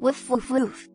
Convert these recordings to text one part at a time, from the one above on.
Woof woof woof.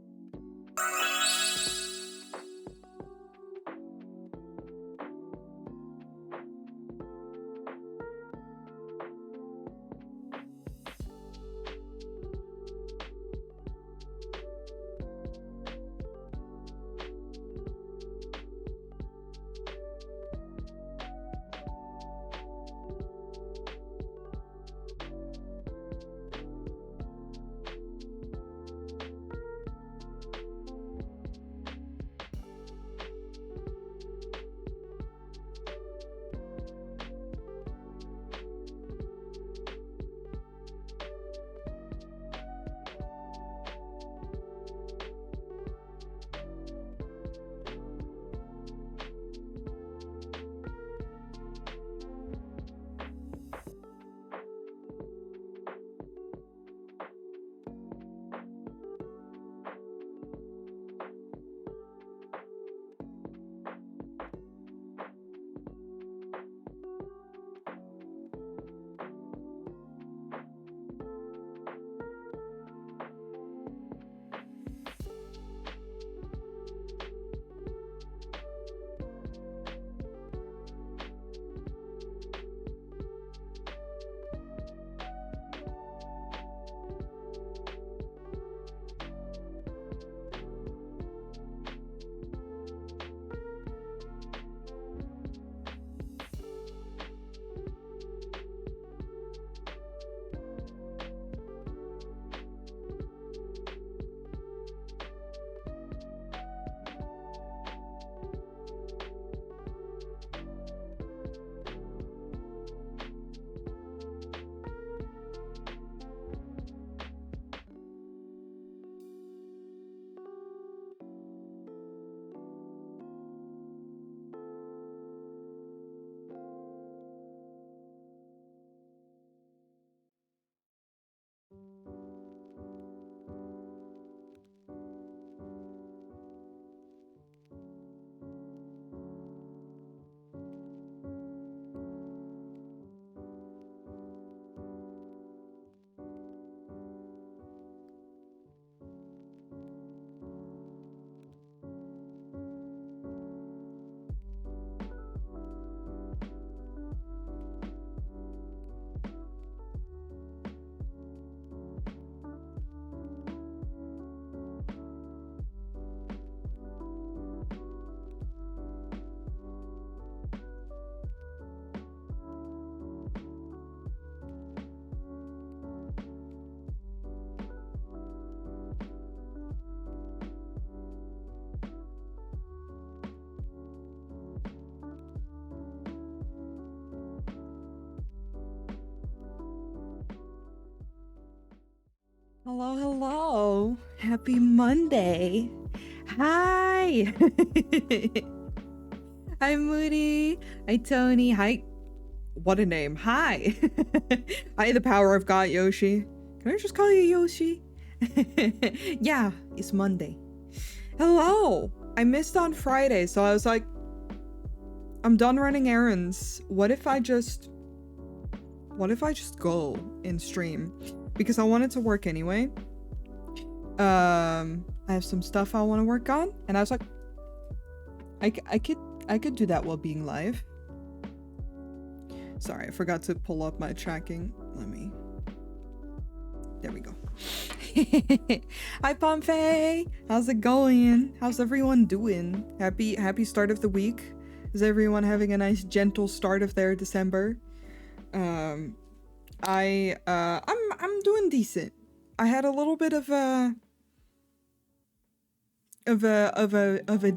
Hello, hello. Happy Monday. Hi. Hi, Moody. Hi, Tony. Hi. What a name. Hi. Hi, the power of God, Yoshi. Can I just call you Yoshi? Yeah, it's Monday. Hello. I missed on Friday, so I was like, I'm done running errands. What if I just go and stream? Because I wanted to work anyway. I have some stuff I want to work on, and I was like, I could do that while being live. Sorry, I forgot to pull up my tracking. There we go. Hi, Pompey. How's it going? How's everyone doing? Happy start of the week. Is everyone having a nice gentle start of their December? I'm doing decent. I had a little bit of a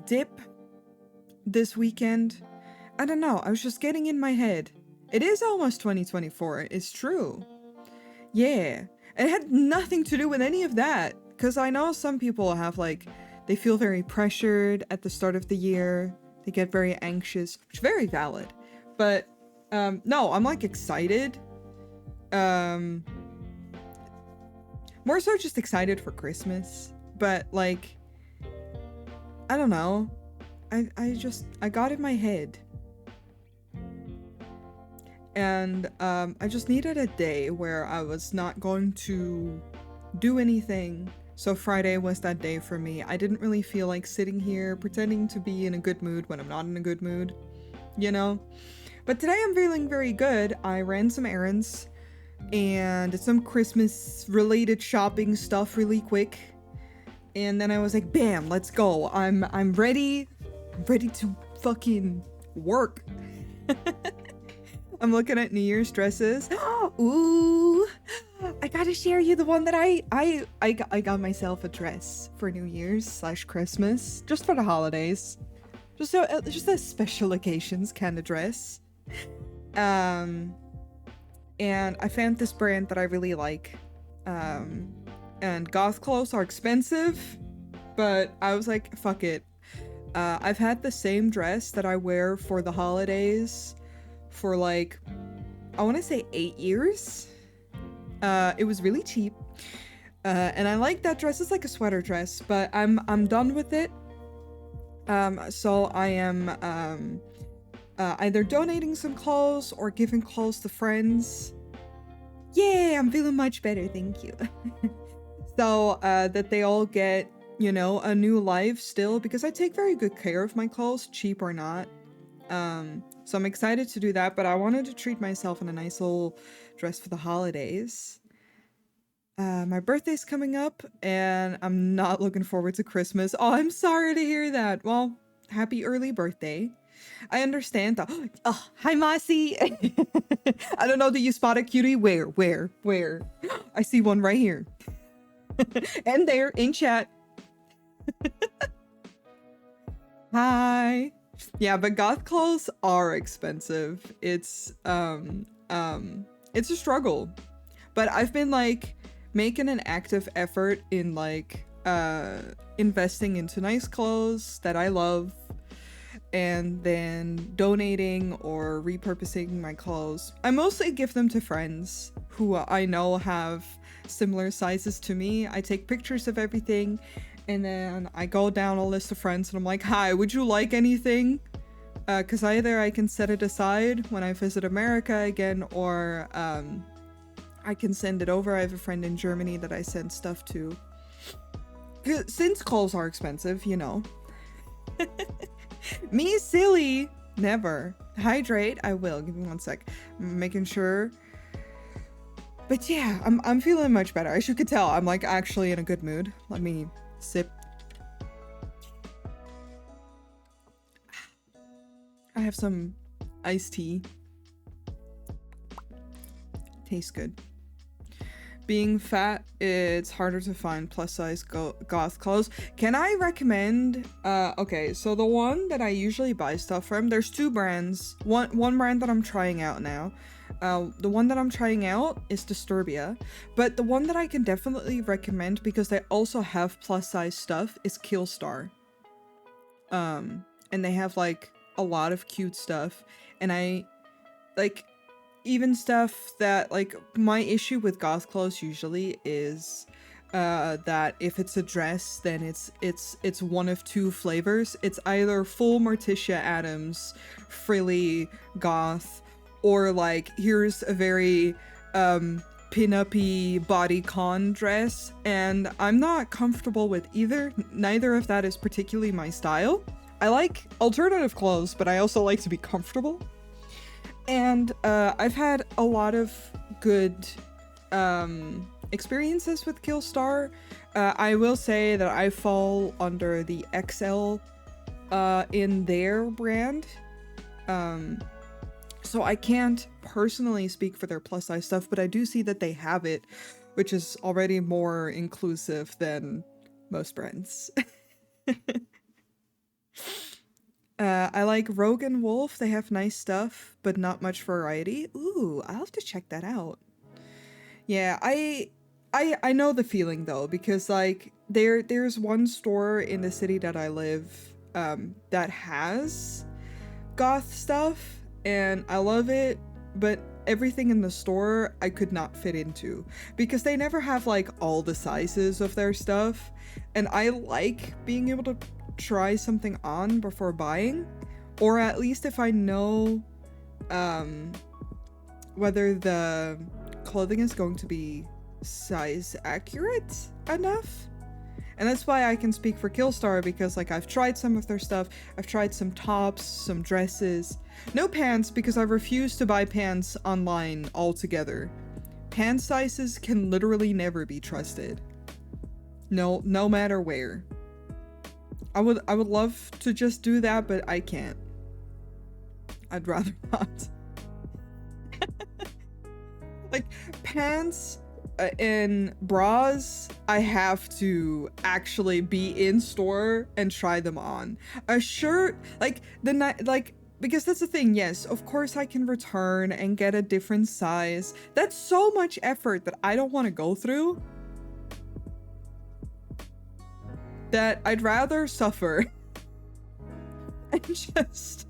dip this weekend. I don't know. I was just getting in my head. It is almost 2024. It's true. Yeah. It had nothing to do with any of that. Because I know some people have they feel very pressured at the start of the year. They get very anxious, which is very valid. But no, I'm excited. More so just excited for Christmas. But I don't know. I got in my head. And I just needed a day where I was not going to do anything So Friday was that day for me. I didn't really feel like sitting here pretending to be in a good mood when I'm not in a good mood, you know? But today I'm feeling very good. I ran some errands and did some Christmas related shopping stuff really quick. And then I was like, bam, let's go. I'm ready. I'm ready to fucking work. I'm looking at New Year's dresses. Ooh, I gotta share you the one that I got myself a dress for New Year's / Christmas, just for the holidays, just a special occasions kind of dress. And I found this brand that I really like. And goth clothes are expensive, but I was like, fuck it. I've had the same dress that I wear for the holidays for like, I want to say 8 years. It was really cheap. And I like that dress. It's like a sweater dress, but I'm done with it. So I am either donating some clothes or giving clothes to friends. Yay, I'm feeling much better, thank you. So that they all get, you know, a new life still, because I take very good care of my clothes, cheap or not. So I'm excited to do that, but I wanted to treat myself in a nice little dress for the holidays. My birthday's coming up, and I'm not looking forward to Christmas. Oh, I'm sorry to hear that. Well, happy early birthday. I understand though. Oh, hi, Mossy. I don't know, do you spot a cutie? Where? I see one right here. And there, in chat. Hi. Yeah, but goth clothes are expensive. It's a struggle. But I've been like making an active effort in like investing into nice clothes that I love, and then donating or repurposing my clothes. I mostly give them to friends who I know have similar sizes to me. I take pictures of everything, and then I go down a list of friends and I'm like, hi, would you like anything? Because either I can set it aside when I visit America again, or I can send it over. I have a friend in Germany that I send stuff to. Since clothes are expensive, you know. Me silly, never. Hydrate, I will. Give me one sec. I'm making sure. But yeah, I'm feeling much better. As you could tell, I'm like actually in a good mood. Let me sip. I have some iced tea. Tastes good. Being fat, it's harder to find plus size goth clothes. Can I recommend, okay, so the one that I usually buy stuff from, there's two brands. One brand that I'm trying out now. The one that I'm trying out is Disturbia, but the one that I can definitely recommend because they also have plus size stuff is Killstar. And they have like a lot of cute stuff, and I like even stuff that, like, my issue with goth clothes usually is that if it's a dress, then it's one of two flavors. It's either full Morticia Adams frilly goth, or like here's a very pin-up-y bodycon dress, and I'm not comfortable with either. Neither of that is particularly my style. I like alternative clothes, but I also like to be comfortable. And I've had a lot of good experiences with Killstar. I will say that I fall under the XL in their brand. So I can't personally speak for their plus size stuff, but I do see that they have it, which is already more inclusive than most brands. I like Rogue and Wolf. They have nice stuff, but not much variety. Ooh, I'll have to check that out. Yeah, I know the feeling though, because like there's one store in the city that I live that has goth stuff, and I love it, but everything in the store I could not fit into because they never have like all the sizes of their stuff, and I like being able to try something on before buying, or at least if I know whether the clothing is going to be size accurate enough. And that's why I can speak for Killstar, because like I've tried some of their stuff. I've tried some tops, some dresses. No pants, because I refuse to buy pants online altogether. Pant sizes can literally never be trusted. No matter where. I would love to just do that, but I can't. I'd rather not. Like, pants and bras, I have to actually be in store and try them on. A shirt, like, because that's the thing, yes, of course I can return and get a different size. That's so much effort that I don't want to go through, that I'd rather suffer and just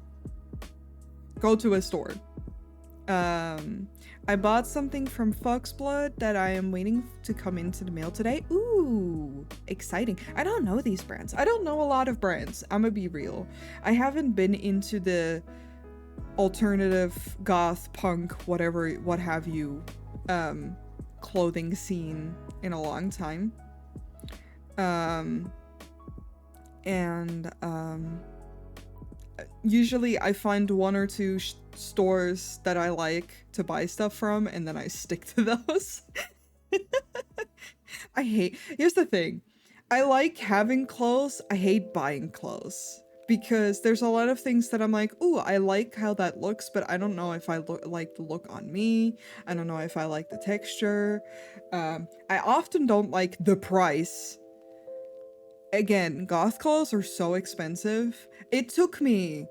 go to a store. I bought something from Foxblood that I am waiting to come into the mail today. Ooh, exciting. I don't know these brands. I don't know a lot of brands. I'm gonna be real. I haven't been into the alternative goth, punk, whatever, what have you, clothing scene in a long time. Usually I find one or two stores that I like to buy stuff from, and then I stick to those. Here's the thing. I like having clothes. I hate buying clothes, because there's a lot of things that I'm like, ooh, I like how that looks, but I don't know if I like the look on me. I don't know if I like the texture. I often don't like the price. Again, goth clothes are so expensive. It took me,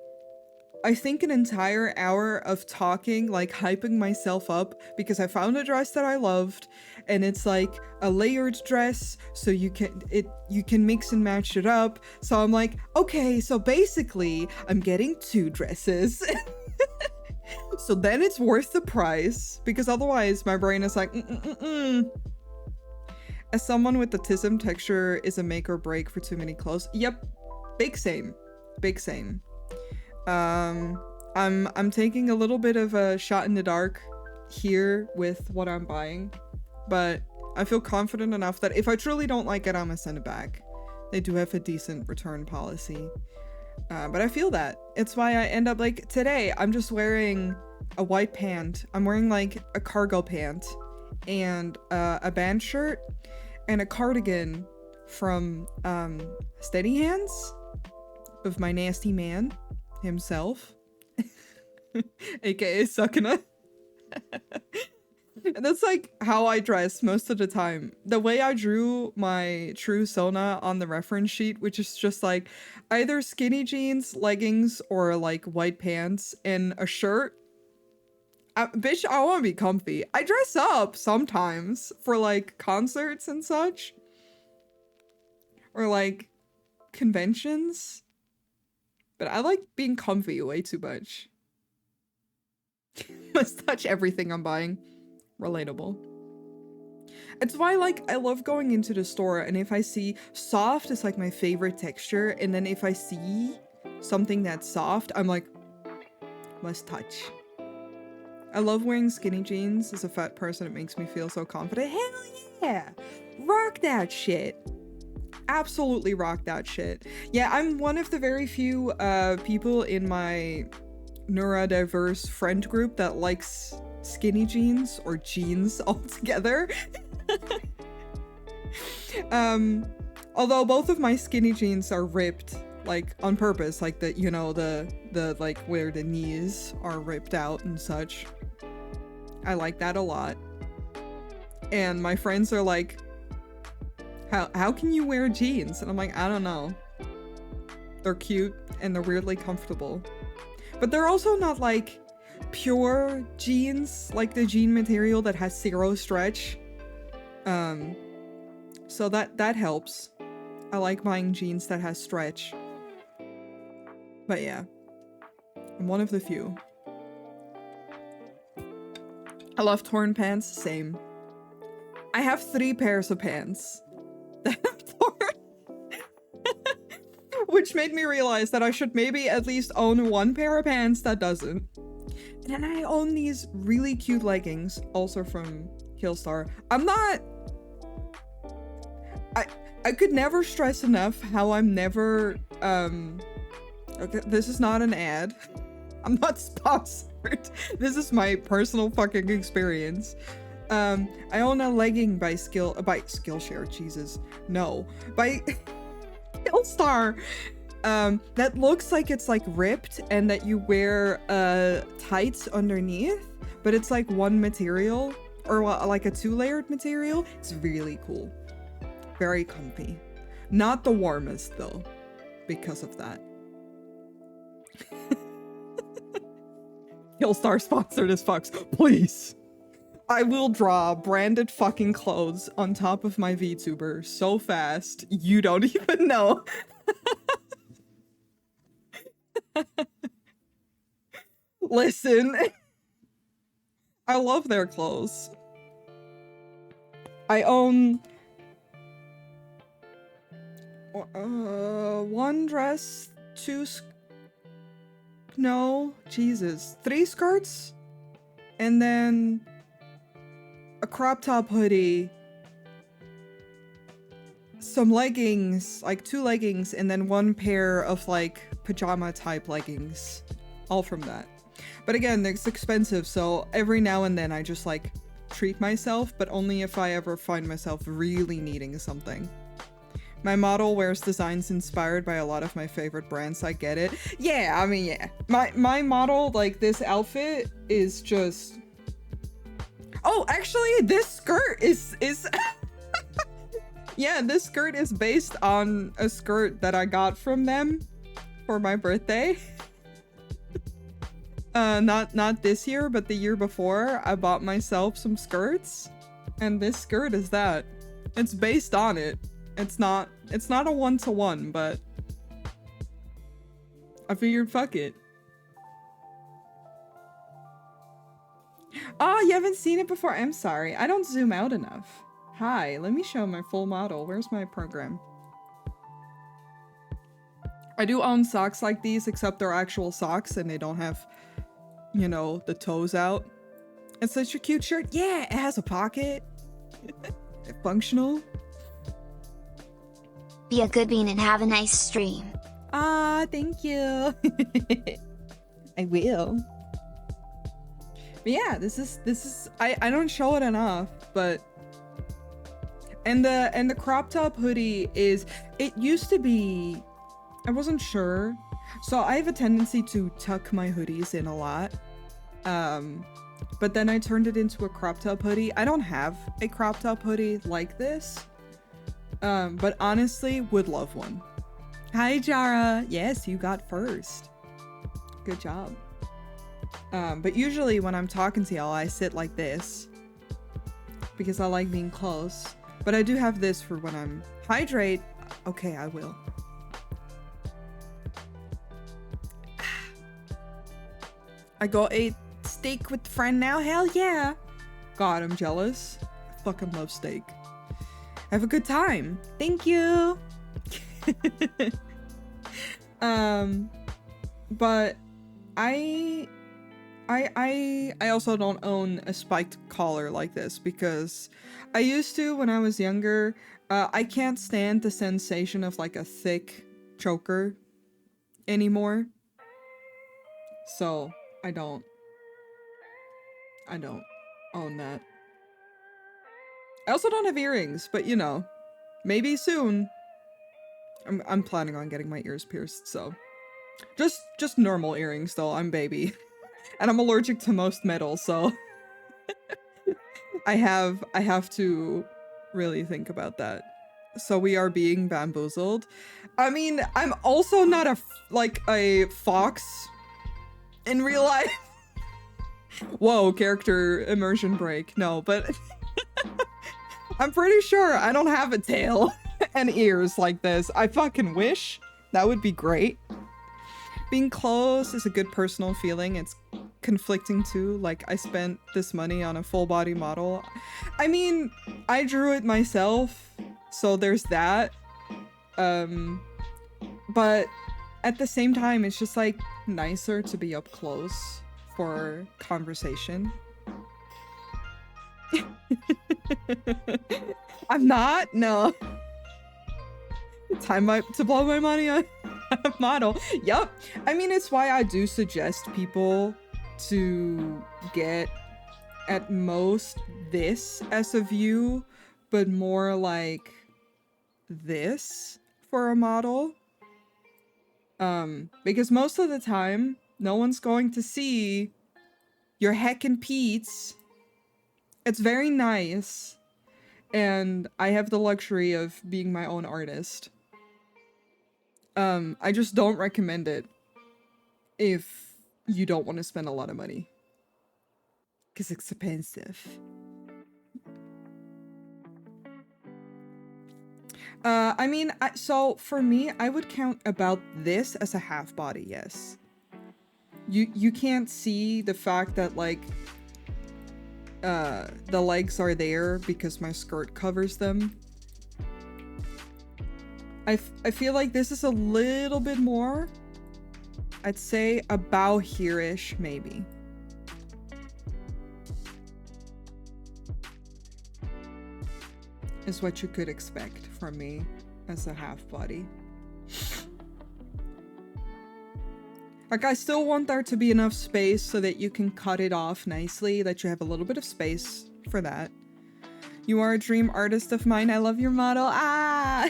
I think, an entire hour of talking, like hyping myself up, because I found a dress that I loved, and it's like a layered dress, so you can mix and match it up. So I'm like, okay, so basically I'm getting 2 dresses. So then it's worth the price, because otherwise my brain is like, As someone with autism, texture is a make or break for too many clothes. Yep, big same. I'm taking a little bit of a shot in the dark here with what I'm buying, but I feel confident enough that if I truly don't like it, I'm gonna send it back. They do have a decent return policy, but I feel that. It's why I end up, like, today I'm just wearing a white pant. I'm wearing like a cargo pant and a band shirt and a cardigan from Steady Hands of my nasty man himself, aka Sakuna. And that's like how I dress most of the time. The way I drew my true Sona on the reference sheet, which is just like either skinny jeans, leggings, or like white pants and a shirt. Bitch, I want to be comfy. I dress up sometimes for like concerts and such, or like conventions, but I like being comfy way too much. Must touch everything I'm buying. Relatable. It's why, like, I love going into the store, and if I see soft is like my favorite texture, and then if I see something that's soft, I'm like, must touch. I love wearing skinny jeans. As a fat person, it makes me feel so confident. Hell yeah! Rock that shit. Absolutely rock that shit. Yeah, I'm one of the very few people in my neurodiverse friend group that likes skinny jeans, or jeans altogether. Although both of my skinny jeans are ripped, like on purpose, like the, you know, the like where the knees are ripped out and such. I like that a lot. And my friends are like, how can you wear jeans? And I'm like, I don't know. They're cute and they're weirdly comfortable. But they're also not like pure jeans, like the jean material that has 0 stretch. So that helps. I like buying jeans that has stretch. But yeah, I'm one of the few. I love torn pants, same. I have 3 pairs of pants that have torn. Which made me realize that I should maybe at least own 1 pair of pants that doesn't. And then I own these really cute leggings, also from Killstar. I could never stress enough how I'm never, okay, this is not an ad. I'm not sponsored. This is my personal fucking experience. I own a legging by Skillshare, Jesus. No. By Killstar. That looks like it's like ripped and that you wear tights underneath, but it's like one material or like a 2-layered material. It's really cool. Very comfy. Not the warmest though, because of that. Killstar sponsored as fucks, please. I will draw branded fucking clothes on top of my VTuber so fast you don't even know. Listen, I love their clothes. I own one dress, three skirts, and then a crop top hoodie, some leggings, like 2 leggings, and then 1 pair of like pajama type leggings, all from that. But again, it's expensive, so every now and then I just like treat myself, but only if I ever find myself really needing something. My model wears designs inspired by a lot of my favorite brands. I get it. Yeah, I mean, yeah. My model, like this outfit is just... Oh, actually, this skirt is... Yeah, this skirt is based on a skirt that I got from them for my birthday. Not this year, but the year before, I bought myself some skirts. And this skirt is that. It's based on it. It's not a one-to-one, but I figured fuck it. Oh, you haven't seen it before? I'm sorry. I don't zoom out enough. Hi, let me show my full model. Where's my program? I do own socks like these, except they're actual socks and they don't have, you know, the toes out. It's such a cute shirt. Yeah, it has a pocket. Functional. Be a good bean and have a nice stream. Ah, thank you. I will. But yeah, this is I don't show it enough, but and the crop top hoodie is, it used to be, I wasn't sure. So I have a tendency to tuck my hoodies in a lot. But then I turned it into a crop top hoodie. I don't have a crop top hoodie like this. But honestly, would love one. Hi, Jara. Yes, you got first. Good job. But usually when I'm talking to y'all, I sit like this because I like being close. But I do have this for when I'm hydrate. Okay, I will. I got a steak with friend now. Hell yeah. God, I'm jealous. I fucking love steak. Have a good time. Thank you. But I also don't own a spiked collar like this because I used to when I was younger. I can't stand the sensation of like a thick choker anymore. So I don't own that. I also don't have earrings, but you know, maybe soon. I'm planning on getting my ears pierced, so just normal earrings though. I'm baby. And I'm allergic to most metal, so I have to really think about that. So we are being bamboozled. I mean, I'm also not a fox in real life. Whoa, character immersion break. No, but I'm pretty sure I don't have a tail and ears like this. I fucking wish. That would be great. Being close is a good personal feeling. It's conflicting too. Like, I spent this money on a full body model. I mean, I drew it myself, so there's that. But at the same time, it's just like nicer to be up close for conversation. I'm not? No. Time to blow my money on a model. Yup. I mean, it's why I do suggest people to get at most this as a view, but more like this for a model. Because most of the time, no one's going to see your heckin' Pete's. It's very nice. And I have the luxury of being my own artist. I just don't recommend it if you don't want to spend a lot of money. Because it's expensive. I mean, so for me, I would count about this as a half body, yes. You can't see the fact that, like, the legs are there because my skirt covers them. I feel like this is a little bit more. I'd say about here-ish, maybe. Is what you could expect from me as a half body. Like, I still want there to be enough space so that you can cut it off nicely, that you have a little bit of space for that. You are a dream artist of mine. I love your model. Ah!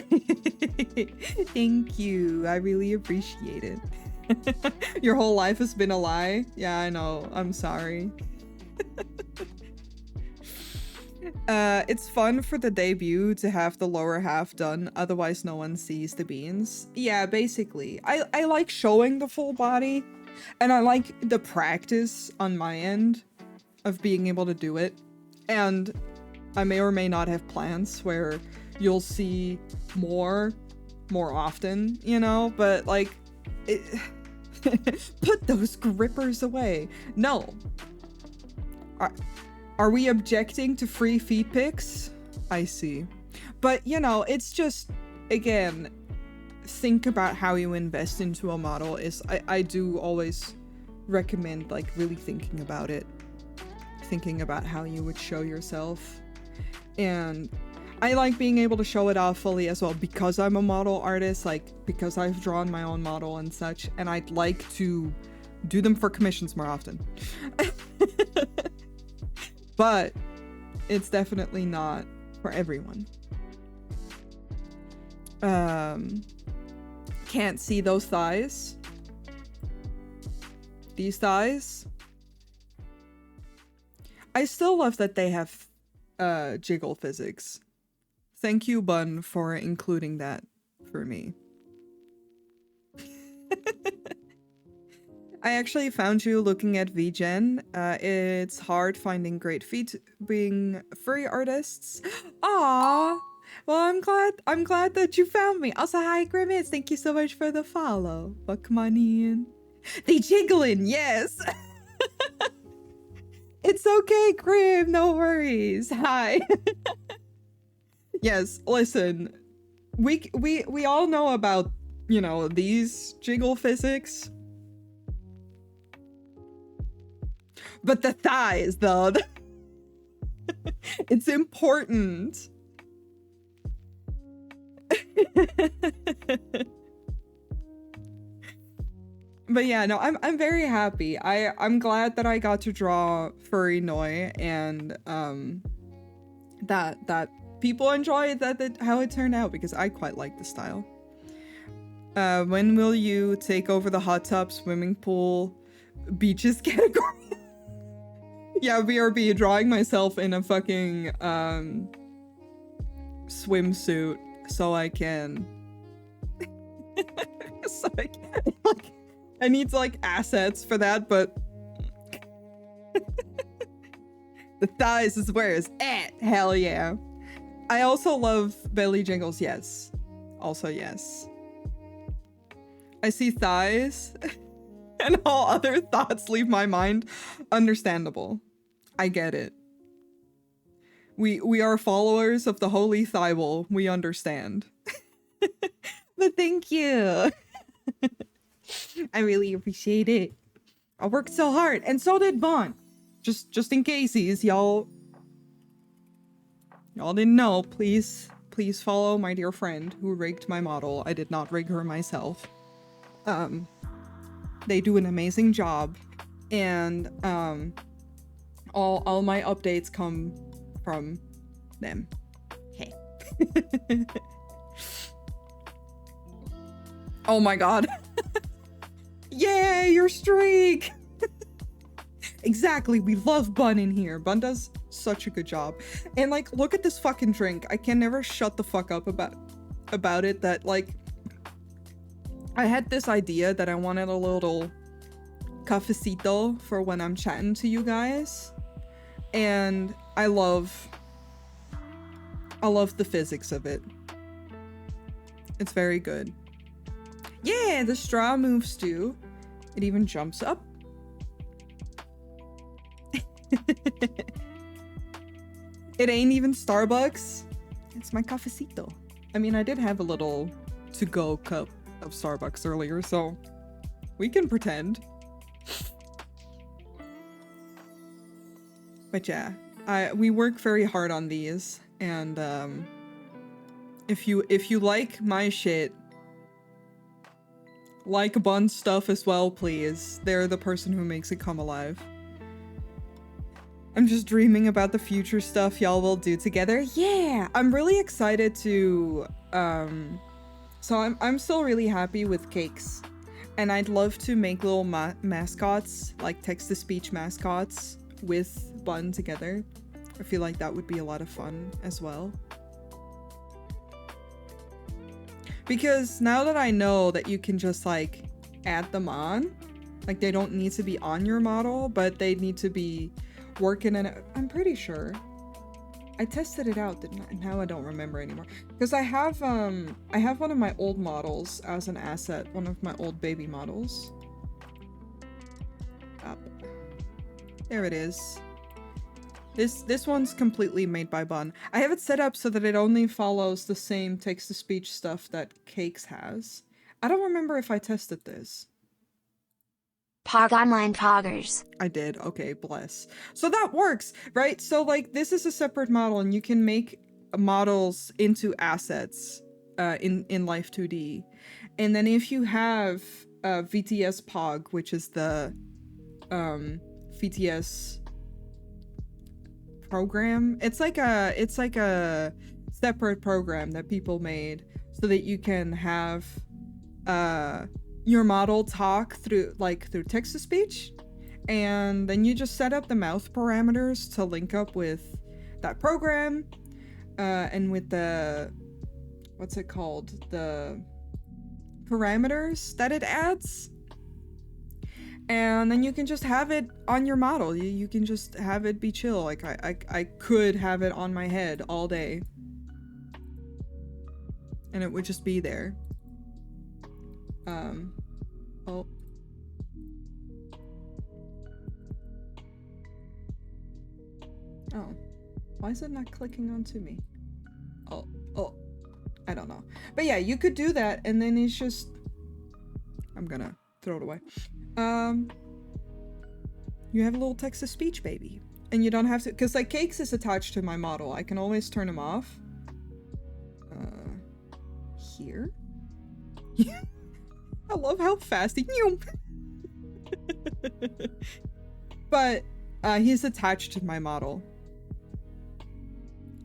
Thank you. I really appreciate it. Your whole life has been a lie? Yeah, I know. I'm sorry. It's fun for the debut to have the lower half done, otherwise no one sees the beans. Yeah, basically. I like showing the full body, and I like the practice on my end of being able to do it. And I may or may not have plans where you'll see more often, you know? But, like, put those grippers away. No. Are we objecting to free feet pics? I see. But, you know, it's just, again, think about how you invest into a model. I do always recommend, like, really thinking about it. Thinking about how you would show yourself. And I like being able to show it off fully as well because I'm a model artist, like, because I've drawn my own model and such, and I'd like to do them for commissions more often. But it's definitely not for everyone. Can't see those thighs. These thighs. I still love that they have jiggle physics. Thank you, Bun, for including that for me. I actually found you looking at VGen. It's hard finding great feet being furry artists. Aww. Well, I'm glad that you found me. Also, hi, Grimace. Thank you so much for the follow. But come on in. They jiggling, yes. It's okay, Grim. No worries. Hi. Yes, listen. We all know about, you know, these jiggle physics. But the thighs, though. It's important. But yeah, no, I'm very happy. I'm glad that I got to draw furry Noi, and that people enjoy how it turned out, because I quite like the style. When will you take over the hot tub, swimming pool, beaches category? Yeah, BRB, drawing myself in a fucking swimsuit so I can like, I need like assets for that, but the thighs is where it's at. Hell yeah. I also love belly jingles, yes. Also yes. I see thighs and all other thoughts leave my mind. Understandable. I get it. We are followers of the Holy Thibel. We understand. But thank you. I really appreciate it. I worked so hard, and so did Vaughn. Just in case y'all didn't know, please please follow my dear friend who rigged my model. I did not rig her myself. They do an amazing job, and all my updates come from them. Hey. Oh my god. Yay, your streak! Exactly, we love Bun in here. Bun does such a good job. And like, look at this fucking drink. I can never shut the fuck up about it, that like, I had this idea that I wanted a little cafecito for when I'm chatting to you guys. And I love the physics of it. It's very good. Yeah, the straw moves too. It even jumps up. It ain't even Starbucks. It's my cafecito. I mean, I did have a little to-go cup of Starbucks earlier, so we can pretend. But yeah, we work very hard on these, and if you like my shit, like Bun stuff as well, please. They're the person who makes it come alive. I'm just dreaming about the future stuff y'all will do together. Yeah, I'm really excited to so I'm still really happy with Cakes, and I'd love to make little mascots, like text-to-speech mascots with Bun together. I feel like that would be a lot of fun as well. Because now that I know that you can just like add them on, like they don't need to be on your model, but they need to be working in it. I'm pretty sure. I tested it out, didn't I? Now I don't remember anymore. Because I have one of my old models as an asset, one of my old baby models. Up. There it is. This one's completely made by Bun. I have it set up so that it only follows the same text-to-speech stuff that Cakes has. I don't remember if I tested this. Pog Online Poggers. I did. Okay, bless. So that works, right? So like this is a separate model, and you can make models into assets in Life 2D. And then if you have VTS Pog, which is the VTS program, it's like a separate program that people made so that you can have your model talk through text-to-speech, and then you just set up the mouth parameters to link up with that program and with the what's it called, the parameters that it adds, and then you can just have it on your model. You can just have it be chill. Like I could have it on my head all day and it would just be there. Oh. Oh. Why is it not clicking onto me? Oh. I don't know. But yeah, you could do that, and then it's just... I'm gonna throw it away. You have a little text-to-speech baby. And you don't have to... Because, like, Cakes is attached to my model. I can always turn him off. Here? I love how fast he... But he's attached to my model.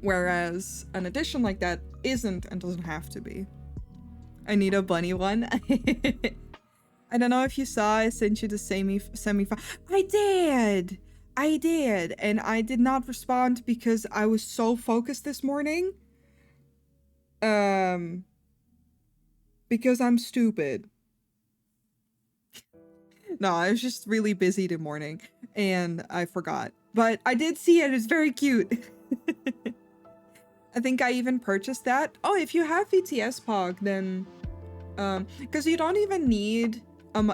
Whereas an addition like that isn't and doesn't have to be. I need a bunny one. I don't know if you saw, I sent you the semi. I did! And I did not respond because I was so focused this morning. Because I'm stupid. No, I was just really busy this morning and I forgot. But I did see it. It's very cute. I think I even purchased that. Oh, if you have VTS Pog, then because you don't even need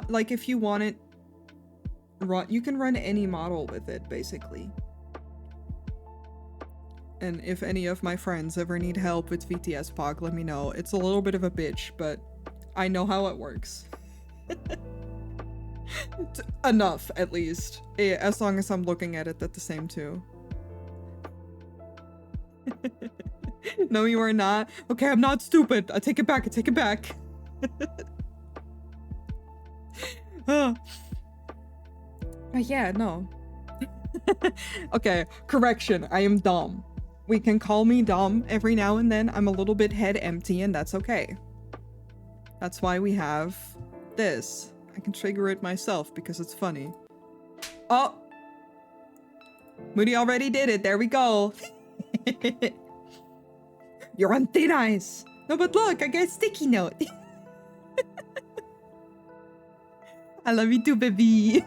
like if you want it you can run any model with it basically. And if any of my friends ever need help with VTS Pog, let me know. It's a little bit of a bitch, but I know how it works. Enough, at least. As long as I'm looking at it at the same too. No, you are not. Okay, I'm not stupid. I take it back. I take it back. But yeah, no. Okay, correction. I am dumb. We can call me dumb every now and then. I'm a little bit head empty, and that's okay. That's why we have this. I can trigger it myself because it's funny. Oh! Moody already did it. There we go. You're on thin ice. No, but look, I got a sticky note. I love you too, baby.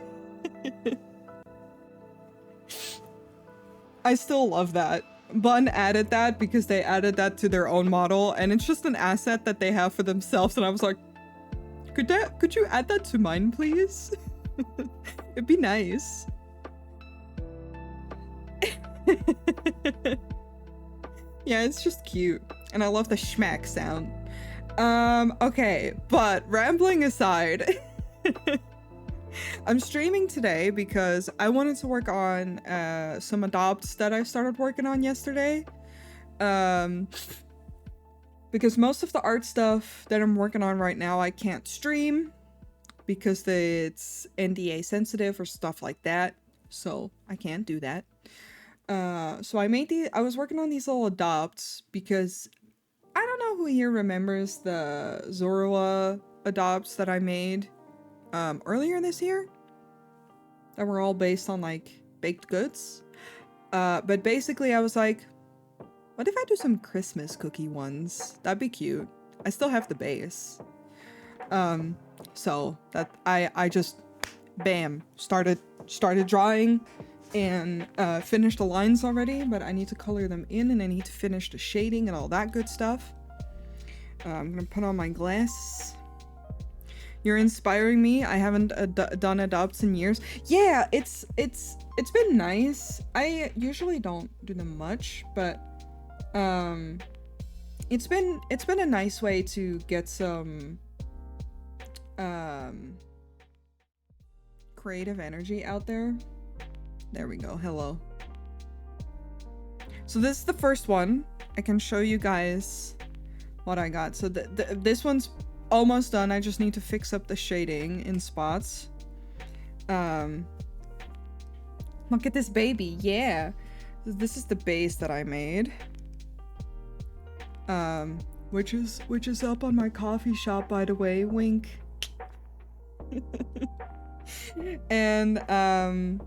I still love that. Bun added that because they added that to their own model, and it's just an asset that they have for themselves, and I was like, could you add that to mine, please? It'd be nice. Yeah, it's just cute. And I love the schmack sound. Okay, but rambling aside, I'm streaming today because I wanted to work on some adopts that I started working on yesterday. Because most of the art stuff that I'm working on right now I can't stream because it's NDA sensitive or stuff like that. So I can't do that. So I was working on these little adopts because I don't know who here remembers the Zorua adopts that I made earlier this year that were all based on like baked goods. But basically I was like, what if I do some Christmas cookie ones? That'd be cute. I still have the base. So that I just bam started drawing and finished the lines already, but I need to color them in and I need to finish the shading and all that good stuff. I'm gonna put on my glasses. You're inspiring me. I haven't done adopts in years. Yeah, it's been nice. I usually don't do them much, but it's been a nice way to get some creative energy out there. There we go. Hello. So this is the first one. I can show you guys what I got. So this one's almost done. I just need to fix up the shading in spots. Look at this baby. Yeah. This is the base that I made. Which is up on my coffee shop, by the way. Wink. And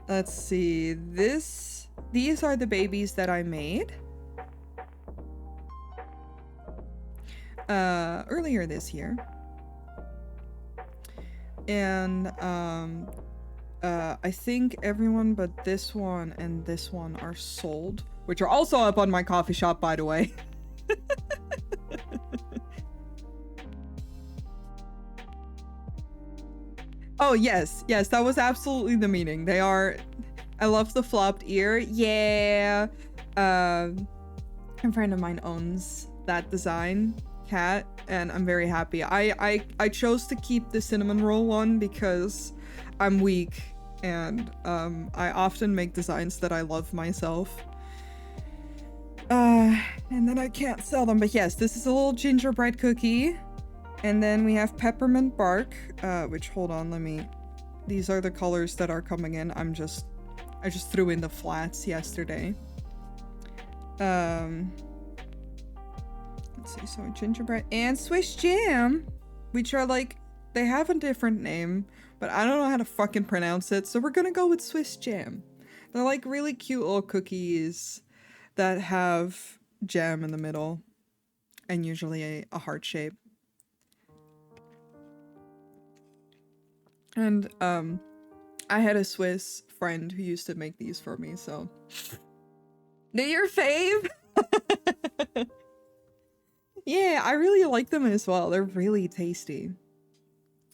let's see. These are the babies that I made earlier this year. And I think everyone but this one and this one are sold, which are also up on my coffee shop, by the way. Oh, yes, that was absolutely the meaning. They are... I love the flopped ear. Yeah. A friend of mine owns that design, Cat, and I'm very happy. I chose to keep the cinnamon roll one because I'm weak, and I often make designs that I love myself. And then I can't sell them, but yes, this is a little gingerbread cookie. And then we have peppermint bark, which, hold on, these are the colors that are coming in. I just threw in the flats yesterday. Let's see, so gingerbread and Swiss jam, which are like, they have a different name, but I don't know how to fucking pronounce it, so we're gonna go with Swiss jam. They're like really cute little cookies that have jam in the middle, and usually a heart shape. And I had a Swiss friend who used to make these for me, so they're your fave. Yeah, I really like them as well. They're really tasty.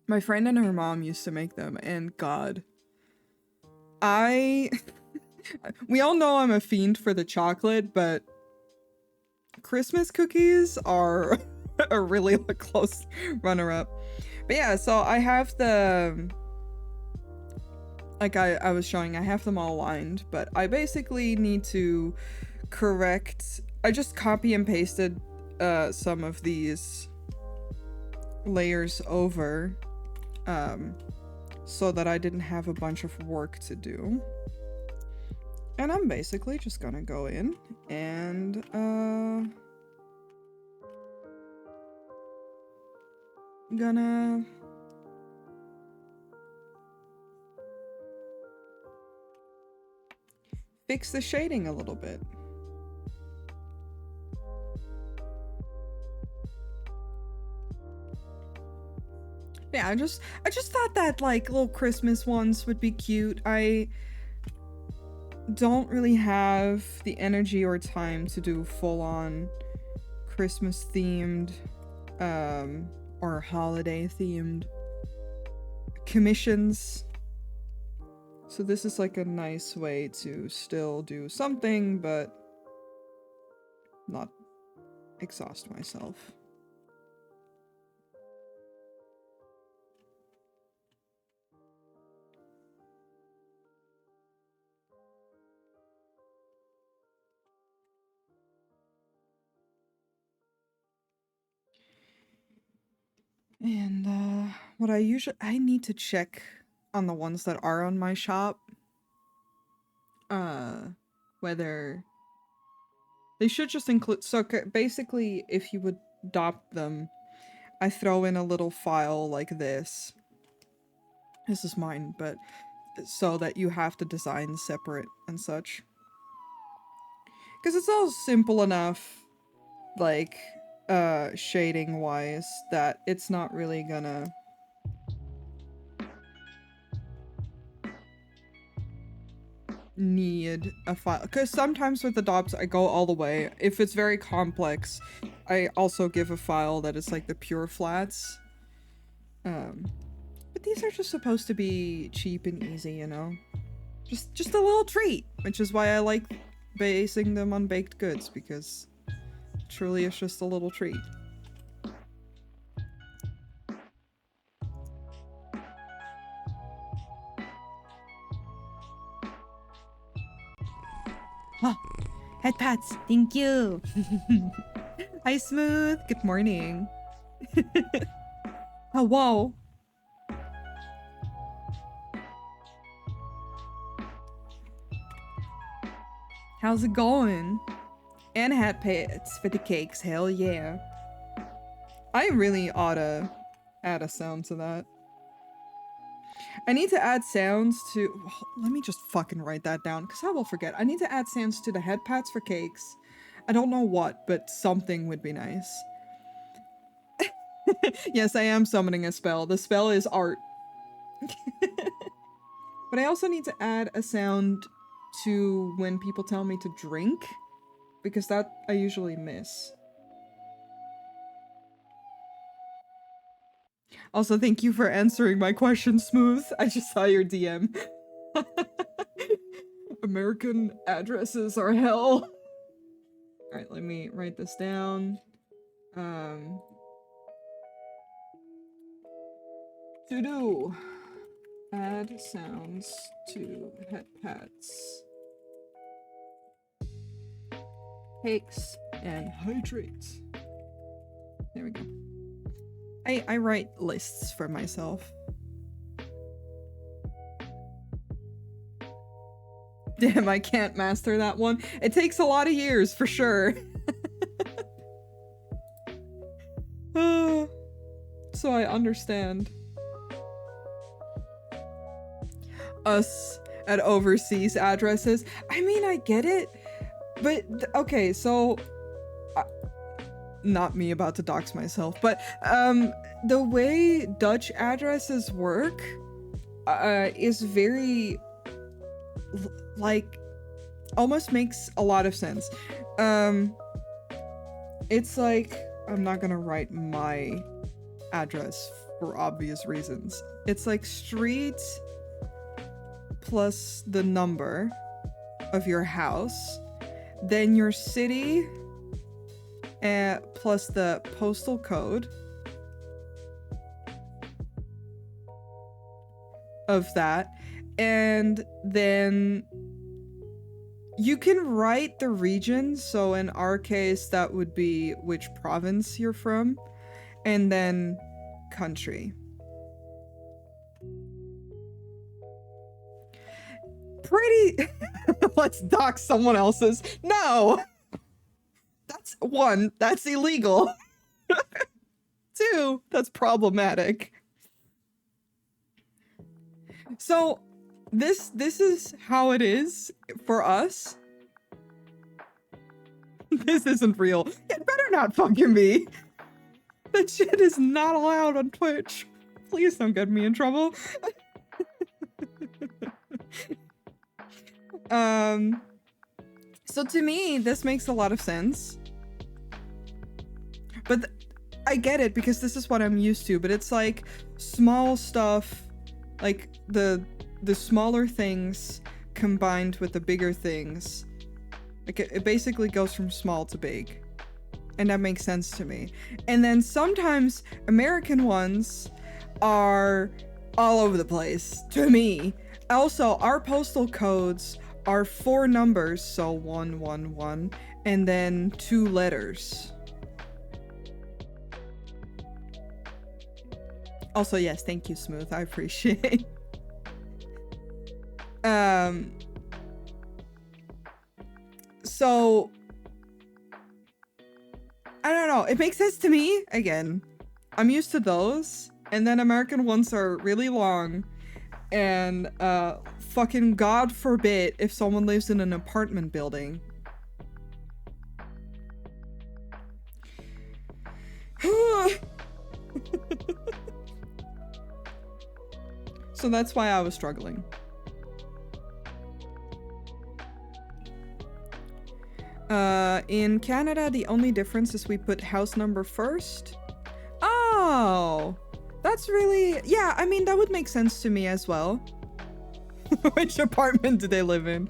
My friend and her mom used to make them, and God, we all know I'm a fiend for the chocolate, but Christmas cookies are a really close runner-up. But yeah, so I have the, like I was showing, I have them all lined, but I basically need to correct I just copy and pasted some of these layers over so that I didn't have a bunch of work to do. And I'm basically just gonna go in and gonna fix the shading a little bit. Yeah, I just thought that like little Christmas ones would be cute. I don't really have the energy or time to do full-on Christmas themed or holiday themed commissions. So this is like a nice way to still do something but not exhaust myself. And what I need to check on the ones that are on my shop, whether they should just include, so basically if you would adopt them, I throw in a little file like this. This is mine, but so that you have to design separate and such. Because it's all simple enough, like, shading wise, that it's not really gonna need a file. Because sometimes with adopts I go all the way. If it's very complex, I also give a file that is like the pure flats. But these are just supposed to be cheap and easy, you know? Just a little treat, which is why I like basing them on baked goods, because truly it's just a little treat. Oh, head pats, thank you. Hi, Smooth. Good morning. Oh, whoa. How's it going? And hat pats for the cakes, hell yeah. I really oughta add a sound to that. I need to add sounds to... Let me just fucking write that down, because I will forget. I need to add sounds to the head pats for cakes. I don't know what, but something would be nice. Yes, I am summoning a spell. The spell is art. But I also need to add a sound to when people tell me to drink, because that I usually miss. Also, thank you for answering my question, Smooth. I just saw your DM. American addresses are hell. Alright, let me write this down. To do. Add sounds to head pats. Cakes and hydrates. There we go. I write lists for myself. Damn, I can't master that one. It takes a lot of years, for sure. So I understand. Us at overseas addresses. I mean, I get it. But, okay, so... not me about to dox myself, but the way Dutch addresses work is very like almost makes a lot of sense. It's like, I'm not gonna write my address for obvious reasons. It's like street plus the number of your house, then your city plus the postal code of that, and then You can write the region, so in our case, that would be which province you're from, and then country. Pretty... Let's dox someone else's. No! That's one, that's illegal. Two, that's problematic. So, this is how it is for us. This isn't real. It better not fucking be. That shit is not allowed on Twitch. Please don't get me in trouble. So to me, this makes a lot of sense. But I get it because this is what I'm used to, but it's like small stuff, like the smaller things combined with the bigger things. Like it basically goes from small to big. And that makes sense to me. And then sometimes American ones are all over the place to me. Also, our postal codes are 4 numbers, so 111, and then 2 letters. Also, yes, thank you, Smooth. I appreciate. So I don't know. It makes sense to me. Again, I'm used to those. And then American ones are really long. And fucking God forbid if someone lives in an apartment building. So that's why I was struggling. In Canada, the only difference is we put house number first. Oh, that's really... Yeah, I mean, that would make sense to me as well. Which apartment do they live in?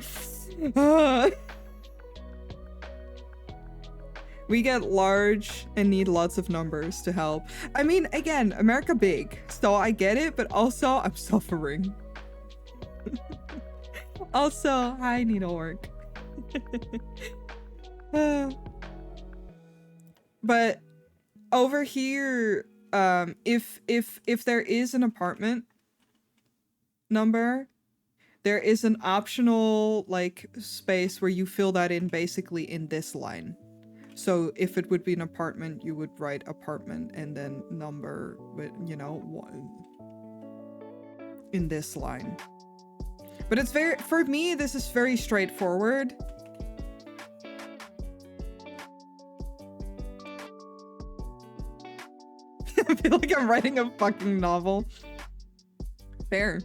We get large and need lots of numbers to help. I mean, again, America big, so I get it, but also I'm suffering. Also, I need to work. But over here, if there is an apartment number, there is an optional like space where you fill that in basically in this line. So if it would be an apartment, you would write apartment and then number with, you know, one in this line. But it's very, for me, this is very straightforward. I feel like I'm writing a fucking novel. Fair.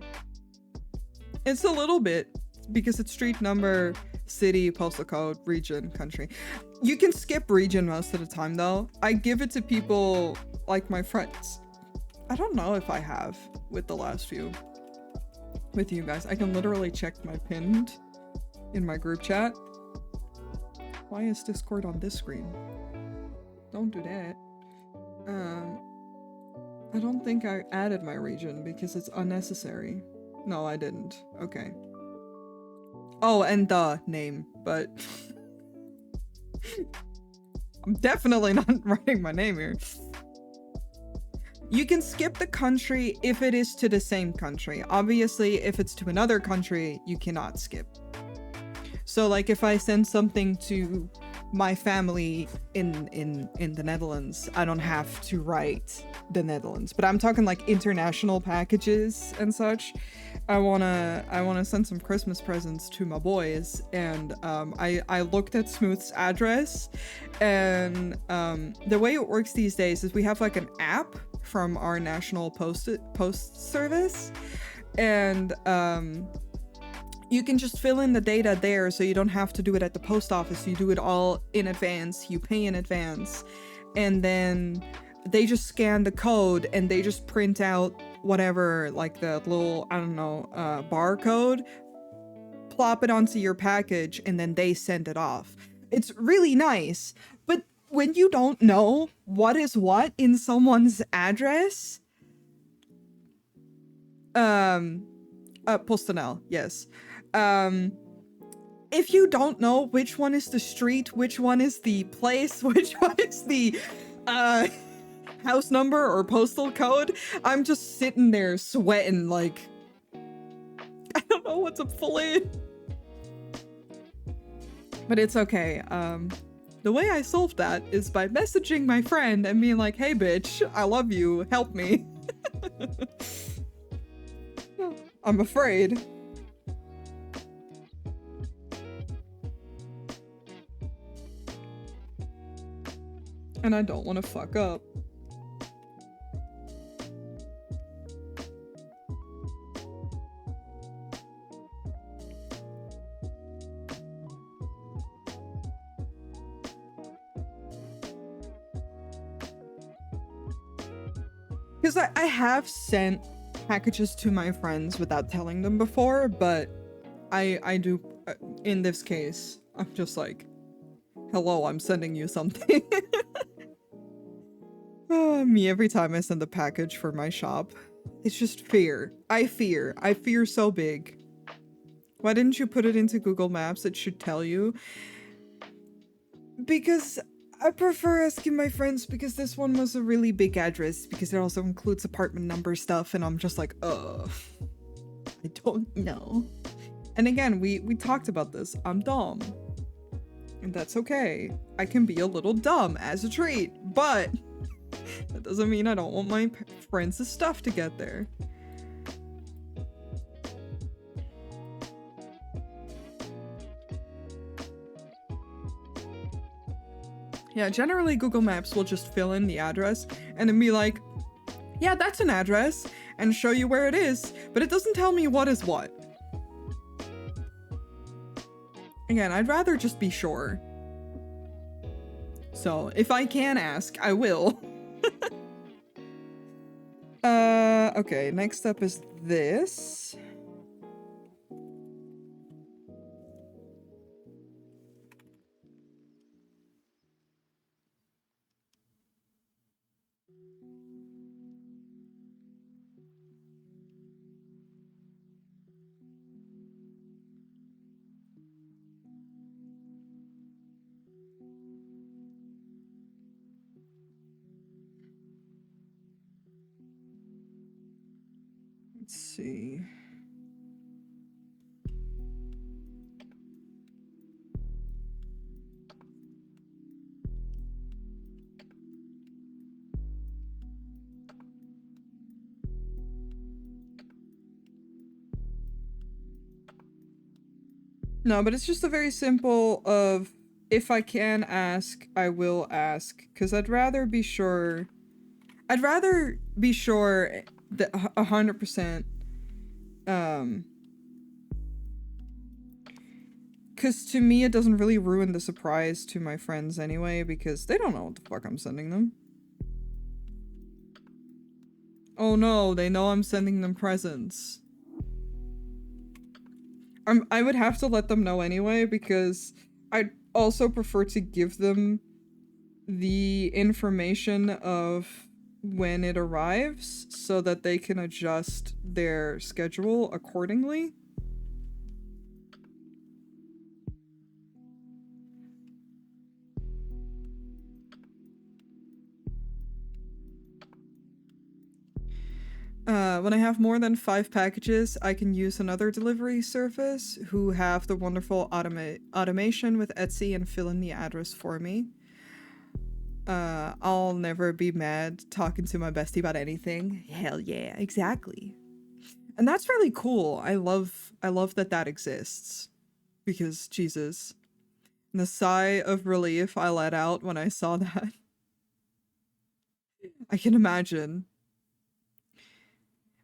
It's a little bit because it's street number, city, postal code, region, country. You can skip region most of the time though. I give it to people like my friends. I don't know if I have with the last few. With you guys. I can literally check my pinned in my group chat. Why is Discord on this screen? Don't do that. I don't think I added my region because it's unnecessary. No, I didn't. Okay. Oh, and the name, but I'm definitely not writing my name here. You can skip the country if it is to the same country. Obviously, if it's to another country, you cannot skip. So like if I send something to my family in the Netherlands, I don't have to write the Netherlands, but I'm talking like international packages and such. I wanna send some Christmas presents to my boys, and I looked at Smooth's address, and the way it works these days is we have like an app from our national post service, and you can just fill in the data there, so you don't have to do it at the post office. You do it all in advance, you pay in advance, and then they just scan the code and they just print out whatever, like the little, I don't know, barcode, plop it onto your package, and then they send it off. It's really nice, but when you don't know what is what in someone's address, PostNL, yes. if you don't know which one is the street, which one is the place, which one is the house number or postal code, I'm just sitting there sweating like I don't know what to pull in. But it's okay. The way I solved that is by messaging my friend and being like, hey bitch, I love you, help me. I'm afraid. And I don't want to fuck up. Because I have sent packages to my friends without telling them before, but I do, in this case, I'm just like, hello, I'm sending you something. Me every time I send a package for my shop. It's just fear. I fear so big. Why didn't you put it into Google Maps? It should tell you. Because I prefer asking my friends, because this one was a really big address, because it also includes apartment number stuff, and I'm just like, I don't know. And again, we talked about this. I'm dumb. And that's okay. I can be a little dumb as a treat, but that doesn't mean I don't want my friends' stuff to get there. Yeah, generally Google Maps will just fill in the address and then be like, yeah, that's an address, and show you where it is, but it doesn't tell me what is what. Again, I'd rather just be sure. So, if I can ask, I will. Okay, next up is this. Let's see. No, but it's just a very simple of, if I can ask, I will ask, because I'd rather be sure. I'd rather be sure that 100%. Because to me, it doesn't really ruin the surprise to my friends anyway, because they don't know what the fuck I'm sending them. Oh no, they know I'm sending them presents. I would have to let them know anyway, because I'd also prefer to give them the information of when it arrives so that they can adjust their schedule accordingly. When I have more than 5 packages, I can use another delivery service who have the wonderful automation with Etsy and fill in the address for me. I'll never be mad talking to my bestie about anything. Hell yeah, exactly. And that's really cool. I love that exists. Because, Jesus. The sigh of relief I let out when I saw that. I can imagine.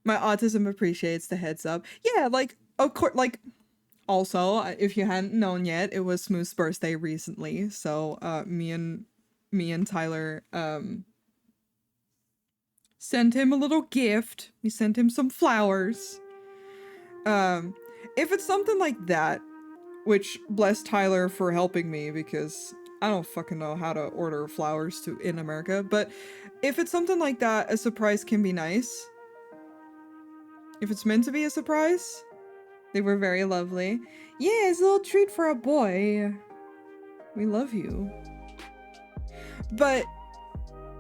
My autism appreciates the heads up. Yeah, like, of course, like, also, if you hadn't known yet, it was Smooth's birthday recently, so, me and Tyler, sent him a little gift. We sent him some flowers. If it's something like that, which, bless Tyler for helping me, because I don't fucking know how to order flowers in America, but if it's something like that, a surprise can be nice. If it's meant to be a surprise. They were very lovely. Yeah, it's a little treat for a boy. We love you. But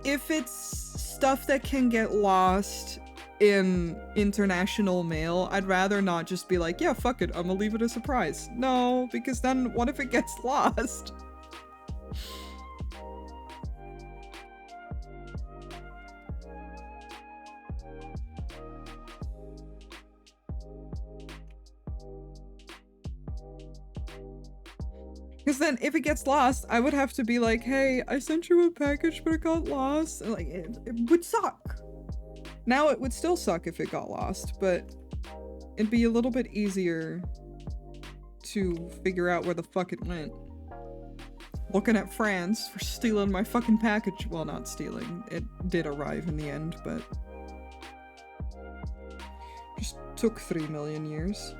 if it's stuff that can get lost in international mail, I'd rather not just be like, yeah, fuck it, I'm gonna leave it a surprise. No, because then what if it gets lost? Because then if it gets lost, I would have to be like, hey, I sent you a package, but it got lost. And like, it would suck. Now it would still suck if it got lost, but it'd be a little bit easier to figure out where the fuck it went. Looking at France for stealing my fucking package. Well, not stealing. It did arrive in the end, but just took 3 million years.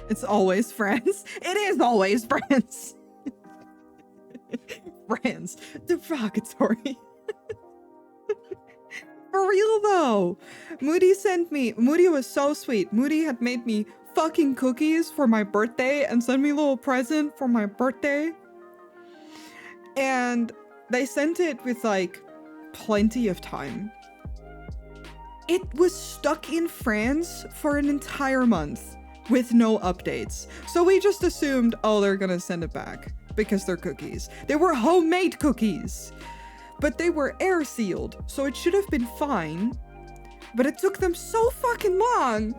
It's always France. It is always France. France. Derogatory. For real though. Moody was so sweet. Moody had made me fucking cookies for my birthday and sent me a little present for my birthday. And they sent it with like plenty of time. It was stuck in France for an entire month with no updates. So we just assumed, oh, they're gonna send it back because they're cookies. They were homemade cookies, but they were air sealed, so it should have been fine. But it took them so fucking long.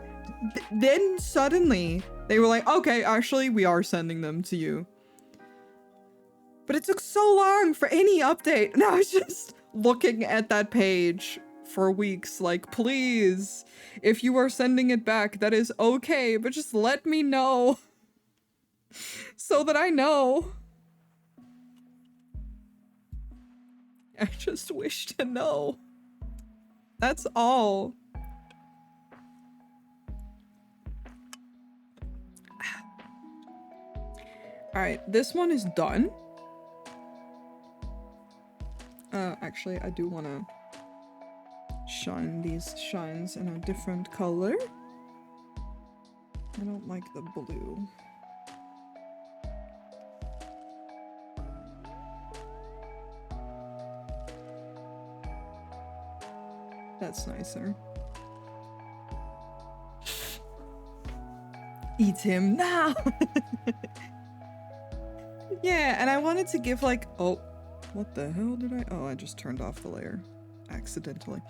Then suddenly they were like, okay, actually we are sending them to you. But it took so long for any update. And I was just looking at that page for weeks like, please, if you are sending it back, that is okay, but just let me know so that I know. I just wish to know. That's all. Alright, this one is done. Actually, I do want to shine these shines in a different color. I don't like the blue. That's nicer. Eat him now! Yeah, and I wanted to give like, oh, what the hell did I? Oh, I just turned off the layer accidentally.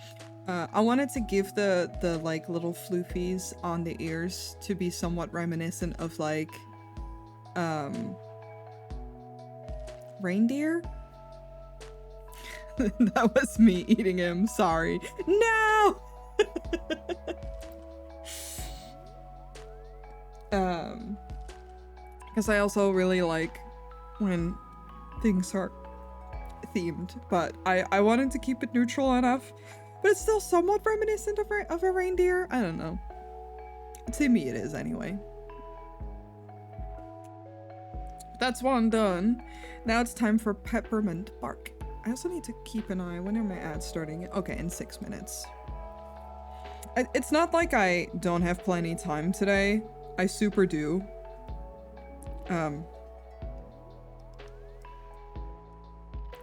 I wanted to give the like little floofies on the ears to be somewhat reminiscent of like, reindeer? That was me eating him, sorry. No! Because I also really like when things are themed, but I wanted to keep it neutral enough, but it's still somewhat reminiscent of a reindeer. I don't know. To me it is anyway. That's one done. Now it's time for peppermint bark. I also need to keep an eye. When are my ads starting? Okay, in 6 minutes. It's not like I don't have plenty time today. I super do.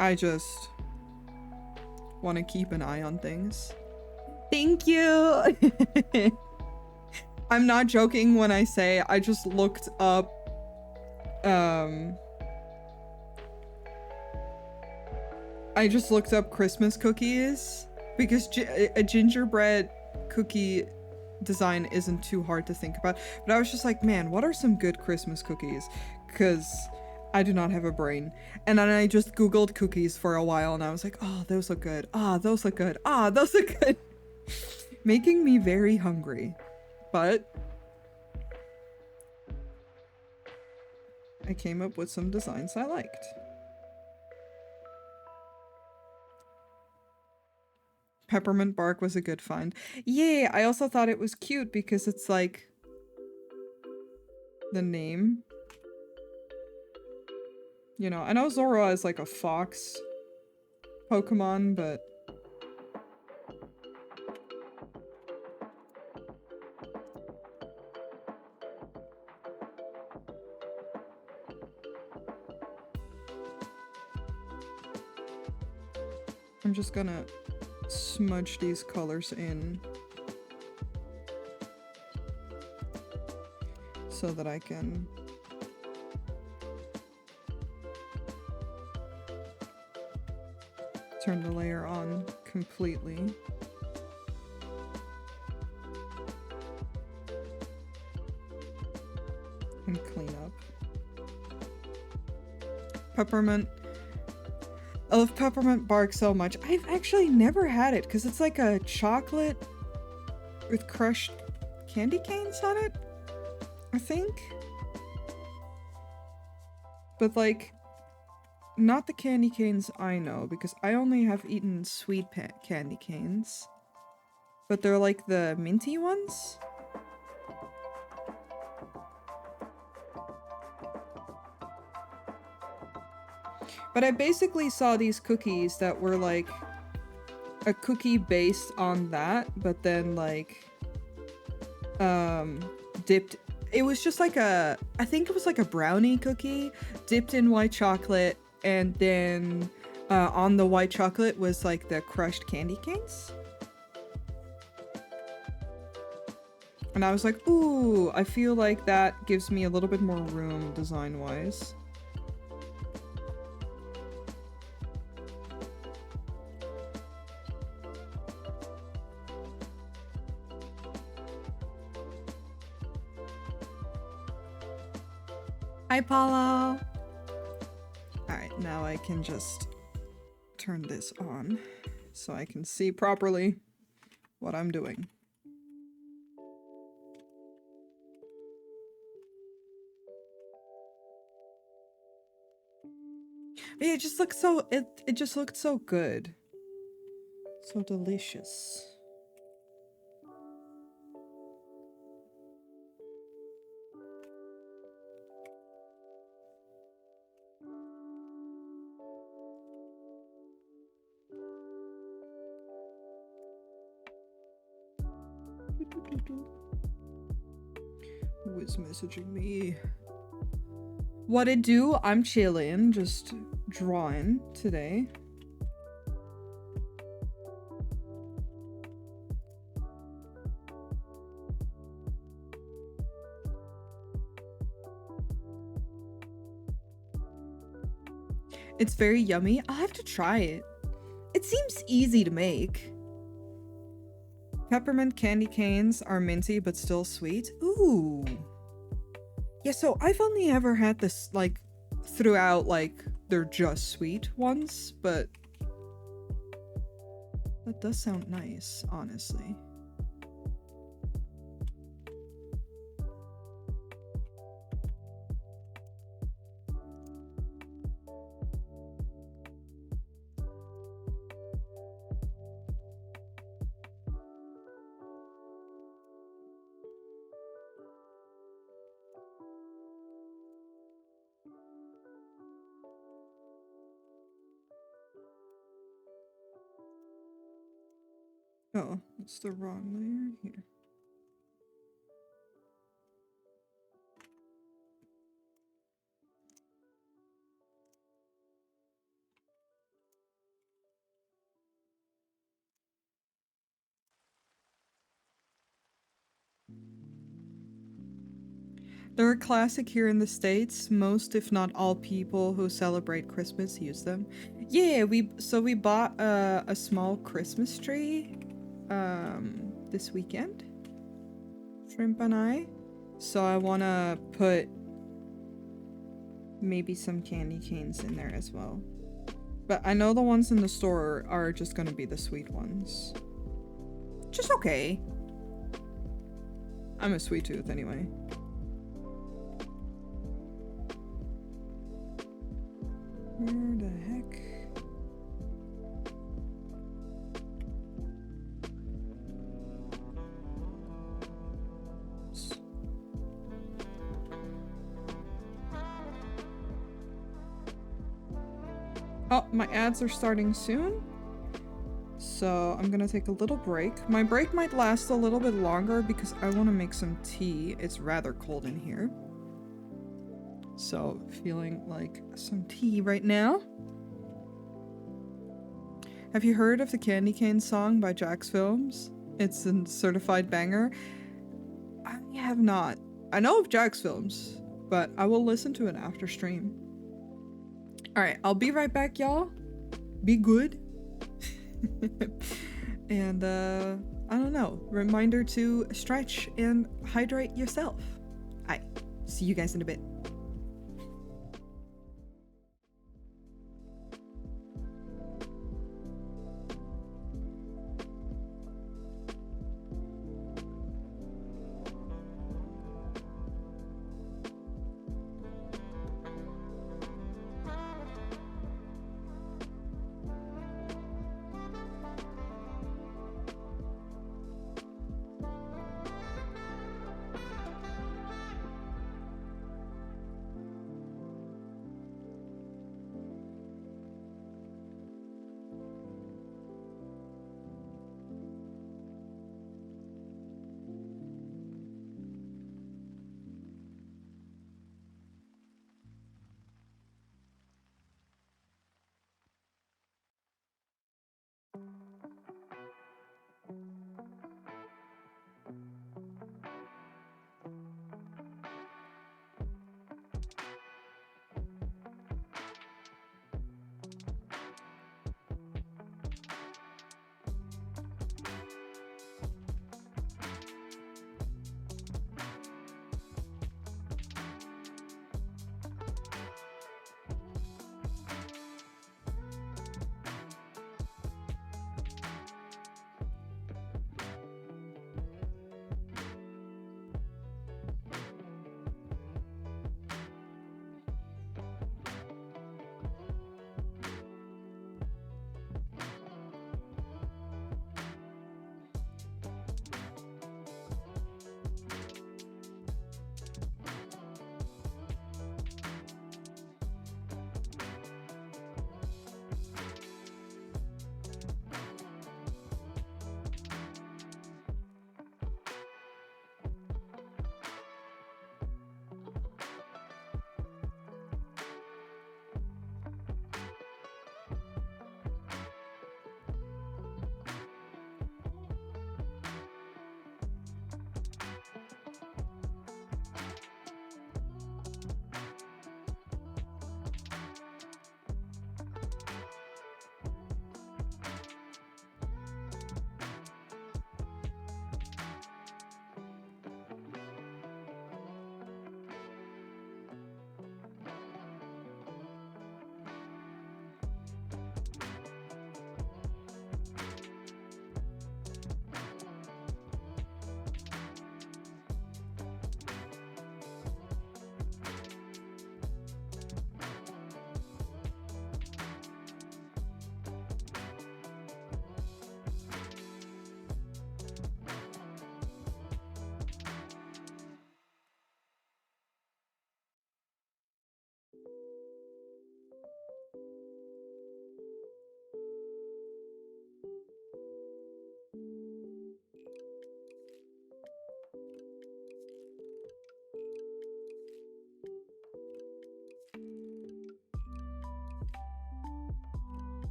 I just want to keep an eye on things. Thank you! I'm not joking when I say I just looked up, I just looked up Christmas cookies because a gingerbread cookie design isn't too hard to think about. But I was just like, man, what are some good Christmas cookies? Because I do not have a brain. And then I just Googled cookies for a while and I was like, oh, those look good. Ah, those look good. Ah, those look good. Making me very hungry. But I came up with some designs I liked. Peppermint bark was a good find. Yeah, I also thought it was cute because it's like the name. You know, I know Zora is like a fox Pokemon, but... I'm just gonna smudge these colors in so that I can turn the layer on completely. And clean up. Peppermint. I love peppermint bark so much. I've actually never had it because it's like a chocolate with crushed candy canes on it, I think. But like, not the candy canes I know, because I only have eaten sweet candy canes. But they're like the minty ones. But I basically saw these cookies that were like a cookie based on that, but then like dipped. It was just like I think it was like a brownie cookie dipped in white chocolate, and then on the white chocolate was like the crushed candy canes. And I was like, ooh, I feel like that gives me a little bit more room design-wise. Hi, Paulo! Alright, now I can just turn this on so I can see properly what I'm doing. It just looks so, it just looked so good. So delicious. Who is messaging me? What it do? I'm chilling, just drawing today. It's very yummy. I'll have to try it. It seems easy to make. Peppermint candy canes are minty but still sweet. Ooh. Yeah, so I've only ever had this, like, throughout, like, they're just sweet ones, but that does sound nice, honestly. Oh, it's the wrong layer here. They're a classic here in the States. Most, if not all, people who celebrate Christmas use them. Yeah, we bought a small Christmas tree this weekend. Shrimp and I. So I want to put maybe some candy canes in there as well. But I know the ones in the store are just going to be the sweet ones. Just okay. I'm a sweet tooth anyway. Where the heck? Oh, my ads are starting soon. So I'm gonna take a little break. My break might last a little bit longer because I want to make some tea. It's rather cold in here. So feeling like some tea right now. Have you heard of the Candy Cane song by Jax Films? It's a certified banger. I have not. I know of Jax Films, but I will listen to it after stream. Alright, I'll be right back, y'all. Be good. And I don't know, reminder to stretch and hydrate yourself. Alright, see you guys in a bit.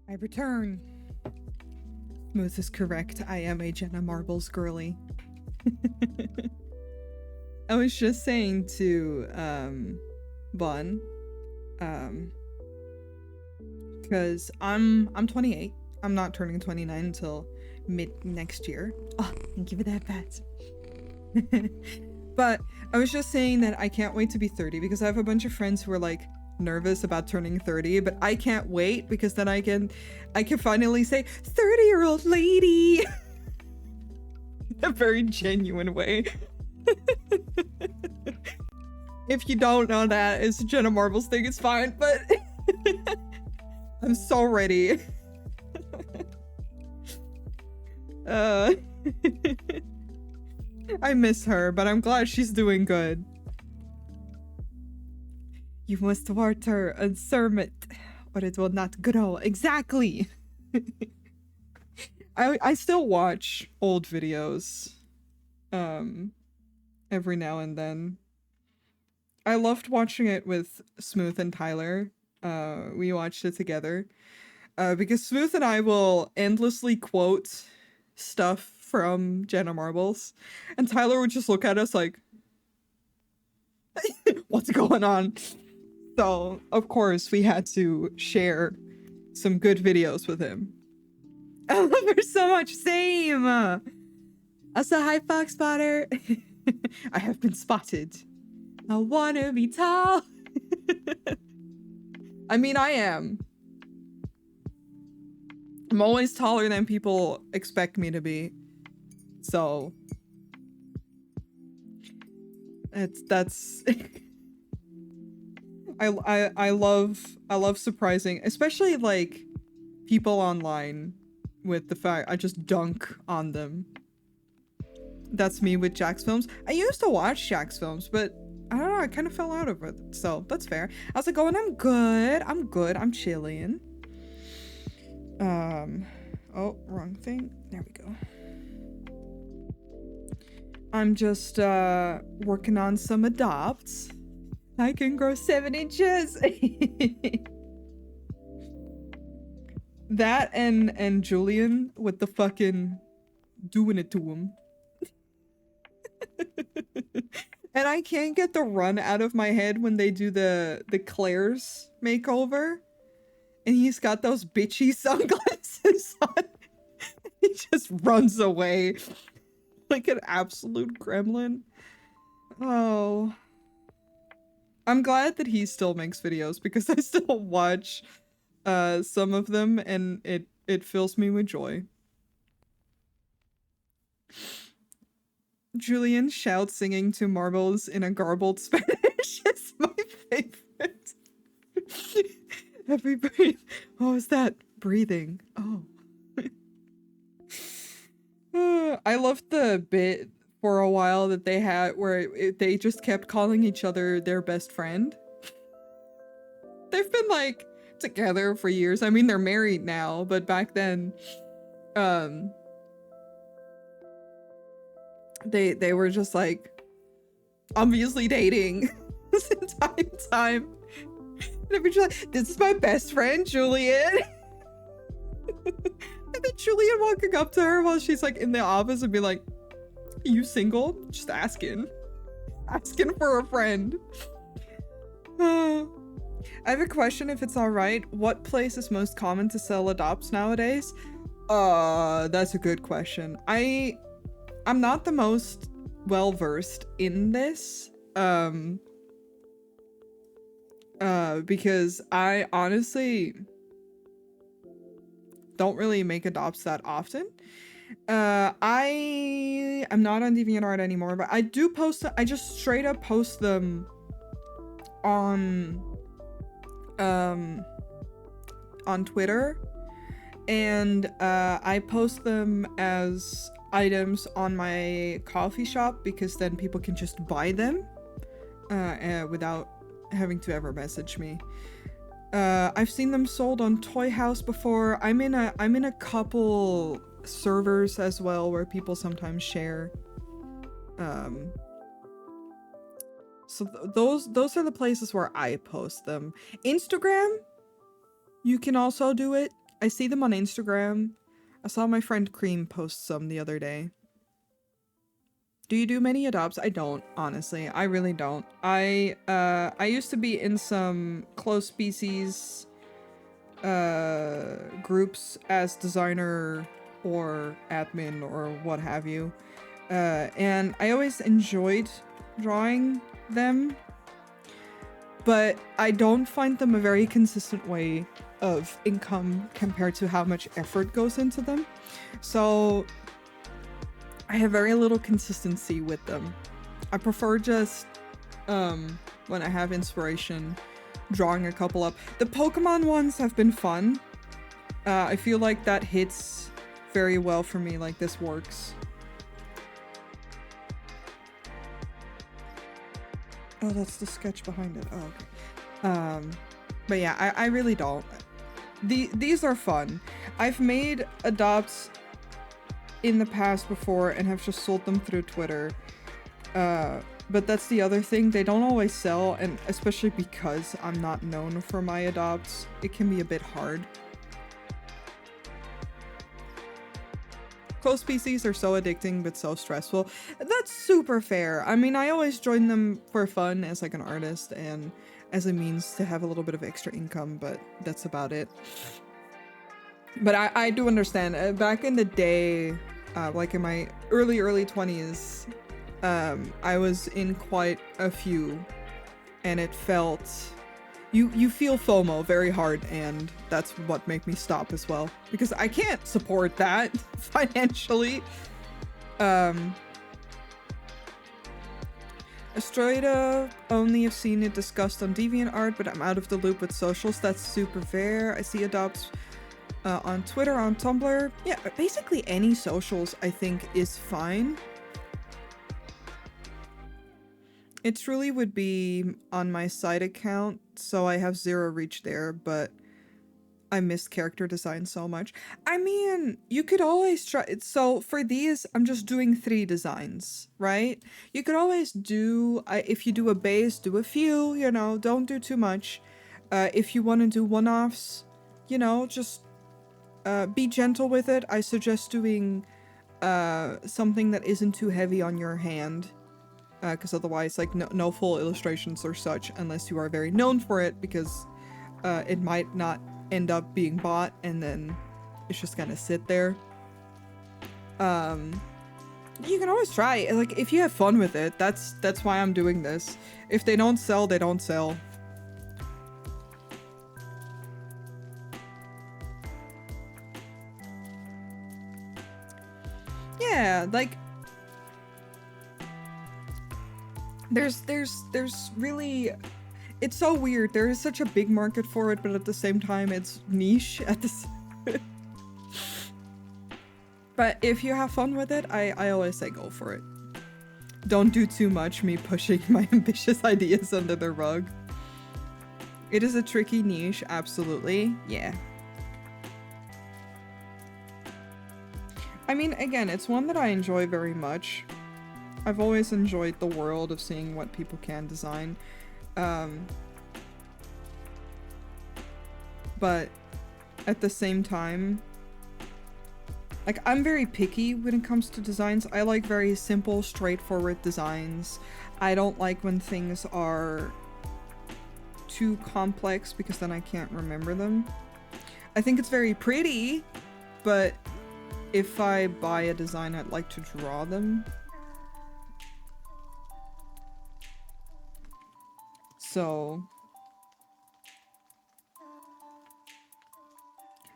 I return. Smooth is correct. I am a Jenna Marbles girly. I was just saying to Bun, because I'm 28. I'm not turning 29 until mid next year. Oh, thank you for that, Pat. But I was just saying that I can't wait to be 30 because I have a bunch of friends who are like nervous about turning 30, but I can't wait because then I can finally say 30-year-old lady. a very genuine way. If you don't know that, it's a Jenna Marbles thing, it's fine, but I'm so ready. I miss her, but I'm glad she's doing good. You must water and sermon, or it will not grow. Exactly. I still watch old videos every now and then. I loved watching it with Smooth and Tyler. We watched it together. Because Smooth and I will endlessly quote stuff from Jenna Marbles, and Tyler would just look at us like, what's going on? So, of course, we had to share some good videos with him. I love her so much. Same. Also, hi, Fox Spotter. I have been spotted. I wanna be tall. I mean, I am. I'm always taller than people expect me to be. So that's I love surprising, especially like people online with the fact I just dunk on them. That's me with Jack's films. I used to watch Jack's films, but I don't know, I kind of fell out of it, so that's fair. I was like, oh, and I'm good, I'm chilling. Oh, wrong thing. There we go. I'm just working on some adopts. I can grow 7 inches. That and Julian with the fucking doing it to him. And I can't get the run out of my head when they do the Claire's makeover. And he's got those bitchy sunglasses on. He just runs away like an absolute gremlin. Oh. I'm glad that he still makes videos because I still watch some of them and it fills me with joy. Julian shouts singing to Marbles in a garbled Spanish is my favorite. Everybody, what was that? Breathing. Oh. I loved the bit for a while that they had where they just kept calling each other their best friend. They've been like together for years. I mean, they're married now, but back then, they were just like obviously dating this entire time. And they'd be just like, this is my best friend, Julian. And then Julian walking up to her while she's like in the office and be like, are you single? Just asking for a friend. I have a question, if it's all right. What place is most common to sell adopts nowadays? That's a good question. I'm not the most well versed in this. Because I honestly don't really make adopts that often. I am not on DeviantArt anymore, but I do post, I just straight up post them on Twitter, and I post them as items on my coffee shop because then people can just buy them without having to ever message me. I've seen them sold on Toy House before. I'm in a couple servers as well where people sometimes share. So those are the places where I post them. Instagram, you can also do it. I see them on Instagram. I saw my friend Cream post some the other day. Do you do many adopts? I don't, honestly. I really don't. I used to be in some close species groups as designer or admin or what have you. And I always enjoyed drawing them, but I don't find them a very consistent way of income compared to how much effort goes into them. So I have very little consistency with them. I prefer just, when I have inspiration, drawing a couple up. The Pokemon ones have been fun. I feel like that hits very well for me, like this works. Oh, that's the sketch behind it. Oh, okay. But yeah, I really don't. These are fun. I've made adopts in the past before and have just sold them through Twitter. But that's the other thing, they don't always sell, and especially because I'm not known for my adopts, it can be a bit hard. Close PCs are so addicting but so stressful. That's super fair. I mean, I always join them for fun as like an artist and as a means to have a little bit of extra income, but that's about it. But I do understand. Back in the day, like in my early 20s, I was in quite a few, and it felt... You feel FOMO very hard, and that's what made me stop as well. Because I can't support that financially. Asteroida, only have seen it discussed on DeviantArt, but I'm out of the loop with socials. That's super fair. I see adopts on Twitter, on Tumblr. Yeah, basically any socials I think is fine. It truly would be on my side account, so I have zero reach there, but I miss character design so much. I mean, you could always try... So for these, I'm just doing 3 designs, right? You could always do... if you do a base, do a few, you know, don't do too much. If you want to do one-offs, you know, just be gentle with it. I suggest doing something that isn't too heavy on your hand. Because otherwise, like, no full illustrations or such, unless you are very known for it, because it might not end up being bought, and then it's just gonna sit there. You can always try. Like, if you have fun with it, that's why I'm doing this. If they don't sell, they don't sell. Yeah, like... There's really... It's so weird. There is such a big market for it, but at the same time, it's niche at this. But if you have fun with it, I always say go for it. Don't do too much, me pushing my ambitious ideas under the rug. It is a tricky niche, absolutely. Yeah. I mean, again, it's one that I enjoy very much. I've always enjoyed the world of seeing what people can design. But at the same time, like, I'm very picky when it comes to designs. I like very simple, straightforward designs. I don't like when things are too complex because then I can't remember them. I think it's very pretty, but if I buy a design, I'd like to draw them. So,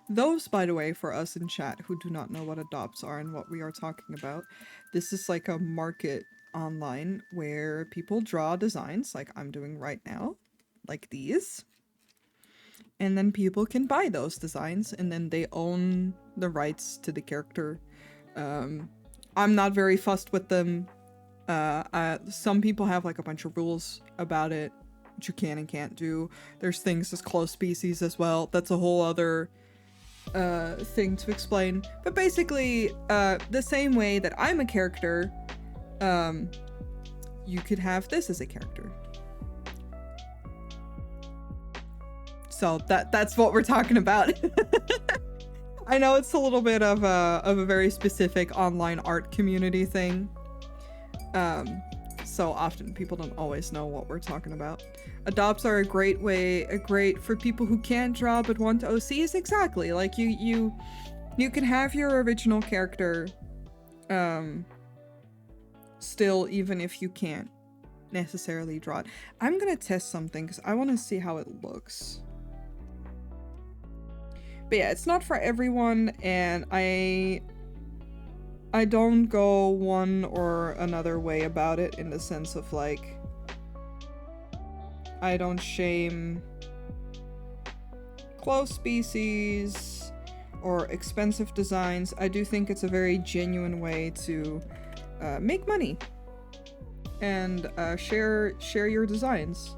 those, by the way, for us in chat who do not know what adopts are and what we are talking about, this is like a market online where people draw designs like I'm doing right now, like these. And then people can buy those designs and then they own the rights to the character. I'm not very fussed with them. Some people have like a bunch of rules about it. You can and can't do. There's things as close species as well. That's a whole other thing to explain. But basically, the same way that I'm a character, you could have this as a character. So that's what we're talking about. I know it's a little bit of a very specific online art community thing. So often people don't always know what we're talking about. Adopts are a great for people who can't draw but want OCs. Exactly. Like you can have your original character still even if you can't necessarily draw it. I'm gonna test something because I want to see how it looks. But yeah, it's not for everyone, and I I don't go one or another way about it, in the sense of like, I don't shame close species or expensive designs. I do think it's a very genuine way to make money and share your designs.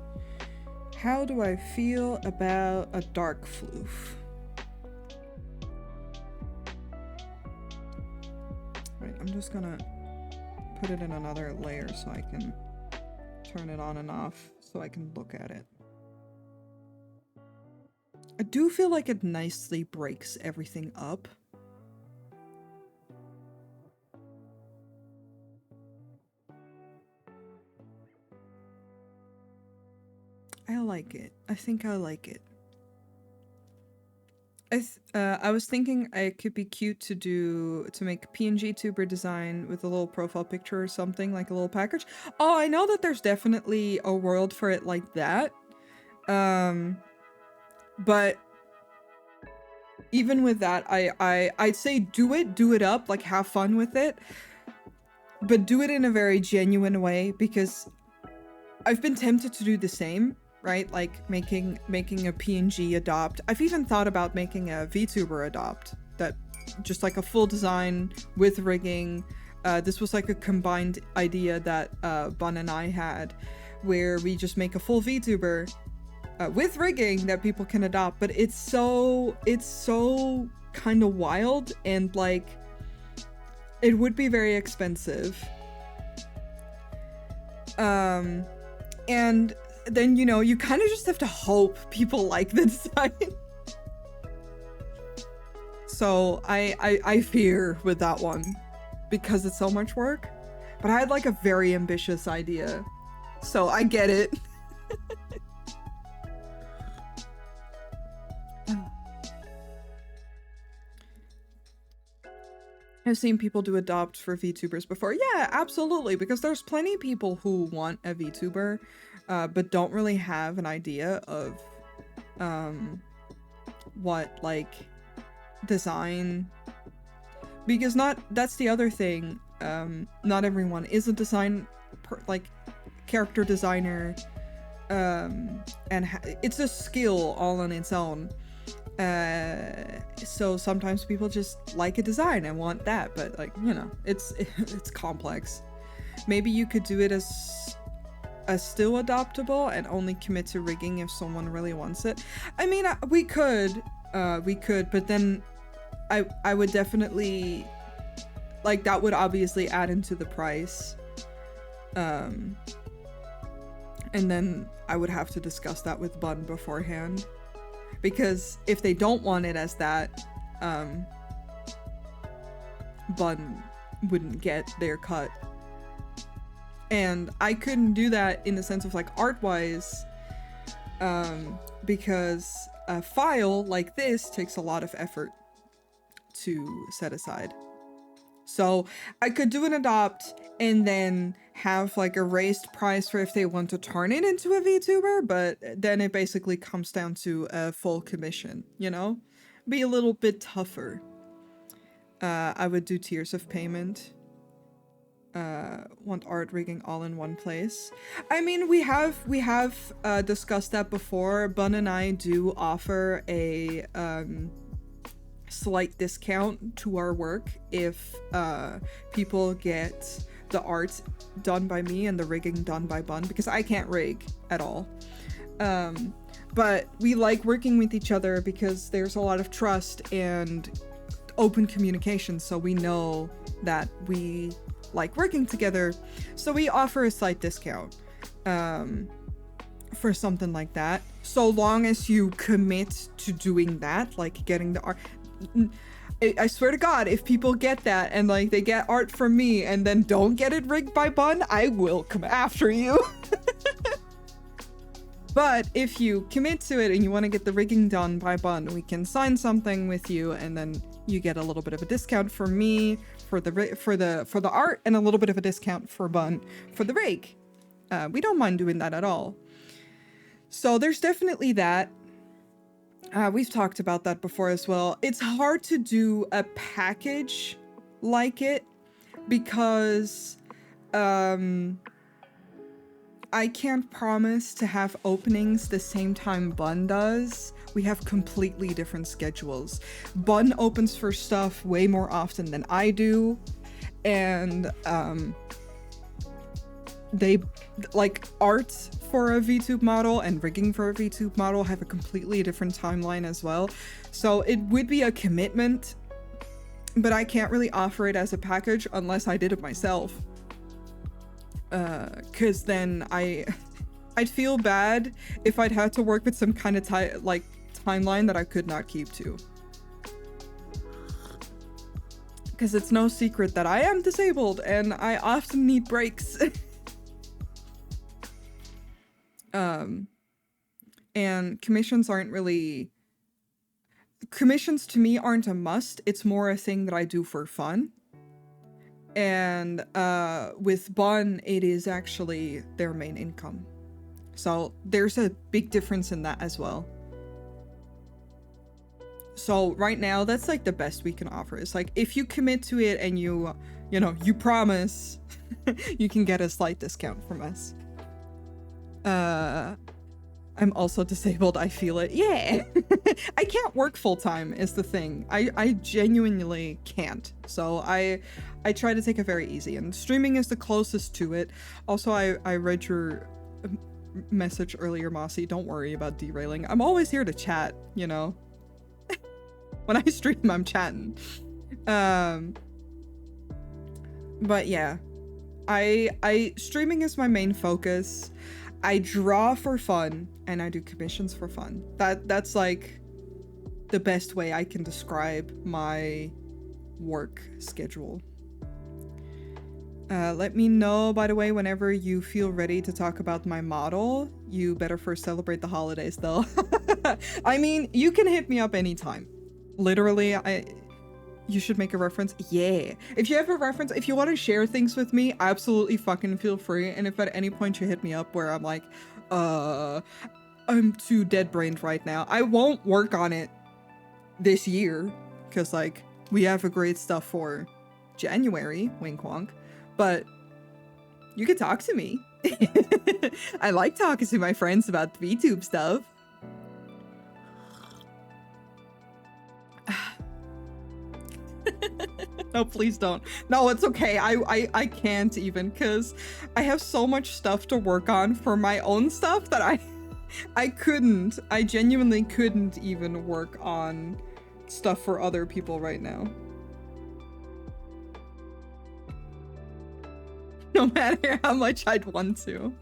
How do I feel about a dark floof? Right, I'm just gonna put it in another layer so I can turn it on and off so I can look at it. I do feel like it nicely breaks everything up. I like it. I think I like it. I was thinking it could be cute to make a PNG tuber design with a little profile picture or something, like a little package. Oh, I know that there's definitely a world for it like that. But even with that, I'd say do it up, like have fun with it. But do it in a very genuine way, because I've been tempted to do the same. Right, like making a PNG adopt. I've even thought about making a VTuber adopt, that just like a full design with rigging. This was like a combined idea that Bun and I had, where we just make a full VTuber with rigging that people can adopt. But it's so kind of wild, and like it would be very expensive. And then, you know, you kind of just have to hope people like the design. So I fear with that one, because it's so much work. But I had like a very ambitious idea, so I get it. I've seen people do adopt for VTubers before. Yeah, absolutely, because there's plenty of people who want a VTuber, but don't really have an idea of what like design, because that's the other thing. Not everyone is a character designer, and it's a skill all on its own. So sometimes people just like a design and want that, but like, you know, it's complex. Maybe you could do it as still adoptable and only commit to rigging if someone really wants it. I mean, we could, but then I would definitely, like, that would obviously add into the price. And then I would have to discuss that with Bun beforehand. Because if they don't want it as that, Bun wouldn't get their cut. And I couldn't do that in the sense of like art-wise, because a file like this takes a lot of effort to set aside. So I could do an adopt and then have like a raised price for if they want to turn it into a VTuber, but then it basically comes down to a full commission, you know? Be a little bit tougher. I would do tiers of payment. Want art rigging all in one place. I mean, we have discussed that before. Bun and I do offer a slight discount to our work if people get the art done by me and the rigging done by Bun, because I can't rig at all. But we like working with each other because there's a lot of trust and open communication, so we know that we like working together. So we offer a slight discount for something like that, so long as you commit to doing that, like getting the art. I swear to God, if people get that and like they get art from me and then don't get it rigged by Bun, I will come after you. But if you commit to it and you want to get the rigging done by Bun, we can sign something with you, and then you get a little bit of a discount for me for the art, and a little bit of a discount for Bun for the rig. We don't mind doing that at all. So there's definitely that. We've talked about that before as well. It's hard to do a package like it, because I can't promise to have openings the same time Bun does. We have completely different schedules. Bun opens for stuff way more often than I do, and they, like, art for a VTube model and rigging for a VTube model have a completely different timeline as well. So it would be a commitment, but I can't really offer it as a package unless I did it myself. Cause then I'd feel bad if I'd had to work with some kind of timeline that I could not keep to. Cause it's no secret that I am disabled and I often need breaks. And commissions to me aren't a must. It's more a thing that I do for fun. And with Bun, it is actually their main income. So there's a big difference in that as well. So right now, that's like the best we can offer. It's like, if you commit to it and you promise, you can get a slight discount from us. I'm also disabled, I feel it. Yeah! I can't work full-time is the thing. I genuinely can't. So I try to take it very easy, and streaming is the closest to it. Also, I read your message earlier, Mossy. Don't worry about derailing. I'm always here to chat, you know? When I stream, I'm chatting. But yeah. Streaming is my main focus. I draw for fun, and I do commissions for fun. That's like the best way I can describe my work schedule. Let me know, by the way, whenever you feel ready to talk about my model. You better first celebrate the holidays, though. I mean, you can hit me up anytime. Literally, you should make a reference. Yeah. If you have a reference, if you want to share things with me, absolutely fucking feel free. And if at any point you hit me up where I'm like, I'm too dead-brained right now, I won't work on it this year. Because, like, we have a great stuff for January, wink wonk. But you could talk to me. I like talking to my friends about the VTube stuff. No, please don't. No, it's okay. I can't even, because I have so much stuff to work on for my own stuff that I genuinely couldn't even work on stuff for other people right now. No matter how much I'd want to.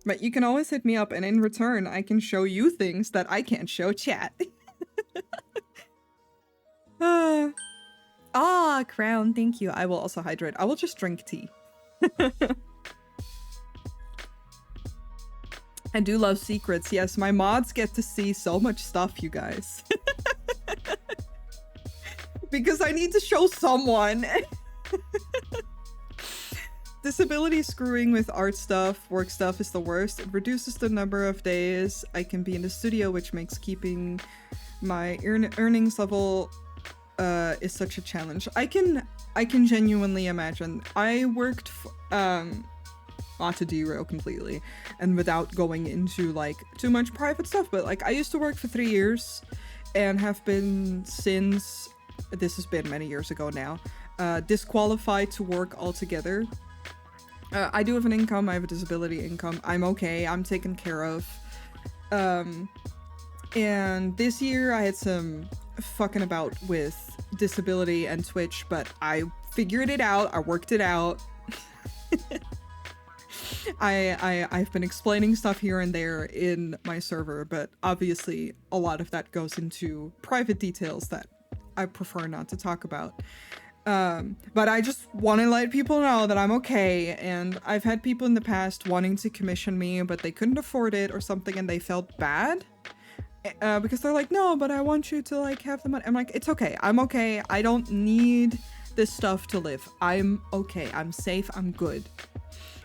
But you can always hit me up, and in return, I can show you things that I can't show chat. Crown, thank you. I will also hydrate. I will just drink tea. I do love secrets. Yes, my mods get to see so much stuff, you guys. Because I need to show someone. Disability screwing with art stuff, work stuff is the worst. It reduces the number of days I can be in the studio, which makes keeping my earnings level is such a challenge. I can genuinely imagine. I worked not to derail completely and without going into like too much private stuff, but like I used to work for 3 years and have been since, this has been many years ago now, disqualified to work altogether. I do have an income, I have a disability income, I'm okay, I'm taken care of. And this year I had some fucking about with disability and Twitch, but I figured it out, I worked it out. I've been explaining stuff here and there in my server, but obviously a lot of that goes into private details that I prefer not to talk about. But I just want to let people know that I'm okay, and I've had people in the past wanting to commission me, but they couldn't afford it or something, and they felt bad. Because they're like, no, but I want you to like have the money. I'm like, it's okay, I'm okay, I don't need this stuff to live. I'm okay, I'm safe, I'm good.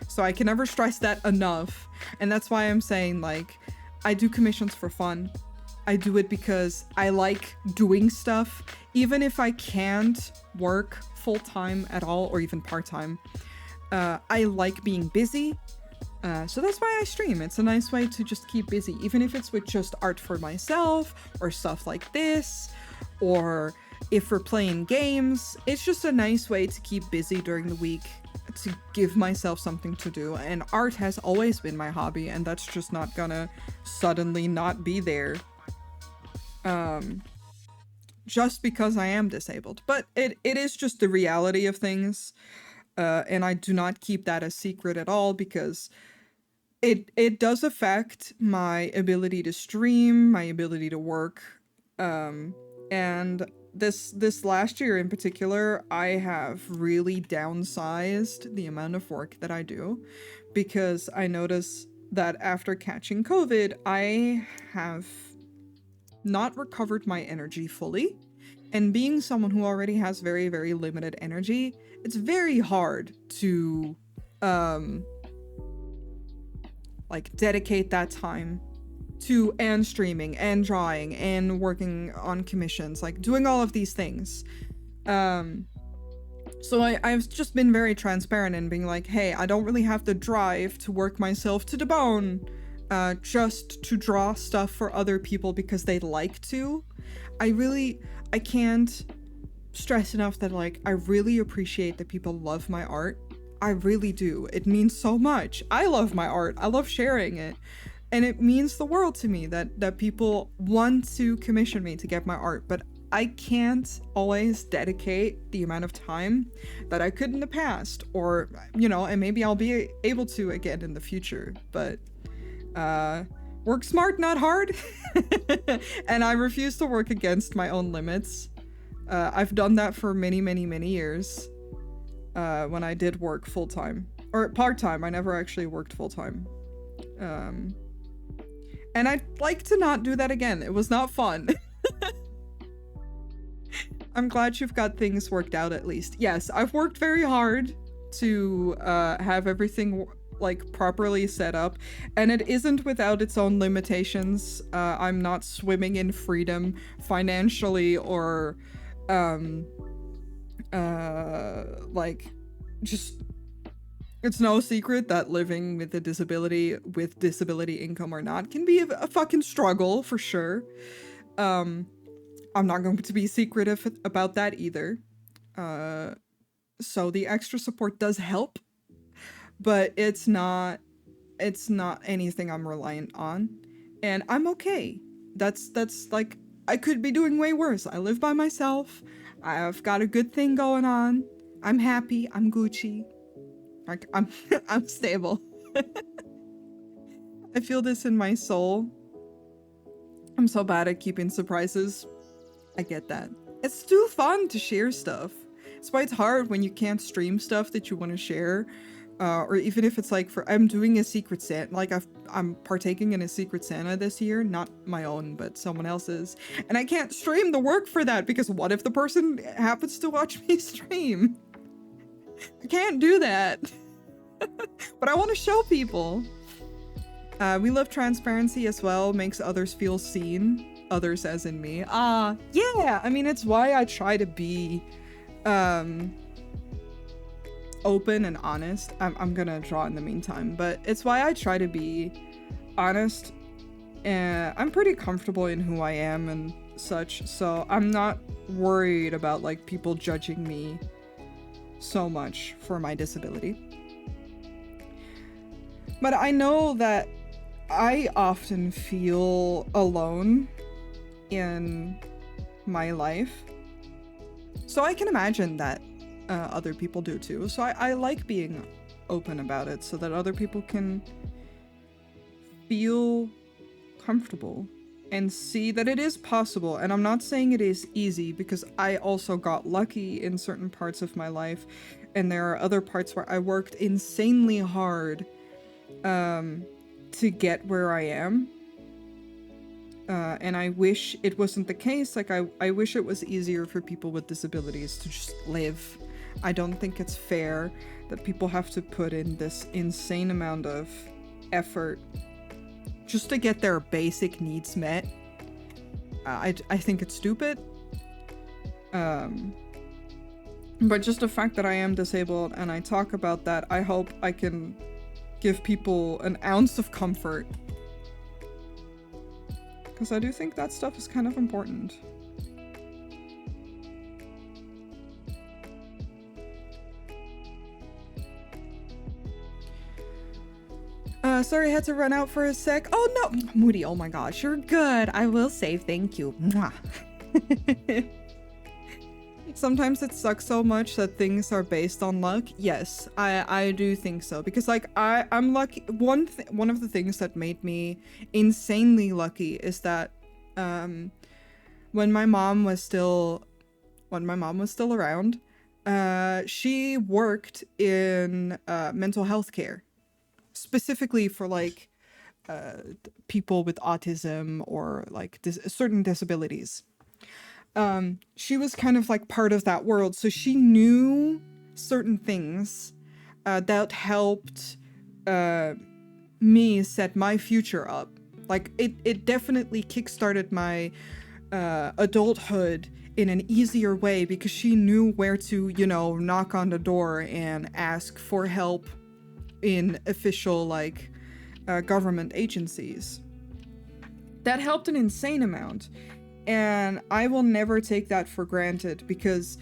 So I can never stress that enough, and that's why I'm saying like, I do commissions for fun. I do it because I like doing stuff, even if I can't work full-time at all, or even part-time. I like being busy, so that's why I stream. It's a nice way to just keep busy, even if it's with just art for myself, or stuff like this, or if we're playing games. It's just a nice way to keep busy during the week, to give myself something to do. And art has always been my hobby, and that's just not gonna suddenly not be there just because I am disabled. But it is just the reality of things, and I do not keep that a secret at all, because it does affect my ability to stream, my ability to work, and this last year in particular, I have really downsized the amount of work that I do, because I notice that after catching COVID, I have not recovered my energy fully. And being someone who already has very, very limited energy, it's very hard to like dedicate that time to and streaming and drawing and working on commissions, like doing all of these things. So I've just been very transparent in being like, hey, I don't really have the drive to work myself to the bone just to draw stuff for other people because they'd like to. I can't stress enough that, like, I really appreciate that people love my art. I really do. It means so much. I love my art. I love sharing it. And it means the world to me that people want to commission me to get my art, but I can't always dedicate the amount of time that I could in the past, or, you know, and maybe I'll be able to again in the future, but work smart, not hard. And I refuse to work against my own limits. I've done that for many, many, many years when I did work full-time. Or part-time, I never actually worked full-time. And I'd like to not do that again. It was not fun. I'm glad you've got things worked out at least. Yes, I've worked very hard to have everything like properly set up, and it isn't without its own limitations. I'm not swimming in freedom financially, or like, just, it's no secret that living with a disability, with disability income or not, can be a fucking struggle for sure. I'm not going to be secretive about that either. So the extra support does help, but it's not anything I'm reliant on, and I'm okay. That's like, I could be doing way worse. I live by myself. I've got a good thing going on. I'm happy. I'm Gucci. Like, I'm I'm stable. I feel this in my soul. I'm so bad at keeping surprises. I get that. It's too fun to share stuff. That's why it's hard when you can't stream stuff that you want to share. Or even if it's like, I'm doing a Secret Santa, like I'm partaking in a Secret Santa this year, not my own, but someone else's. And I can't stream the work for that, because what if the person happens to watch me stream? I can't do that. But I want to show people. We love transparency as well, makes others feel seen. Others as in me. Yeah, I mean, it's why I try to be open and honest. I'm gonna draw in the meantime, but it's why I try to be honest, and I'm pretty comfortable in who I am and such, so I'm not worried about like people judging me so much for my disability. But I know that I often feel alone in my life, so I can imagine that other people do too. So I like being open about it so that other people can feel comfortable and see that it is possible. And I'm not saying it is easy, because I also got lucky in certain parts of my life, and there are other parts where I worked insanely hard to get where I am. And I wish it wasn't the case. Like, I wish it was easier for people with disabilities to just live. I don't think it's fair that people have to put in this insane amount of effort just to get their basic needs met. I think it's stupid. But just the fact that I am disabled and I talk about that, I hope I can give people an ounce of comfort. Because I do think that stuff is kind of important. Sorry, I had to run out for a sec. Oh no, Moody, oh my gosh, you're good. I will save, thank you. Mwah. Sometimes it sucks so much that things are based on luck. Yes, I do think so. Because like I'm lucky. One of the things that made me insanely lucky is that when my mom was still around, she worked in mental health care, specifically for like people with autism or like certain disabilities. She was kind of like part of that world, so she knew certain things that helped me set my future up. Like it definitely kickstarted my adulthood in an easier way because she knew where to, you know, knock on the door and ask for help in official like government agencies. That helped an insane amount. And I will never take that for granted because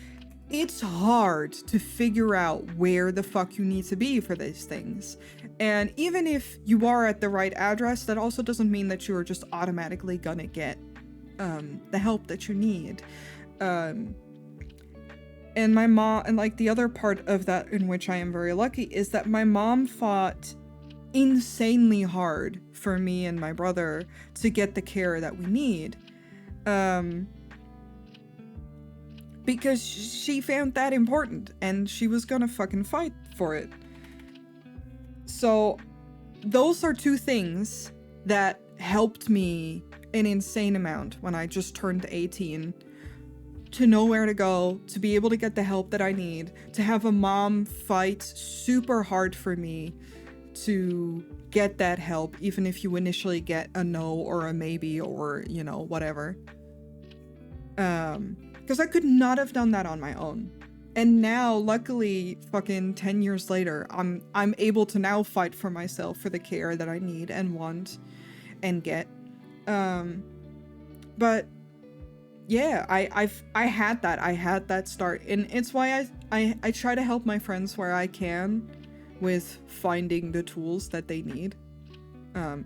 it's hard to figure out where the fuck you need to be for these things. And even if you are at the right address, that also doesn't mean that you're just automatically gonna get the help that you need. And my mom, and like the other part of that in which I am very lucky is that my mom fought insanely hard for me and my brother to get the care that we need. Because she found that important and she was gonna fucking fight for it. So those are two things that helped me an insane amount when I just turned 18. To know where to go, to be able to get the help that I need, to have a mom fight super hard for me to get that help, even if you initially get a no or a maybe or, you know, whatever. Because I could not have done that on my own. And now, luckily, fucking 10 years later, I'm able to now fight for myself for the care that I need and want and get. But yeah, I had that start, and it's why I try to help my friends where I can with finding the tools that they need,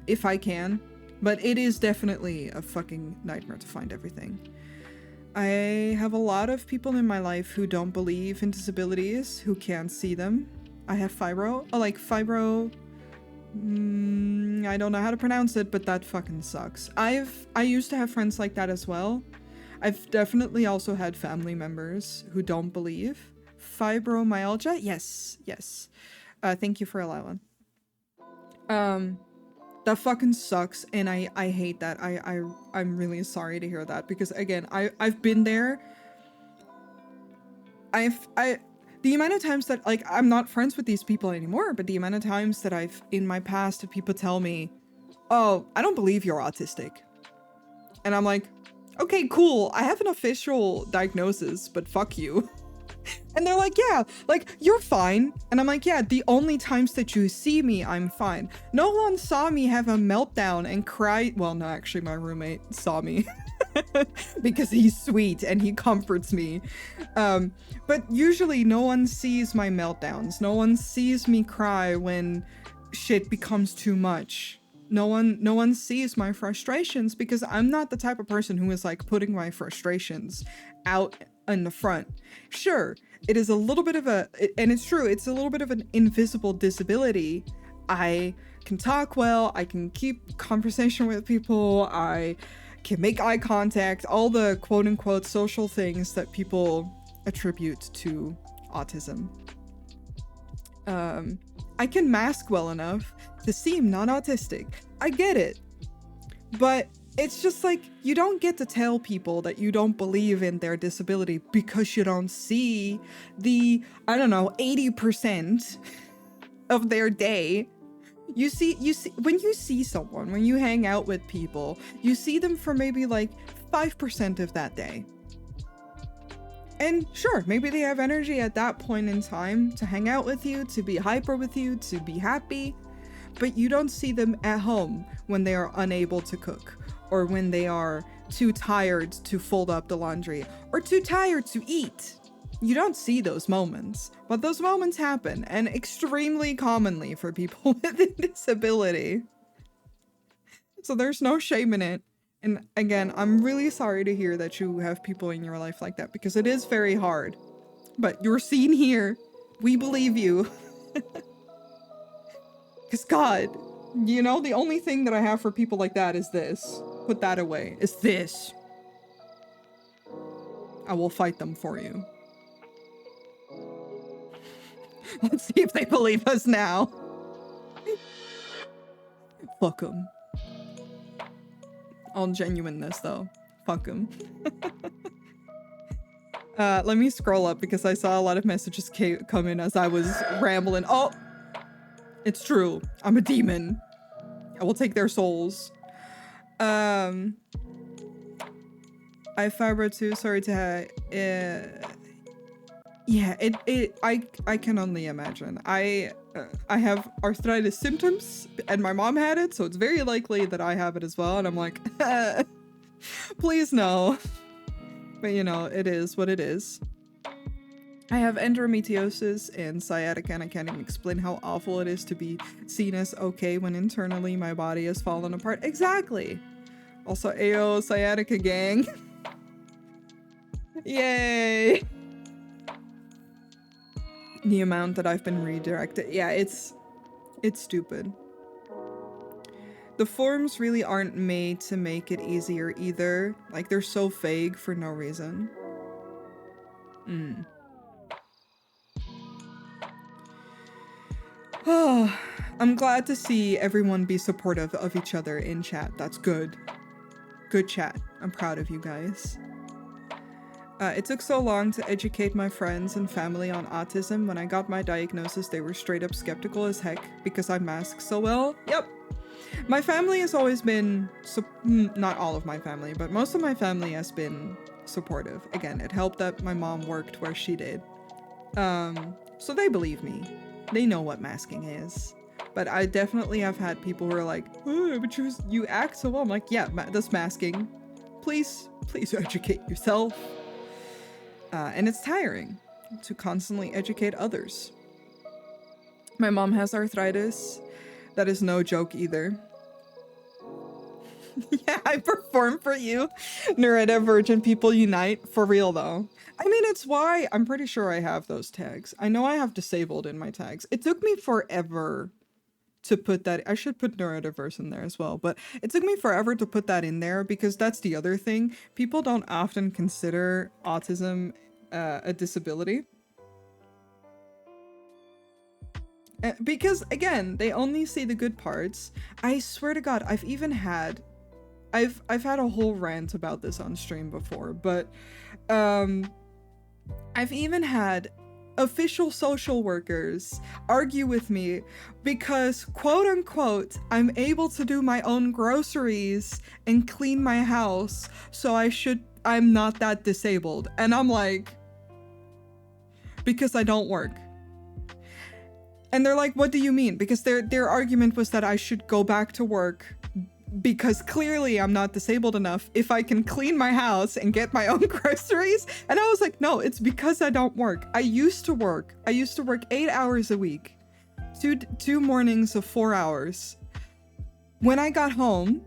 if I can. But it is definitely a fucking nightmare to find everything. I have a lot of people in my life who don't believe in disabilities, who can't see them. I have fibro. I don't know how to pronounce it, but that fucking sucks. I used to have friends like that as well. I've definitely also had family members who don't believe. Fibromyalgia? Yes. Thank you for allowing. That fucking sucks, and I hate that. I'm really sorry to hear that, because again, I've been there. The amount of times that, like, I'm not friends with these people anymore, but the amount of times that I've, in my past, had people tell me, oh, I don't believe you're autistic. And I'm like, okay, cool, I have an official diagnosis, but fuck you. And they're like, yeah, like, you're fine. And I'm like, yeah, the only times that you see me, I'm fine. No one saw me have a meltdown and cry. Well, no, actually, my roommate saw me because he's sweet and he comforts me. But usually no one sees my meltdowns. No one sees me cry when shit becomes too much. No one sees my frustrations, because I'm not the type of person who is like putting my frustrations out in the front. Sure, it is a little bit of and it's true, it's a little bit of an invisible disability. I can talk well, I can keep conversation with people, I can make eye contact, all the quote-unquote social things that people attribute to autism. I can mask well enough to seem non-autistic. I get it. But it's just like, you don't get to tell people that you don't believe in their disability because you don't see the, I don't know, 80% of their day You see, when you see someone, when you hang out with people, you see them for maybe like 5% of that day. And sure, maybe they have energy at that point in time to hang out with you, to be hyper with you, to be happy, but you don't see them at home when they are unable to cook, or when they are too tired to fold up the laundry, or too tired to eat. You don't see those moments, but those moments happen, and extremely commonly for people with a disability. So there's no shame in it. And again, I'm really sorry to hear that you have people in your life like that, because it is very hard. But you're seen here. We believe you. Because God, you know, the only thing that I have for people like that is this. Put that away. Is this. I will fight them for you. Let's see if they believe us now. Fuck them. All genuineness though. Fuck them. Let me scroll up because I saw a lot of messages come in as I was rambling. Oh! It's true. I'm a demon. I will take their souls. I fibro too. Sorry to have... yeah, I can only imagine. I have arthritis symptoms, and my mom had it, so it's very likely that I have it as well, and I'm like, please no. But you know, it is what it is. I have endometriosis and sciatica, and I can't even explain how awful it is to be seen as okay when internally my body has fallen apart. Exactly. Also, Ayo, sciatica gang. Yay. The amount that I've been redirected. Yeah, it's stupid. The forms really aren't made to make it easier either. Like, they're so vague for no reason. Oh, I'm glad to see everyone be supportive of each other in chat. That's good. Good chat. I'm proud of you guys. It took so long to educate my friends and family on autism. When I got my diagnosis, they were straight up skeptical as heck because I mask so well. Yep. My family has always been, not all of my family, but most of my family has been supportive. Again, it helped that my mom worked where she did. So they believe me. They know what masking is. But I definitely have had people who are like, oh, but you act so well. I'm like, yeah, that's masking. Please educate yourself. And it's tiring to constantly educate others. My mom has arthritis. That is no joke either. Yeah, I perform for you. Neurodivergent people unite. For real though. I mean, it's why I'm pretty sure I have those tags. I know I have disabled in my tags. It took me forever to put that. I should put neurodiverse in there as well, but it took me forever to put that in there because that's the other thing. People don't often consider autism a disability. Because again, they only see the good parts. I swear to God, I've had a whole rant about this on stream before, but I've even had official social workers argue with me because, quote unquote, I'm able to do my own groceries and clean my house, so I'm not that disabled. And I'm like, because I don't work. And they're like, what do you mean? Because their argument was that I should go back to work because clearly I'm not disabled enough if I can clean my house and get my own groceries. And I was like, no, it's because I don't work. I used to work 8 hours a week, two mornings of 4 hours. When I got home,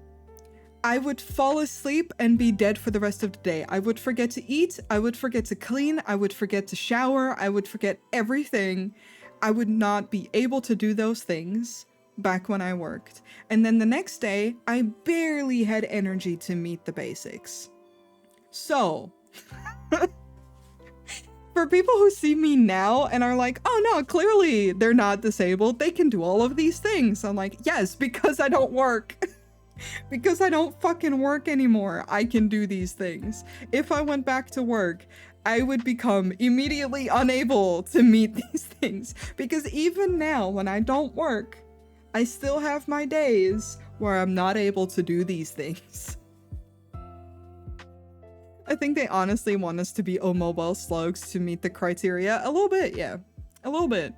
I would fall asleep and be dead for the rest of the day. I would forget to eat. I would forget to clean. I would forget to shower. I would forget everything. I would not be able to do those things back when I worked. And then the next day, I barely had energy to meet the basics. So, for people who see me now and are like, oh no, clearly they're not disabled, they can do all of these things. I'm like, yes, because I don't work. Because I don't fucking work anymore, I can do these things. If I went back to work, I would become immediately unable to meet these things. Because even now, when I don't work, I still have my days where I'm not able to do these things. I think they honestly want us to be mobile slugs to meet the criteria. A little bit, yeah. A little bit.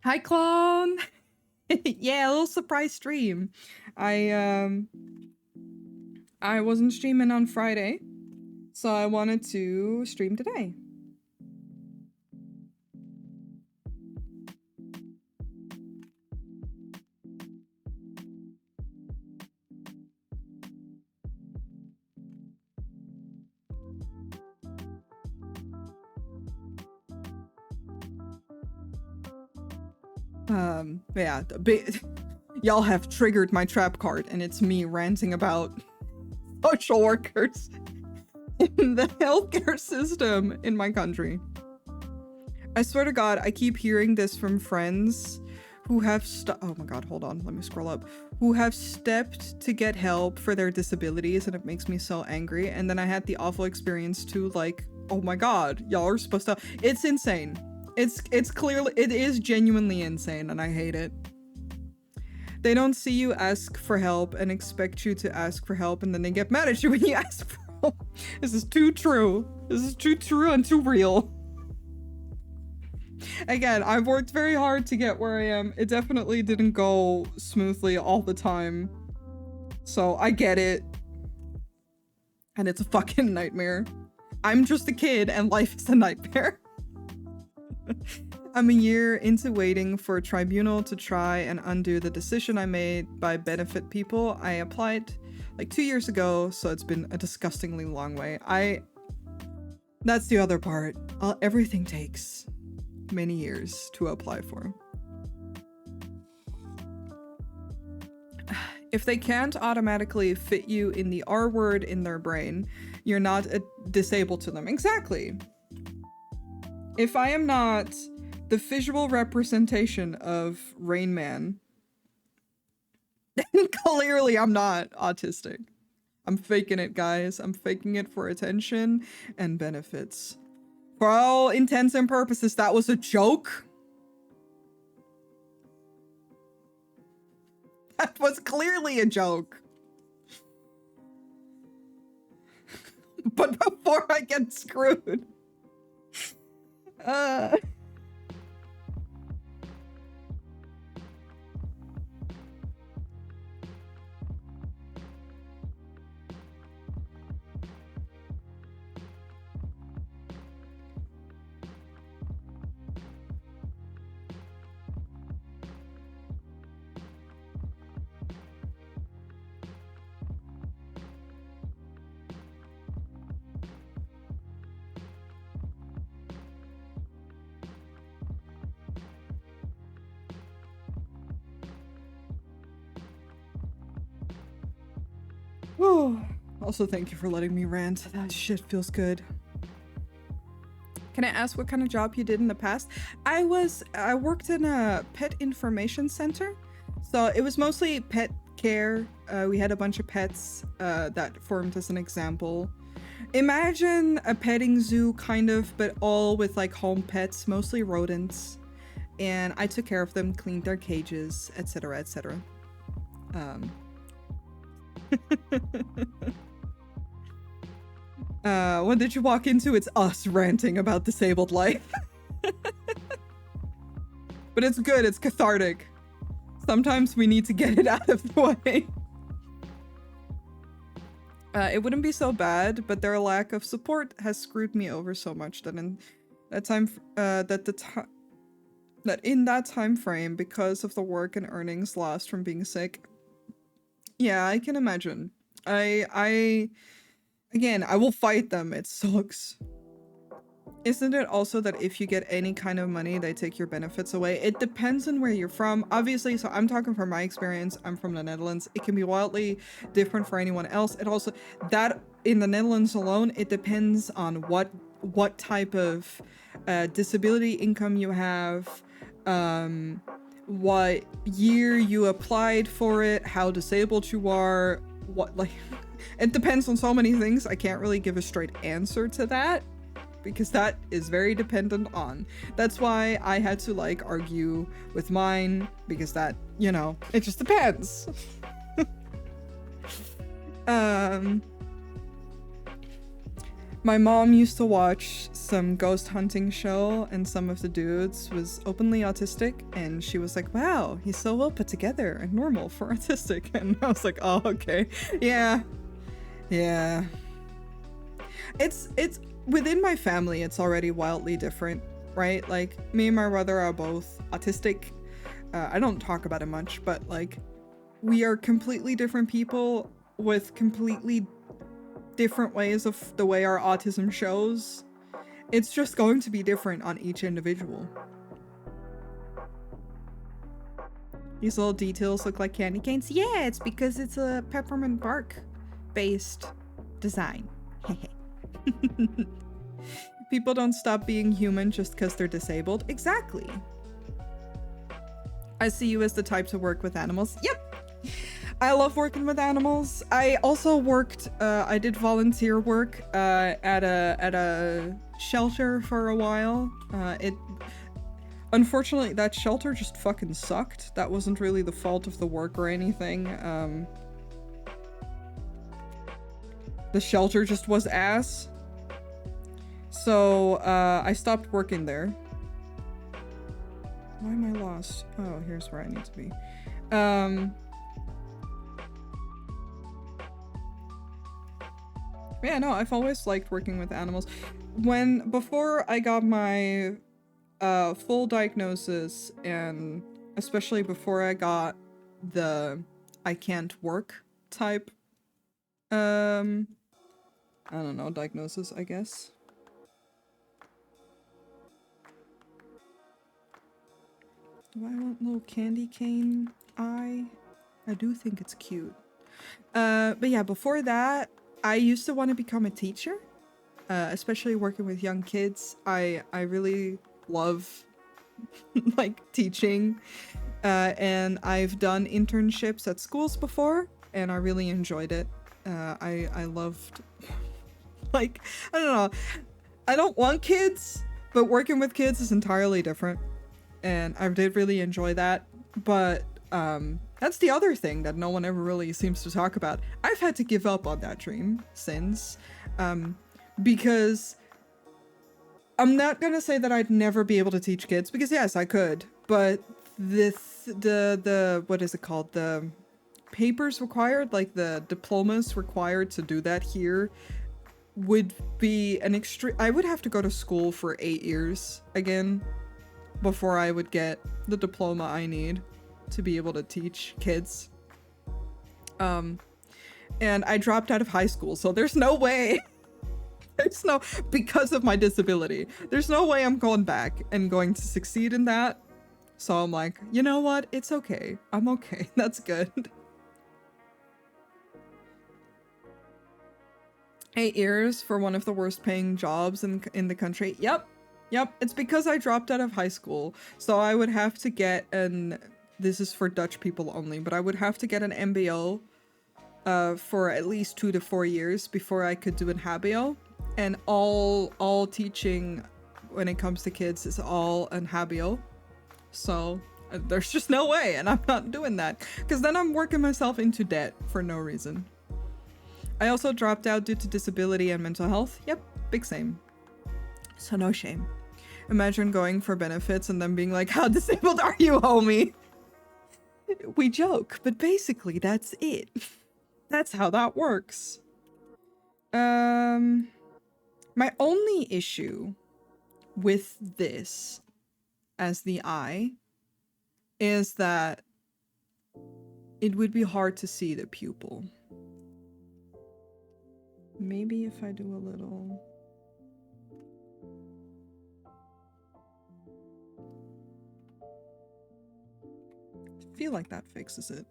Hi, clone! Yeah, a little surprise stream. I wasn't streaming on Friday, so I wanted to stream today. Yeah, y'all have triggered my trap card, and it's me ranting about social workers in the healthcare system in my country. I swear to God, I keep hearing this from friends who have oh my God, hold on, let me scroll up. Who have stepped to get help for their disabilities, and it makes me so angry. And then I had the awful experience too, like, oh my God, y'all are supposed to. It's insane. It's clearly, it is genuinely insane, and I hate it. They don't see you ask for help and expect you to ask for help, and then they get mad at you when you ask for help. This is too true. This is too true and too real. Again, I've worked very hard to get where I am. It definitely didn't go smoothly all the time. So I get it. And it's a fucking nightmare. I'm just a kid and life is a nightmare. I'm a year into waiting for a tribunal to try and undo the decision I made by benefit people. I applied like 2 years ago, so it's been a disgustingly long way. That's the other part. Everything takes many years to apply for. If they can't automatically fit you in the R word in their brain, you're not disabled to them. Exactly. If I am not the visual representation of Rain Man, then clearly I'm not autistic. I'm faking it, guys. I'm faking it for attention and benefits. For all intents and purposes, that was a joke. That was clearly a joke. But before I get screwed. Also, thank you for letting me rant. That shit feels good. Can I ask what kind of job you did in the past? I worked in a pet information center. So it was mostly pet care. We had a bunch of pets that formed as an example. Imagine a petting zoo kind of, but all with like home pets, mostly rodents. And I took care of them, cleaned their cages, etc., etc. When did you walk into? It's us ranting about disabled life. But it's good, it's cathartic. Sometimes we need to get it out of the way. It wouldn't be so bad, but their lack of support has screwed me over so much that in that in that time frame, because of the work and earnings lost from being sick. Yeah, I can imagine. Again, I will fight them. It sucks. Isn't it also that if you get any kind of money, they take your benefits away? It depends on where you're from. Obviously, so I'm talking from my experience. I'm from the Netherlands. It can be wildly different for anyone else. It also, that in the Netherlands alone, it depends on what type of disability income you have, what year you applied for it, how disabled you are, what, like, it depends on so many things. I can't really give a straight answer to that. because that is very dependent on. That's why I had to like argue with mine, because that, you know, it just depends. My mom used to watch some ghost hunting show, and some of the dudes was openly autistic, and she was like, wow, he's so well put together and normal for autistic. And I was like, oh, okay. Yeah. It's within my family, it's already wildly different, right? Like, me and my brother are both autistic. I don't talk about it much, but like, we are completely different people with completely different ways of the way our autism shows. It's just going to be different on each individual. These little details look like candy canes. Yeah, it's because it's a peppermint bark based design. People don't stop being human just because they're disabled. Exactly. I see you as the type to work with animals. Yep. I love working with animals. I also worked, I did volunteer work at a shelter for a while. Unfortunately, that shelter just fucking sucked. That wasn't really the fault of the work or anything. The shelter just was ass. So, I stopped working there. Why am I lost? Oh, here's where I need to be. Yeah, no, I've always liked working with animals. Before I got my full diagnosis, and especially before I got the I can't work type, I don't know, diagnosis, I guess. Do I want little candy cane eye? I do think it's cute. But yeah, before that, I used to want to become a teacher, especially working with young kids. I really love like teaching, and I've done internships at schools before, and I really enjoyed it. I loved, like, I don't know, I don't want kids, but working with kids is entirely different, and I did really enjoy that. But that's the other thing that no one ever really seems to talk about. I've had to give up on that dream since, because I'm not gonna say that I'd never be able to teach kids, because yes, I could, but the what is it called? The papers required, like the diplomas required to do that here, would be an extreme. I would have to go to school for 8 years again before I would get the diploma I need to be able to teach kids. And I dropped out of high school, so there's no way. Because of my disability, there's no way I'm going back and going to succeed in that. So I'm like, you know what? It's okay. I'm okay. That's good. 8 years for one of the worst paying jobs in the country. Yep. It's because I dropped out of high school. So I would have to get this is for Dutch people only, but I would have to get an MBO for at least 2 to 4 years before I could do an HBO. And all teaching when it comes to kids is all an HBO. So there's just no way, and I'm not doing that, because then I'm working myself into debt for no reason. I also dropped out due to disability and mental health. Yep, big same. So no shame. Imagine going for benefits and then being like, how disabled are you, homie? We joke, but basically that's it. That's how that works. My only issue with this as the eye is that it would be hard to see the pupil. Maybe if I do a little... I feel like that fixes it.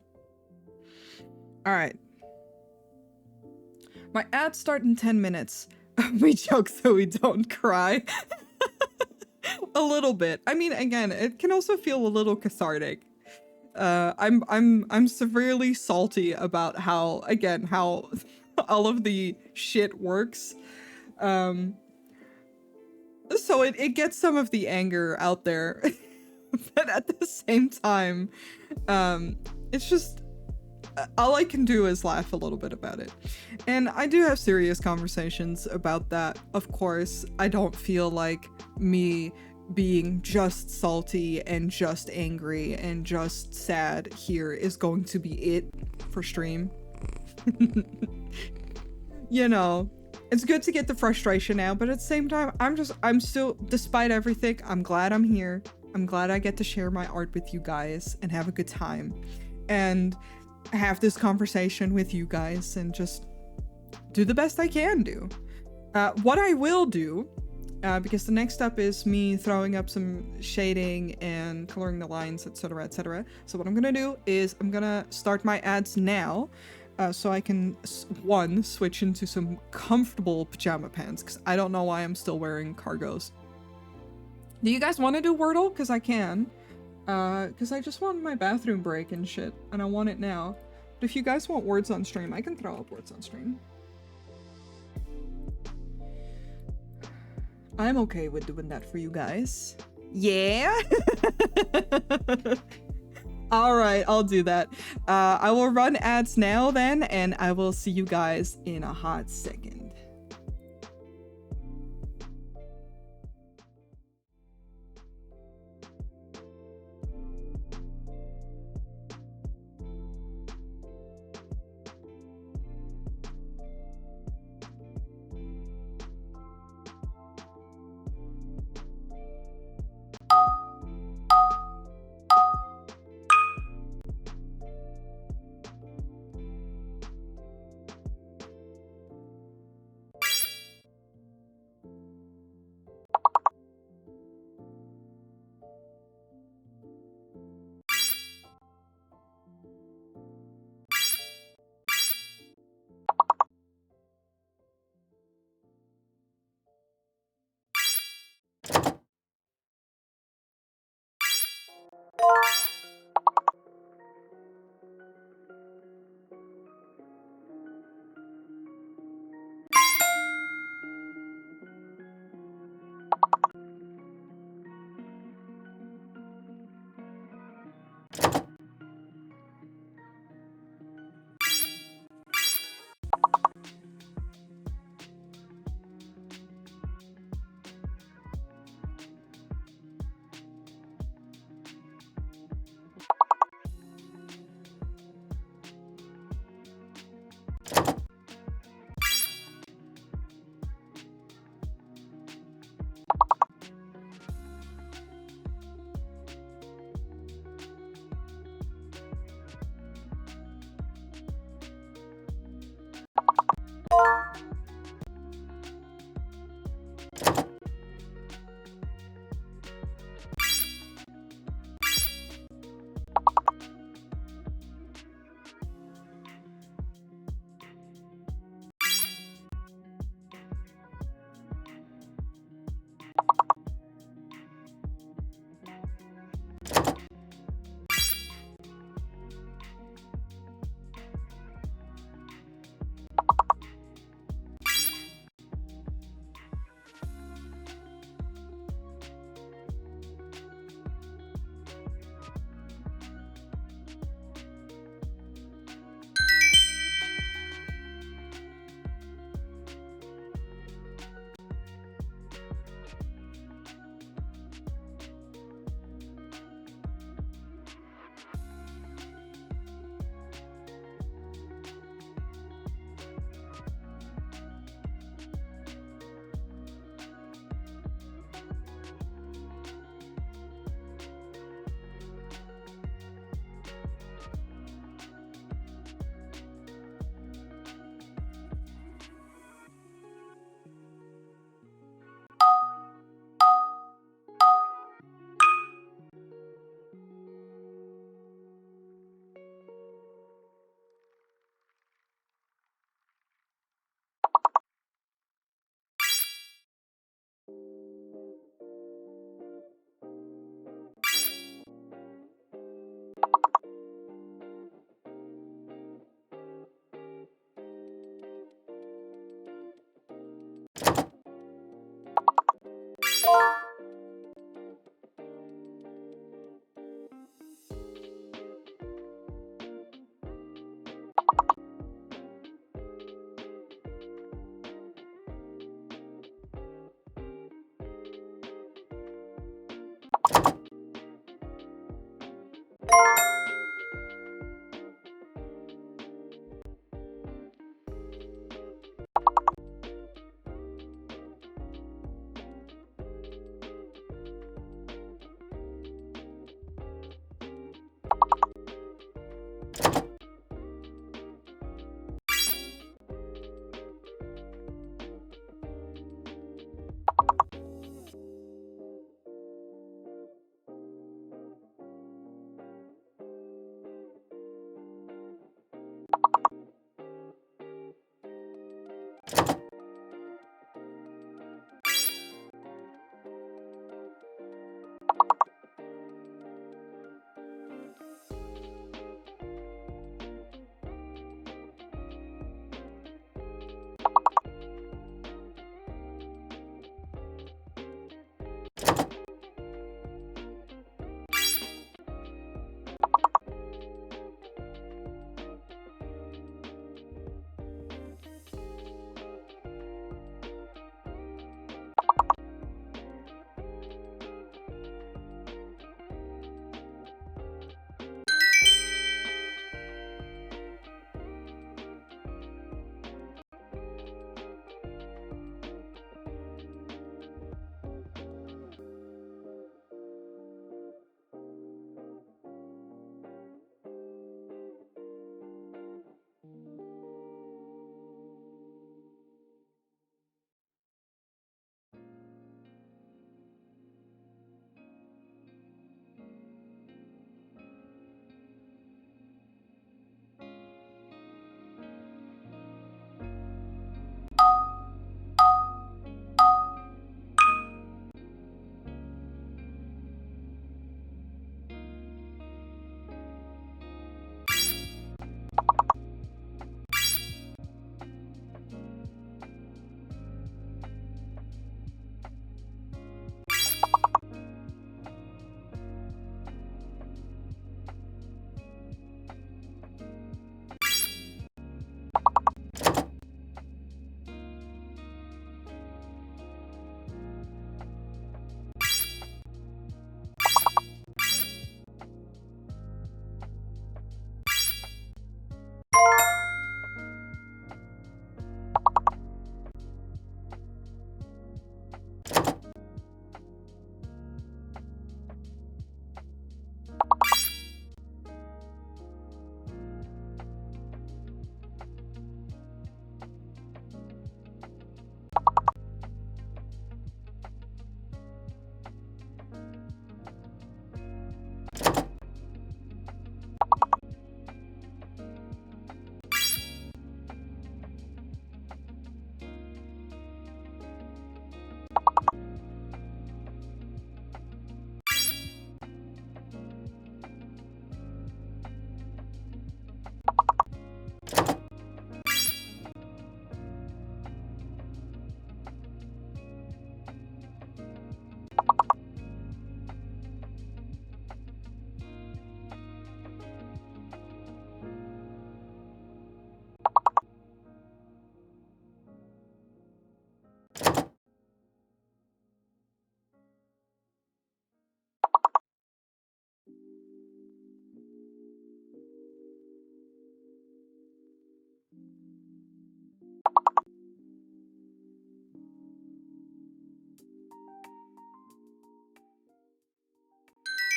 Alright. My ads start in 10 minutes. We joke so we don't cry. A little bit. I mean, again, it can also feel a little cathartic. I'm severely salty about how all of the shit works. So it gets some of the anger out there. But at the same time, it's just all I can do is laugh a little bit about it. And I do have serious conversations about that. Of course, I don't feel like me being just salty and just angry and just sad here is going to be it for stream. You know, it's good to get the frustration out, but at the same time, I'm still, despite everything, I'm glad I'm here. I'm glad I get to share my art with you guys and have a good time and have this conversation with you guys and just do the best I can do. What I will do, because the next step is me throwing up some shading and coloring the lines, etc, etc. So what I'm gonna do is I'm gonna start my ads now, so I can, one, switch into some comfortable pajama pants, because I don't know why I'm still wearing cargos. Do you guys want to do Wordle? Because I can. Because I just want my bathroom break and shit, and I want it now. But if you guys want words on stream, I can throw up words on stream. I'm okay with doing that for you guys. Yeah? Alright, I'll do that. I will run ads now then, and I will see you guys in a hot second.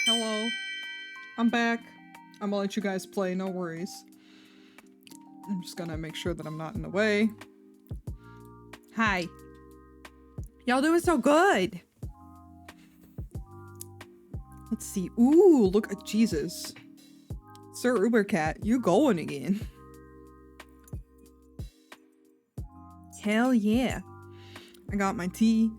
Hello. I'm back. I'm gonna let you guys play, no worries. I'm just gonna make sure that I'm not in the way. Hi. Y'all doing so good. Let's see. Ooh, look at Jesus. Sir Ubercat, you going again. Hell yeah. I got my tea.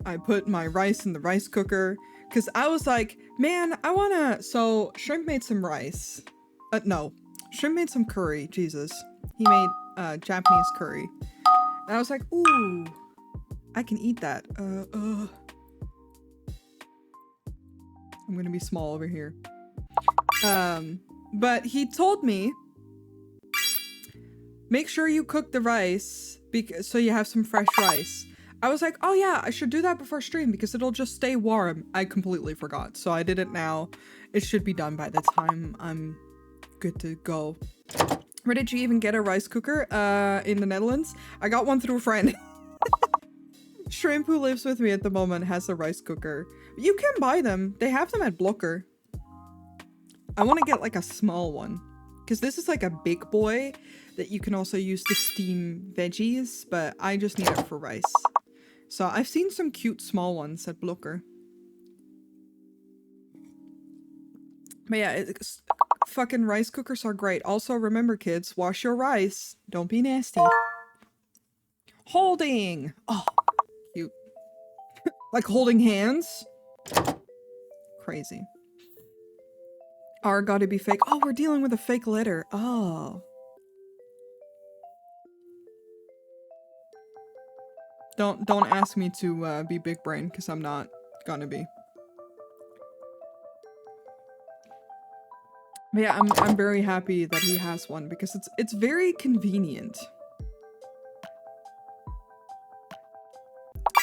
I put my rice in the rice cooker. Because I was like, man, I wanna... So, Shrimp made some rice. No. Shrimp made some curry. Jesus. He made Japanese curry. And I was like, ooh. I can eat that. I'm gonna be small over here. But he told me, make sure you cook the rice so you have some fresh rice. I was like, oh yeah, I should do that before stream because it'll just stay warm. I completely forgot, so I did it now. It should be done by the time I'm good to go. Where did you even get a rice cooker? In the Netherlands? I got one through a friend. Shrimp, who lives with me at the moment, has a rice cooker. You can buy them. They have them at Blokker. I want to get like a small one. Because this is like a big boy that you can also use to steam veggies, but I just need it for rice. So I've seen some cute small ones at Blokker. But yeah, fucking rice cookers are great. Also, remember kids, wash your rice. Don't be nasty. Holding! Oh, cute. Like holding hands? Crazy. R gotta be fake. Oh, we're dealing with a fake letter. Oh. Don't ask me to be big brain, because I'm not gonna be. But yeah, I'm very happy that he has one, because it's very convenient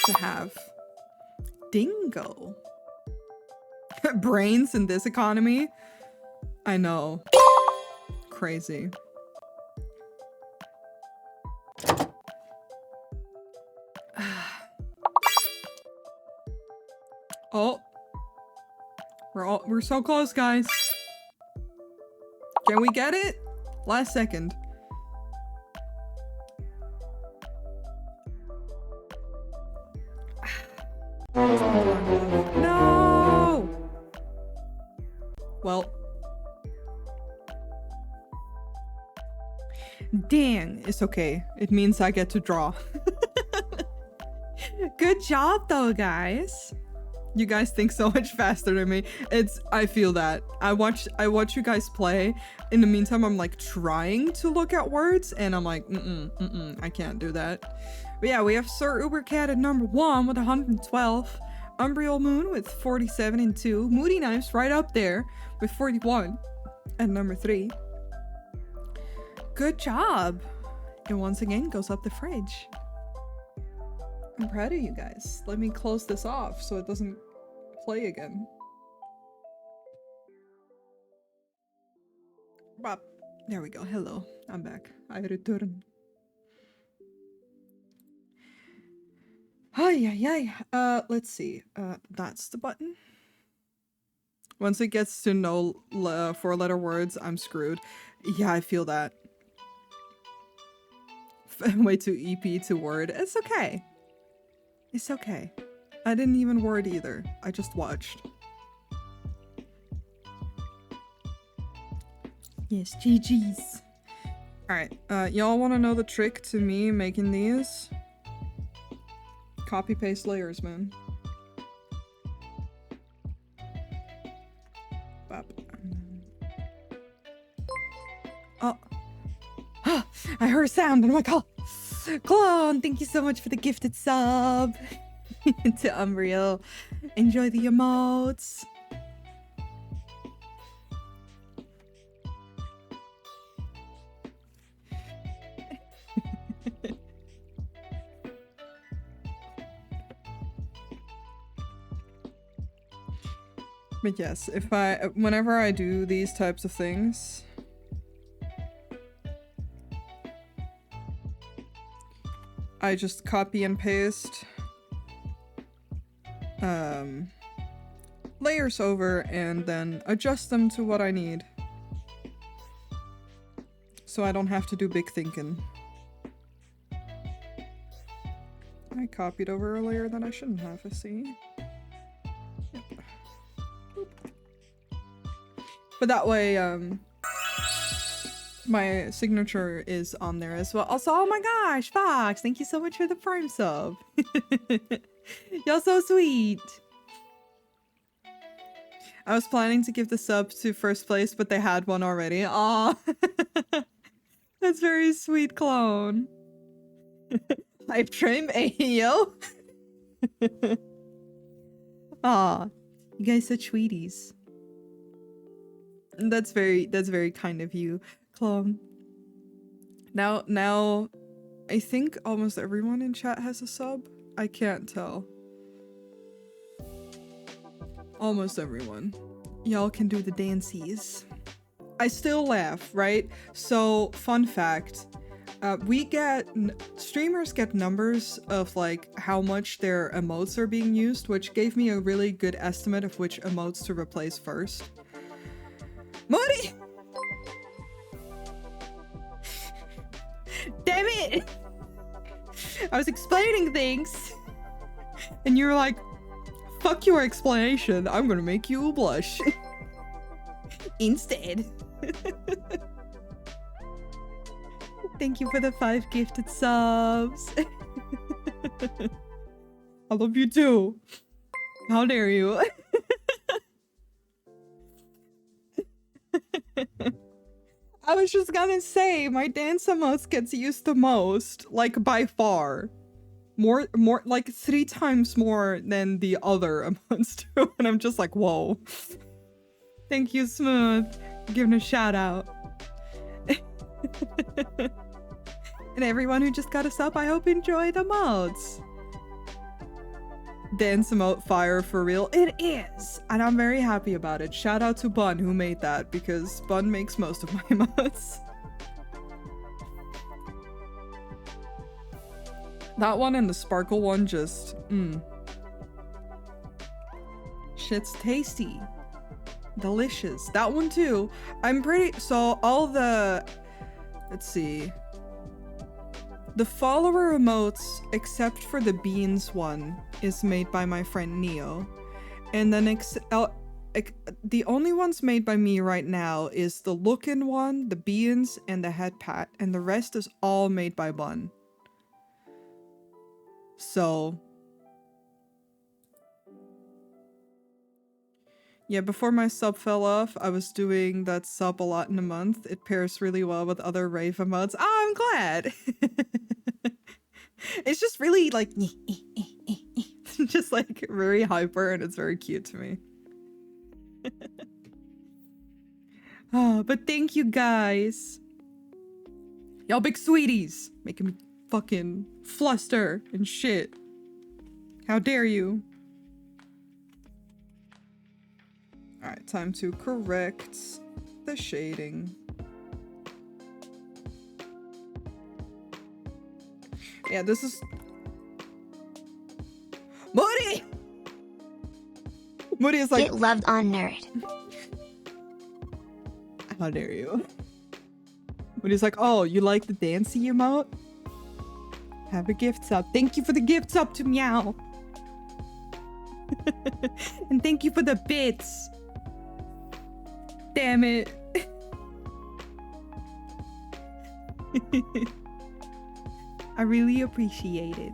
to have. Dingo. Brains in this economy? I know. Crazy. Oh. We're so close, guys. Can we get it? Last second. No! Well. Dang, it's okay. It means I get to draw. Good job though, guys. You guys think so much faster than me. I feel that. I watch you guys play. In the meantime, I'm like trying to look at words and I'm like, I can't do that. But yeah, we have Sir Ubercat at number 1 with 112. Umbriel Moon with 47 and 2. Moody Knives right up there with 41 at number 3. Good job. And once again goes up the fridge. I'm proud of you guys. Let me close this off so it doesn't play again. Bop. There we go. Hello. I'm back. I return. Let's see. That's the button. Once it gets to no 4-letter words, I'm screwed. Yeah, I feel that. Way too EP to word. It's okay. It's okay. I didn't even word either. I just watched. Yes, GG's. Alright, y'all want to know the trick to me making these? Copy paste layers, man. Bop. Oh. I heard a sound and I'm like, oh, Clone, thank you so much for the gifted sub. To Umbriel. Enjoy the emotes. But yes, whenever I do these types of things, I just copy and paste layers over and then adjust them to what I need. So I don't have to do big thinking. I copied over a layer that I shouldn't have, I see. Yep. Boop. But that way, my signature is on there as well. Also, oh my gosh, Fox, thank you so much for the Prime sub. Y'all so sweet. I was planning to give the sub to first place, but they had one already. Aw. That's very sweet, Clone. Hype train, yo. Aw. You guys such sweeties. That's very kind of you, Clone. Now, I think almost everyone in chat has a sub. I can't tell. Almost everyone. Y'all can do the dances. I still laugh, right? So, fun fact. Streamers get numbers of like how much their emotes are being used, which gave me a really good estimate of which emotes to replace first. Moody! Damn it! I was explaining things, and you were like, fuck your explanation, I'm gonna make you blush. Instead. Thank you for the 5 gifted subs. I love you too. How dare you? I was just gonna say, my dance emotes gets used the most, like by far. More, like 3 times more than the other emotes do, and I'm just like, whoa. Thank you, Smooth. Giving a shout out. And everyone who just got us up, I hope you enjoy the mods. Dance emote fire for real. It is! And I'm very happy about it. Shout out to Bun who made that, because Bun makes most of my emotes. That one and the sparkle one just, shit's tasty. Delicious. That one too. I'm pretty, so all the, let's see. The follower emotes, except for the beans one, is made by my friend Neo. And then the only ones made by me right now is the lookin' one, the beans, and the head pat. And the rest is all made by Bun. So yeah, before my sub fell off, I was doing that sub a lot in a month. It pairs really well with other rave emotes. Oh, I'm glad. It's just really like just like very hyper, and it's very cute to me. Oh, but thank you guys. Y'all big sweeties, making me fucking fluster and shit. How dare you? Alright, time to correct the shading. Yeah, this is... Moody! Moody is like... Get loved on nerd. How dare you? Moody's like, oh, you like the dancey emote? Have a gift sub. Thank you for the gift sub to Meow. And thank you for the bits. Damn it. I really appreciate it.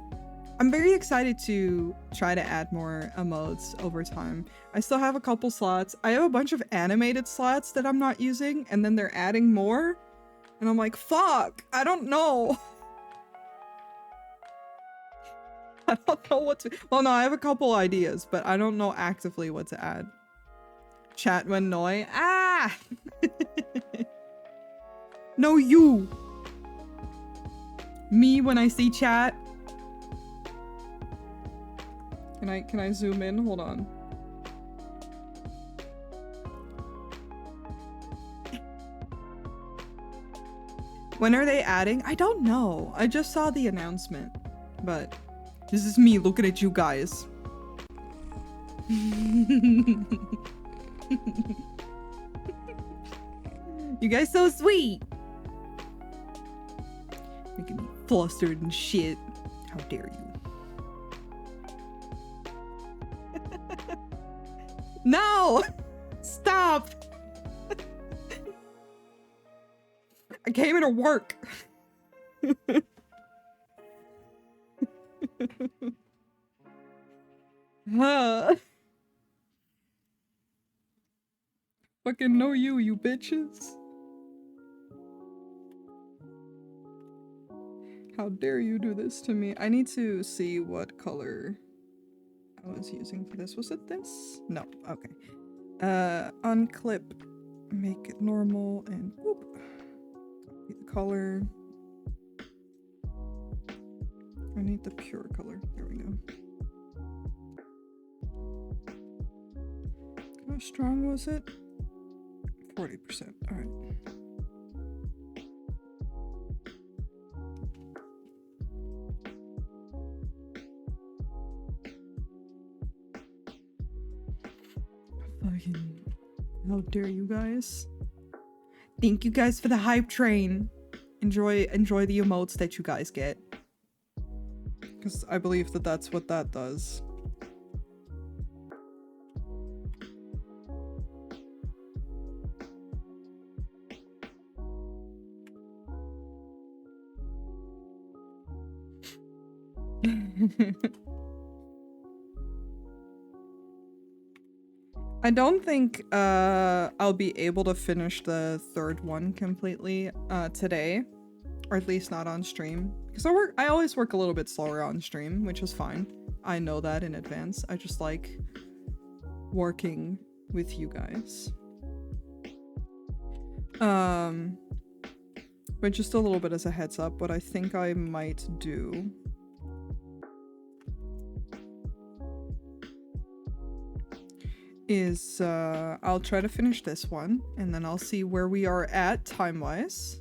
I'm very excited to try to add more emotes over time. I still have a couple slots. I have a bunch of animated slots that I'm not using, and then they're adding more. And I'm like, fuck, I don't know. I don't know what to... Well, no, I have a couple ideas, but I don't know actively what to add. Chat when Noi. Ah! No, you. Me when I see chat. Can I zoom in? Hold on. When are they adding? I don't know. I just saw the announcement. But this is me looking at you guys. You guys so sweet. Making me flustered and shit. How dare you? No! Stop! I came here to work. Fucking know you bitches. How dare you do this to me? I need to see what color I was using for this. Was it this? No, okay. Unclip, make it normal, and whoop. Copy the color. I need the pure color. There we go. How strong was it? 40%. Alright. Fucking... How dare you guys? Thank you guys for the hype train. Enjoy the emotes that you guys get. Because I believe that that's what that does. I don't think I'll be able to finish the third one completely today, or at least not on stream, because I always work a little bit slower on stream, which is fine. I know that in advance. I just like working with you guys. But just a little bit as a heads up, what I think I might do is I'll try to finish this one, and then I'll see where we are at time-wise.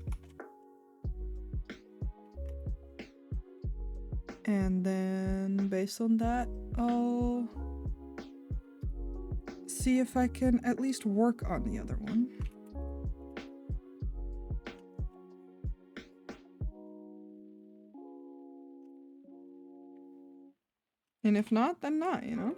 And then based on that, I'll see if I can at least work on the other one. And if not, then not, you know?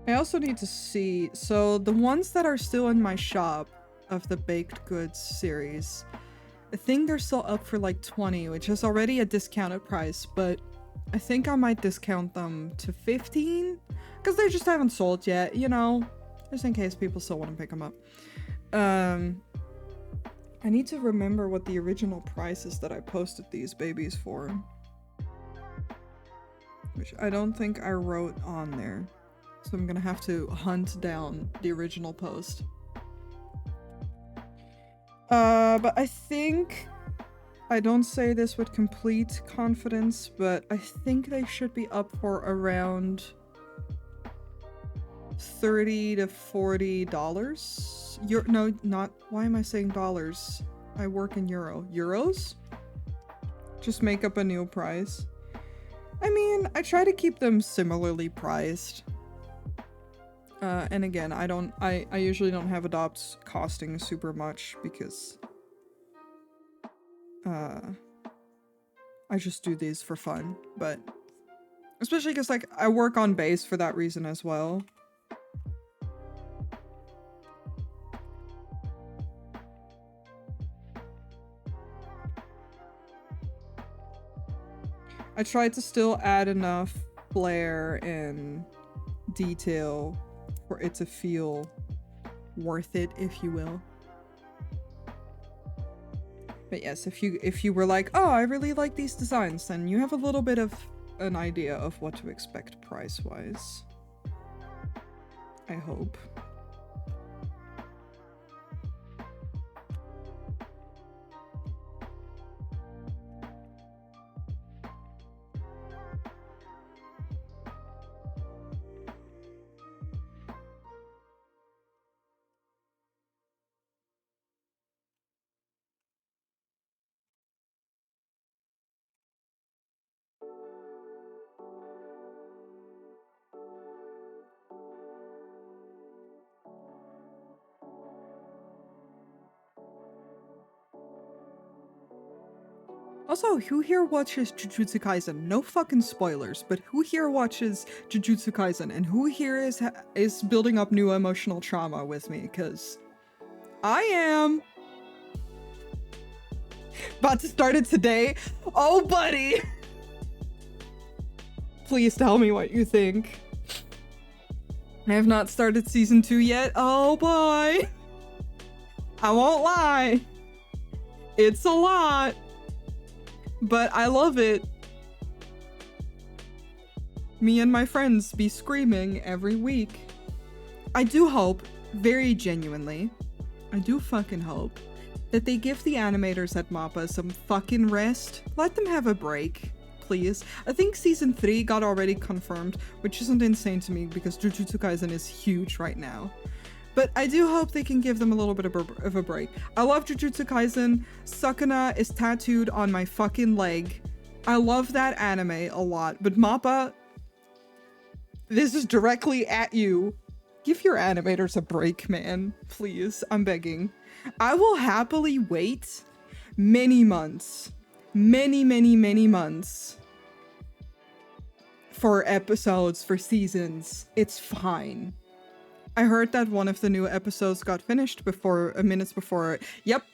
I also need to see, so the ones that are still in my shop of the baked goods series, I think they're still up for like 20, which is already a discounted price, but I think I might discount them to 15 because they just haven't sold yet, you know, just in case people still want to pick them up. I need to remember what the original price is that I posted these babies for, which I don't think I wrote on there. So I'm gonna have to hunt down the original post. But I think, I don't say this with complete confidence, but I think they should be up for around $30 to $40. No, not, why am I saying dollars? I work in euros? Just make up a new price. I mean, I try to keep them similarly priced. And again, I usually don't have adopts costing super much because I just do these for fun, but especially because like I work on base for that reason as well. I tried to still add enough flair and detail for it to feel worth it, if you will. But yes, if you were like, oh, I really like these designs, then you have a little bit of an idea of what to expect price-wise. I hope. Also, who here watches Jujutsu Kaisen? No fucking spoilers, but who here watches Jujutsu Kaisen? And who here is building up new emotional trauma with me? Because I am. About to start it today. Oh, buddy! Please tell me what you think. I have not started season 2 yet. Oh boy! I won't lie. It's a lot. But I love it. Me and my friends be screaming every week. I do hope, very genuinely, I do fucking hope, that they give the animators at MAPPA some fucking rest. Let them have a break, please. I think season 3 got already confirmed, which isn't insane to me because Jujutsu Kaisen is huge right now. But I do hope they can give them a little bit of a break. I love Jujutsu Kaisen. Sukuna is tattooed on my fucking leg. I love that anime a lot, but Mappa, this is directly at you. Give your animators a break, man. Please, I'm begging. I will happily wait many months, many months for episodes, for seasons. It's fine. I heard that one of the new episodes got finished before, minutes before. Yep.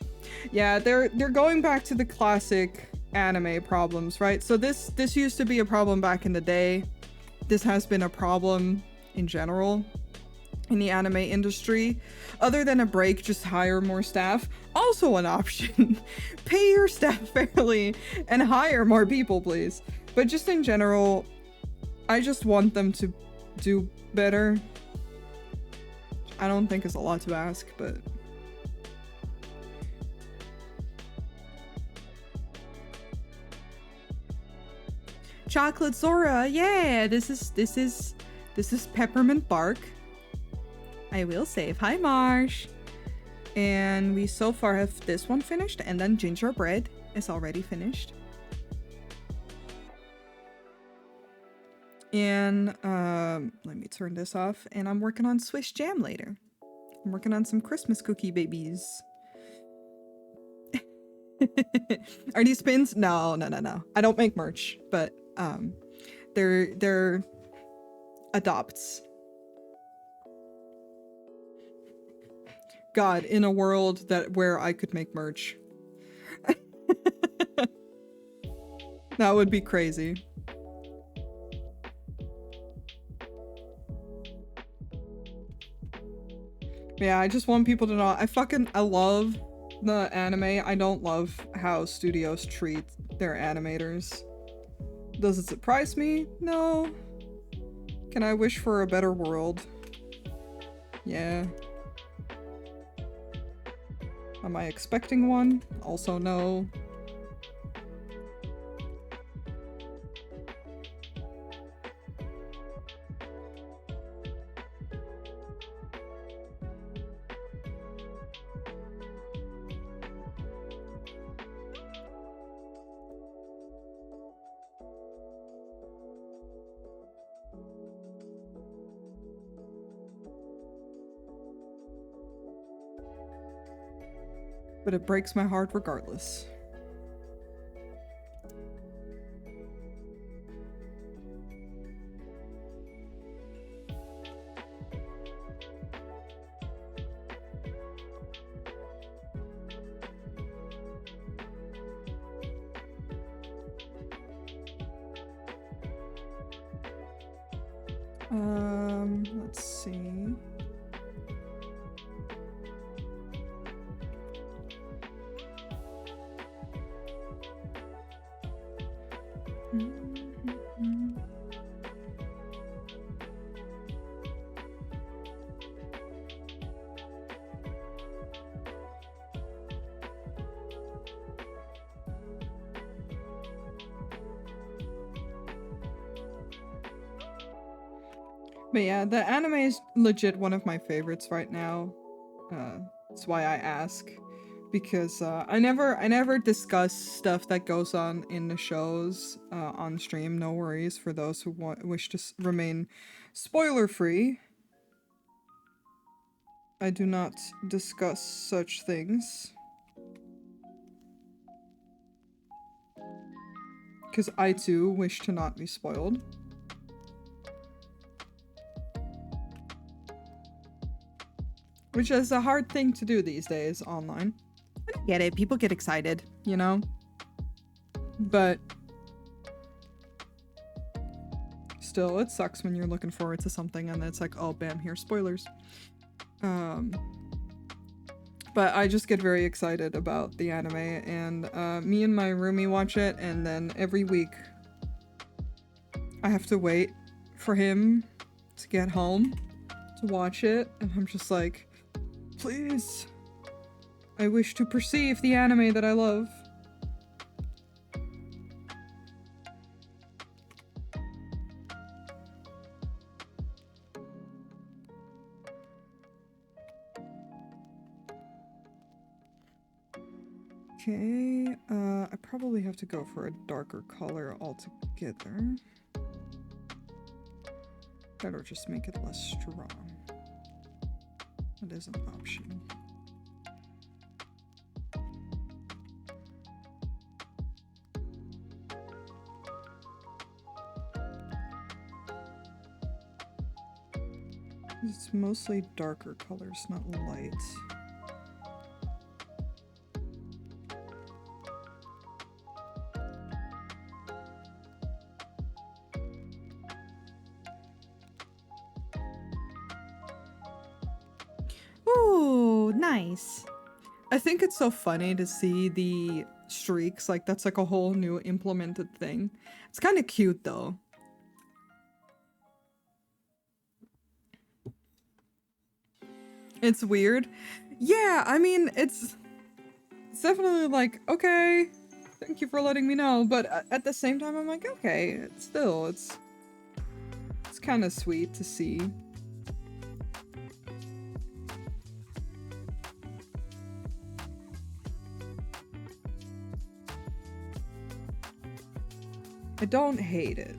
Yeah, they're going back to the classic anime problems, right? So this used to be a problem back in the day. This has been a problem in general in the anime industry. Other than a break, just hire more staff. Also an option. Pay your staff fairly and hire more people, please. But just in general, I just want them to do better. I don't think it's a lot to ask, but... Chocolate Zora, yeah, this is peppermint bark. I will save. Hi, Marsh. And we so far have this one finished, and then gingerbread is already finished. And let me turn this off. And I'm working on Swiss jam later. I'm working on some Christmas cookie babies. Are these pins? No. I don't make merch, but they're adopts. God, in a world where I could make merch. That would be crazy. Yeah, I just want people to know I love the anime. I don't love how studios treat their animators. Does it surprise me? No. Can I wish for a better world? Yeah. Am I expecting one? Also no. But it breaks my heart regardless. Let's see. But yeah, the anime is legit one of my favorites right now. That's why I ask. Because I never discuss stuff that goes on in the shows on stream. No worries for those who wish to remain spoiler free. I do not discuss such things. Because I too wish to not be spoiled. Which is a hard thing to do these days online. I get it, people get excited, you know? But still, it sucks when you're looking forward to something and it's like, oh bam, here's spoilers. But I just get very excited about the anime, and me and my roomie watch it, and then every week I have to wait for him to get home to watch it, and I'm just like, please, I wish to perceive the anime that I love. Okay, I probably have to go for a darker color altogether. Better just make it less strong. That is an option. It's mostly darker colors, not light. Ooh, nice. I think it's so funny to see the streaks, like that's like a whole new implemented thing. It's kind of cute though. It's weird. Yeah, I mean, it's definitely like, okay, thank you for letting me know. But at the same time, I'm like, okay, it's kind of sweet to see. I don't hate it.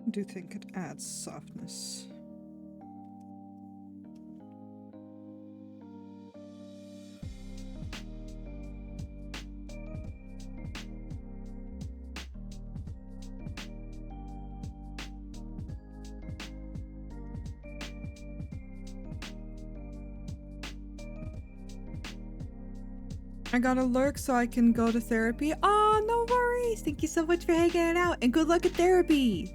I do think it adds softness. I got a lurk so I can go to therapy. Oh, no worries. Thank you so much for hanging out and good luck at therapy.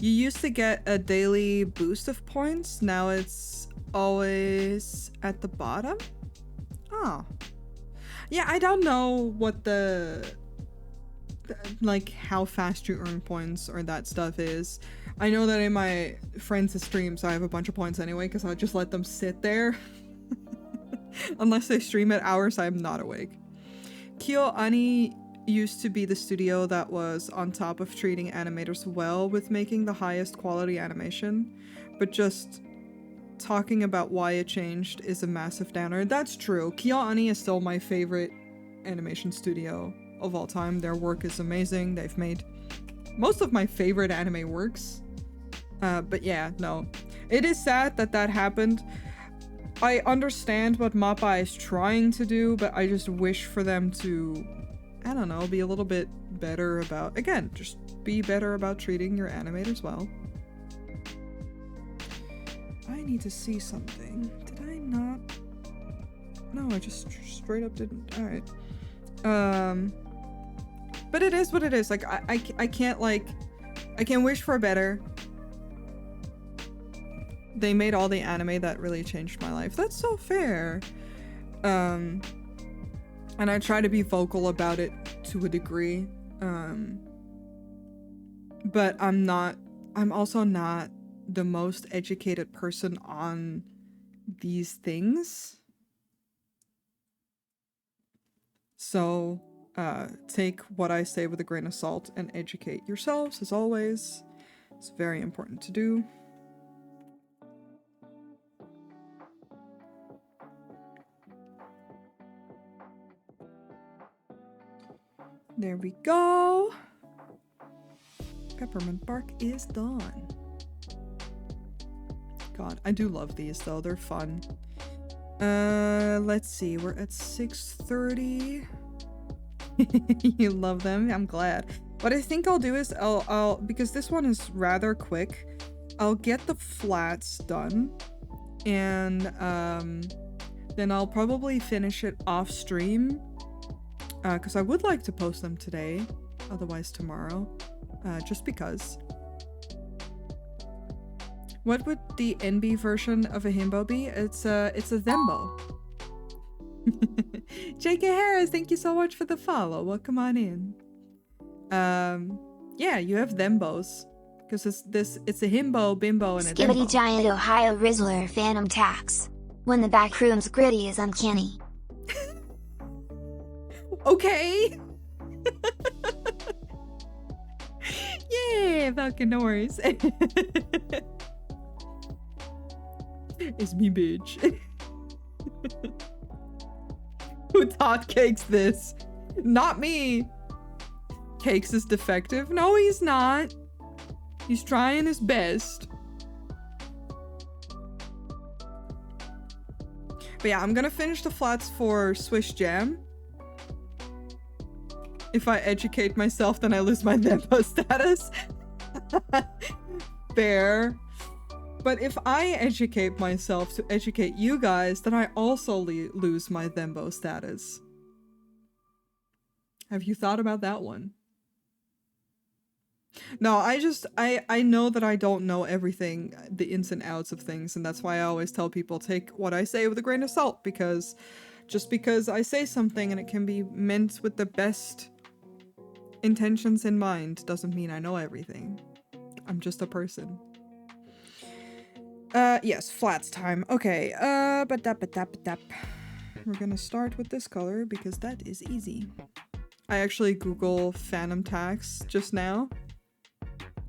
You used to get a daily boost of points. Now it's always at the bottom. Oh. Yeah, I don't know what like how fast you earn points or that stuff is. I know that in my friends' streams I have a bunch of points anyway because I just let them sit there. Unless they stream at hours I'm not awake. KyoAni used to be the studio that was on top of treating animators well with making the highest quality animation, but just talking about why it changed is a massive downer. That's true. KyoAni is still my favorite animation studio of all time. Their work is amazing. They've made most of my favorite anime works. But yeah, no. It is sad that that happened. I understand what MAPPA is trying to do, but I just wish for them to, I don't know, be a little bit better about, again, just be better about treating your animators well. I need to see something. Did I not? No, I just straight up didn't. Alright. But it is what it is. Like, I can't, like, I can wish for better. they made all the anime that really changed my life. That's so fair. And I try to be vocal about it to a degree. But I'm also not the most educated person on these things. So, take what I say with a grain of salt and educate yourselves, as always. It's very important to do. There we go. Peppermint bark is done. God, I do love these though. They're fun. Let's see. We're at 6:30. You love them. I'm glad. What I think I'll do is I'll because this one is rather quick, I'll get the flats done, and then I'll probably finish it off stream, because I would like to post them today, otherwise tomorrow, just because. What would the NB version of a himbo be? It's a thembo. JK Harris, thank you so much for the follow. Welcome on in. Yeah, you have thembos. Because it's a himbo, bimbo, and a Skibbity dembo. giant Ohio Rizzler Phantom Tax. When the back room's gritty is uncanny. Okay! Yeah, Falcon Norris. It's me, bitch. Who taught Cakes this? Not me. Cakes is defective? No, he's not. He's trying his best. But yeah, I'm gonna finish the flats for Swiss Jam. If I educate myself, then I lose my Nembo status. Fair. But if I educate myself to educate you guys, then I also lose my Thembo status. Have you thought about that one? No, I know that I don't know everything, the ins and outs of things, and that's why I always tell people take what I say with a grain of salt, because just because I say something and it can be meant with the best intentions in mind doesn't mean I know everything. I'm just a person. Yes, flats time. Okay, we're gonna start with this color because that is easy. I actually Google Phantom Tax just now.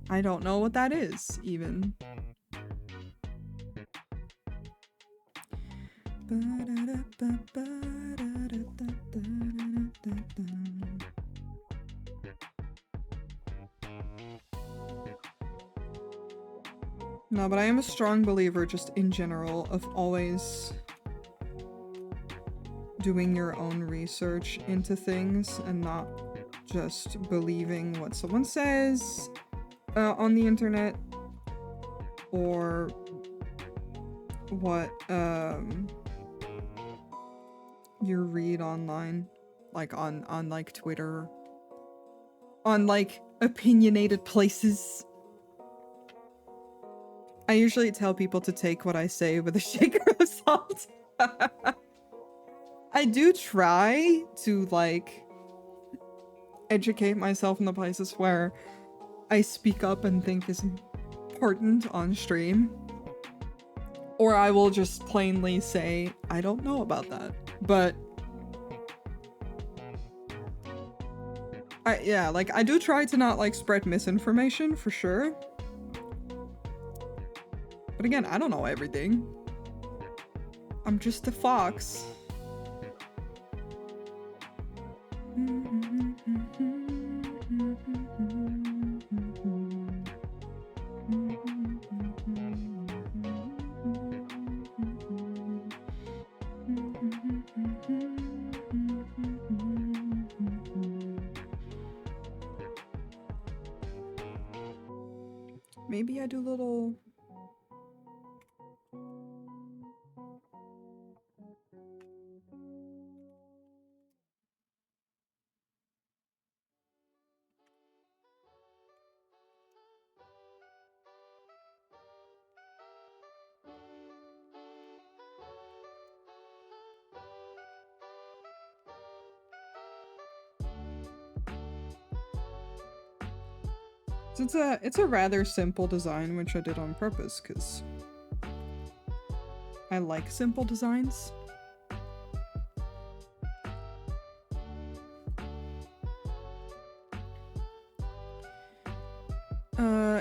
I don't know what that is, even. No, but I am a strong believer, just in general, of always doing your own research into things and not just believing what someone says on the internet or what you read online, like on like Twitter, on like opinionated places. I usually tell people to take what I say with a shaker of salt. I do try to, like, educate myself in the places where I speak up and think is important on stream. Or I will just plainly say, I don't know about that. But yeah, like, I do try to not, like, spread misinformation, for sure. But again, I don't know everything. I'm just a fox. Maybe I do little... So it's a rather simple design, which I did on purpose, because I like simple designs.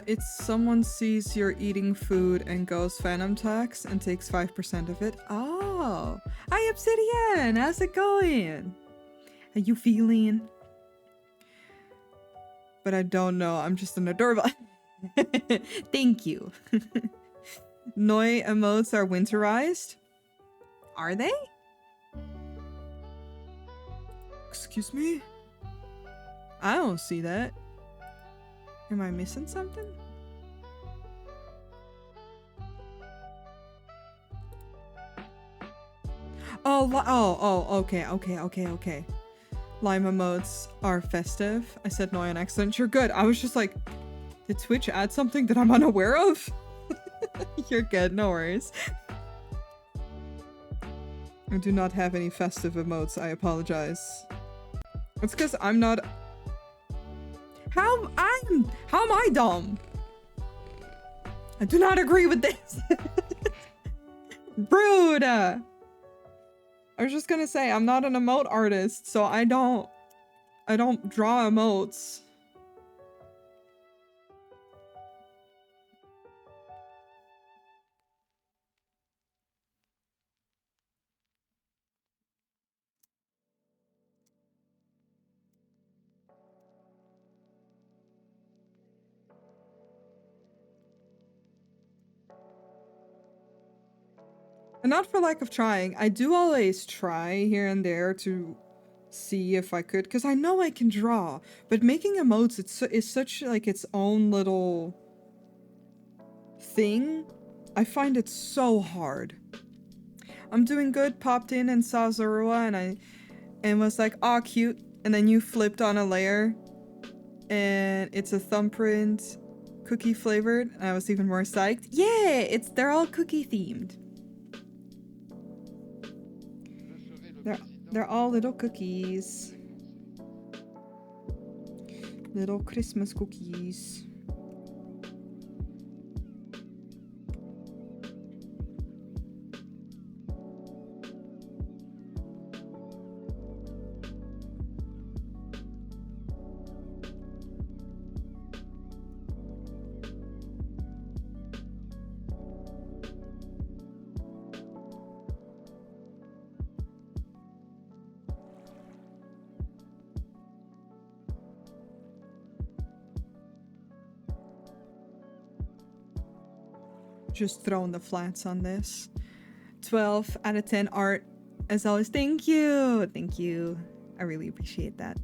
It's someone sees you're eating food and goes Phantom Tax and takes 5% of it. Oh! Hi, Obsidian! How's it going? How you feeling? But I don't know, I'm just an adorable. Thank you. Noi emotes are winterized? Are they? Excuse me? I don't see that. Am I missing something? Okay. Lime emotes are festive. I said Noi on accident. You're good. I was just like, did Twitch add something that I'm unaware of? You're good, no worries. I do not have any festive emotes, I apologize. It's because I'm not... How am I dumb? I do not agree with this. Rude! I was just gonna say, I'm not an emote artist, so I don't draw emotes. And not for lack of trying. I do always try here and there to see if I could, because I know I can draw. But making emotes, it's such like its own little thing. I find it so hard. I'm doing good. Popped in and saw Zorua and was like, "Aw, cute." And then you flipped on a layer, and it's a thumbprint, cookie flavored. And I was even more psyched. Yeah, they're all cookie themed. They're all little cookies. Little Christmas cookies. Just throwing the flats on this. 12 out of 10 art. As always, thank you. Thank you. I really appreciate that.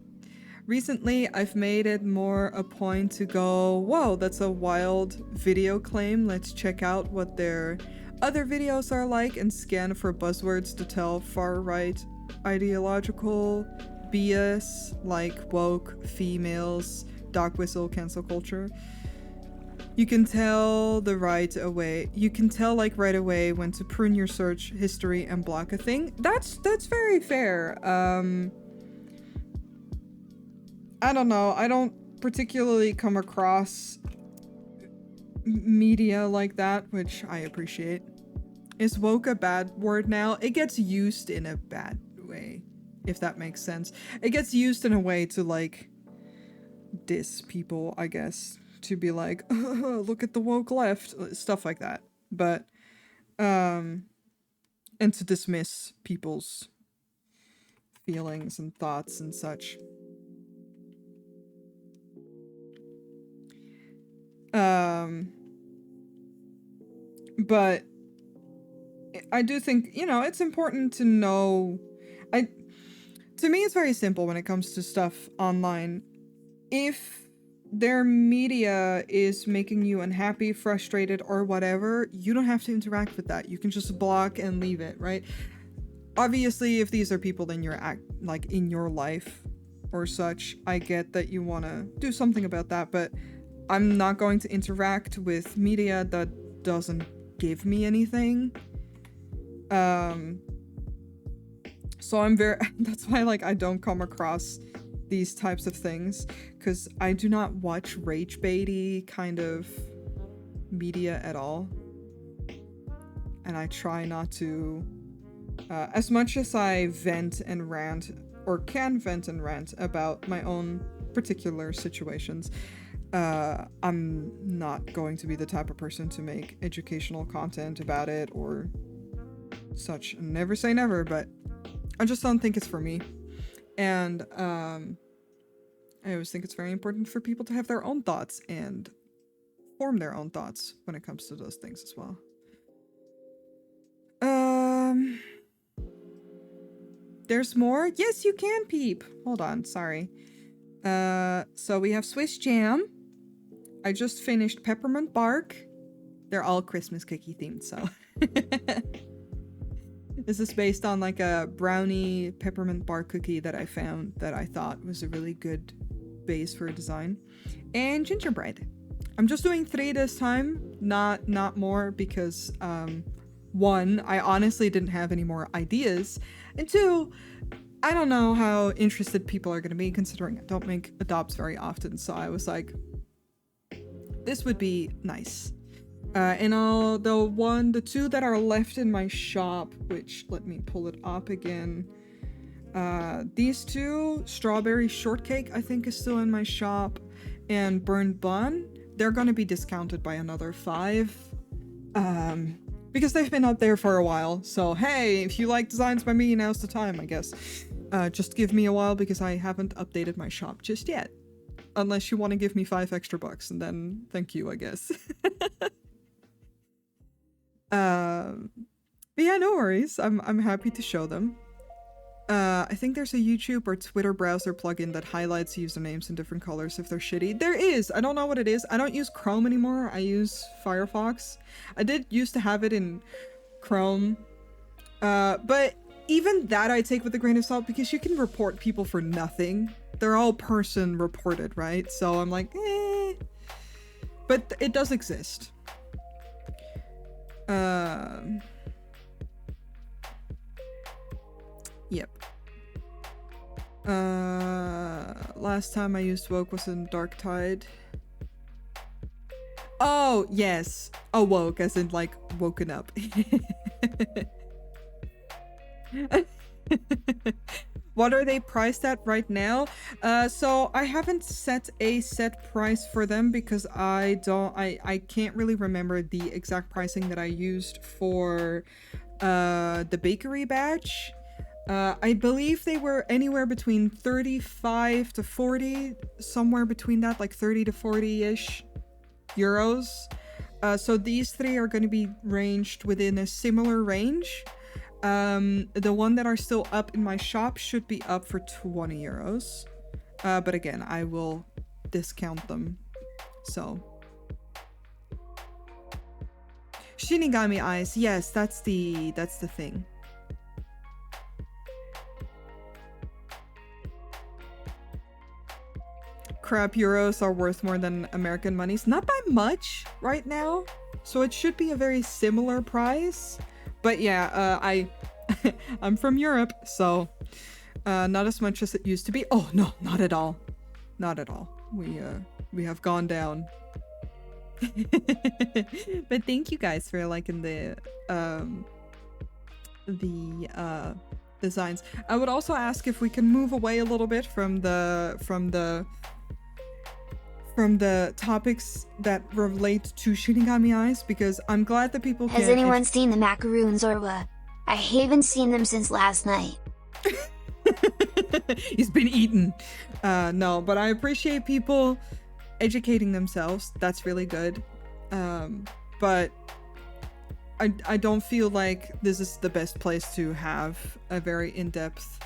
Recently, I've made it more a point to go, whoa, that's a wild video claim. Let's check out what their other videos are like and scan for buzzwords to tell far-right ideological BS like woke, females, dog whistle, cancel culture. You can tell right away when to prune your search history and block a thing. That's very fair. I don't know. I don't particularly come across media like that, which I appreciate. Is woke a bad word now? It gets used in a bad way, if that makes sense. It gets used in a way to like diss people, I guess. To be like, look at the woke left, stuff like that. But, and to dismiss people's feelings and thoughts and such. But I do think, you know, it's important to know. To me, it's very simple when it comes to stuff online. If their media is making you unhappy, frustrated, or whatever, you don't have to interact with that. You can just block and leave it, right? Obviously, if these are people in your in your life or such, I get that you want to do something about that, but I'm not going to interact with media that doesn't give me anything. So I'm very that's why like I don't come across these types of things, because I do not watch rage baity kind of media at all. And I try not to, as much as I vent and rant, or can vent and rant about my own particular situations, I'm not going to be the type of person to make educational content about it or such. Never say never, but I just don't think it's for me. And I always think it's very important for people to have their own thoughts and form their own thoughts when it comes to those things as well. There's more? Yes, you can, Peep. Hold on, sorry. So we have Swiss jam. I just finished peppermint bark. They're all Christmas cookie themed, so. This is based on like a brownie peppermint bark cookie that I found that I thought was a really good base for a design. And gingerbread. I'm just doing 3 this time, not more, because 1, I honestly didn't have any more ideas, and 2, I don't know how interested people are going to be, considering I don't make adopts very often, so I was like, this would be nice. And the 2 that are left in my shop, which, let me pull it up again. These 2, strawberry shortcake, I think is still in my shop, and burnt bun, they're gonna be discounted by another 5. Because they've been up there for a while, so hey, if you like designs by me, now's the time, I guess. Just give me a while because I haven't updated my shop just yet. Unless you want to give me $5 extra, and then thank you, I guess. But yeah, no worries. I'm happy to show them. I think there's a YouTube or Twitter browser plugin that highlights usernames in different colors if they're shitty. There is! I don't know what it is. I don't use Chrome anymore. I use Firefox. I did used to have it in Chrome. But even that I take with a grain of salt because you can report people for nothing. They're all person reported, right? So I'm like, eh. But it does exist. Yep. Last time I used Woke was in Dark Tide. Oh, yes. Oh, woke, as in, like, woken up. What are they priced at right now? So I haven't set a set price for them because I can't really remember the exact pricing that I used for the bakery batch. I believe they were anywhere between 35 to 40, somewhere between that, like 30 to 40-ish euros. So these 3 are going to be ranged within a similar range. The one that are still up in my shop should be up for 20 euros. But again, I will discount them. So. Shinigami eyes. Yes, that's the thing. Crap euros are worth more than American monies. Not by much right now. So it should be a very similar price. But yeah, I'm from Europe, so not as much as it used to be. Oh no, not at all. Not at all. We have gone down. But thank you guys for liking the designs. I would also ask if we can move away a little bit from the topics that relate to Shinigami eyes, because I'm glad that people can. Has anyone seen the macaroons or what? I haven't seen them since last night. He's been eaten. No, but I appreciate people educating themselves. That's really good. But I don't feel like this is the best place to have a very in-depth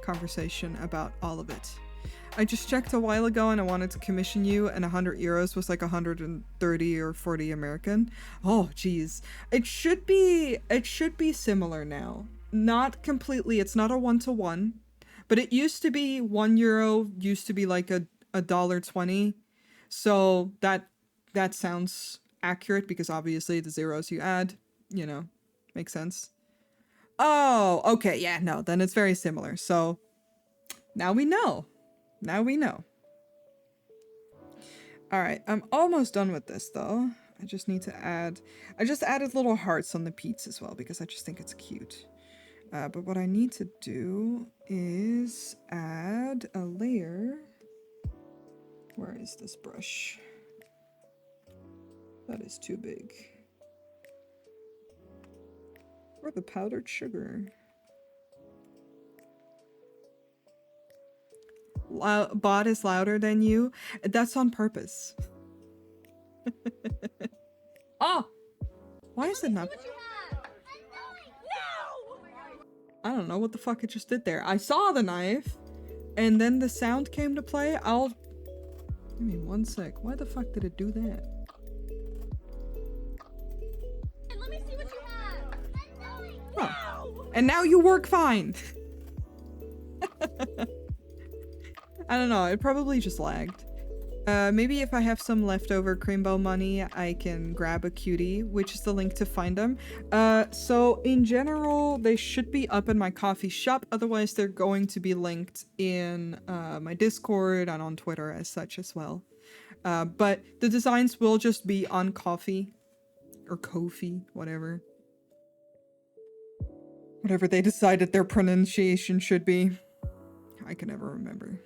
conversation about all of it. I just checked a while ago and I wanted to commission you, and 100 euros was like 130 or 40 American. Oh, geez. It should be similar now. Not completely. It's not a 1-to-1, but it used to be 1 euro used to be like a $1.20. So that sounds accurate because obviously the zeros you add, you know, makes sense. Oh, okay. Yeah, no, then it's very similar. So now we know. Now we know. Alright, I'm almost done with this though. I just need to add... I just added little hearts on the pizza as well because I just think it's cute. But what I need to do is add a layer... Where is this brush? That is too big. Or the powdered sugar. Bot is louder than you. That's on purpose. Oh! Why is it not? I don't know what the fuck it just did there. I saw the knife, and then the sound came to play. Give me one sec. Why the fuck did it do that? Let me see what you have. Oh. And now you work fine. I don't know. It probably just lagged. Maybe if I have some leftover Creambow money, I can grab a cutie, which is the link to find them. So in general, they should be up in my coffee shop. Otherwise, they're going to be linked in my Discord and on Twitter as such as well. But the designs will just be on Coffee or Ko-fi, whatever. Whatever they decided their pronunciation should be. I can never remember.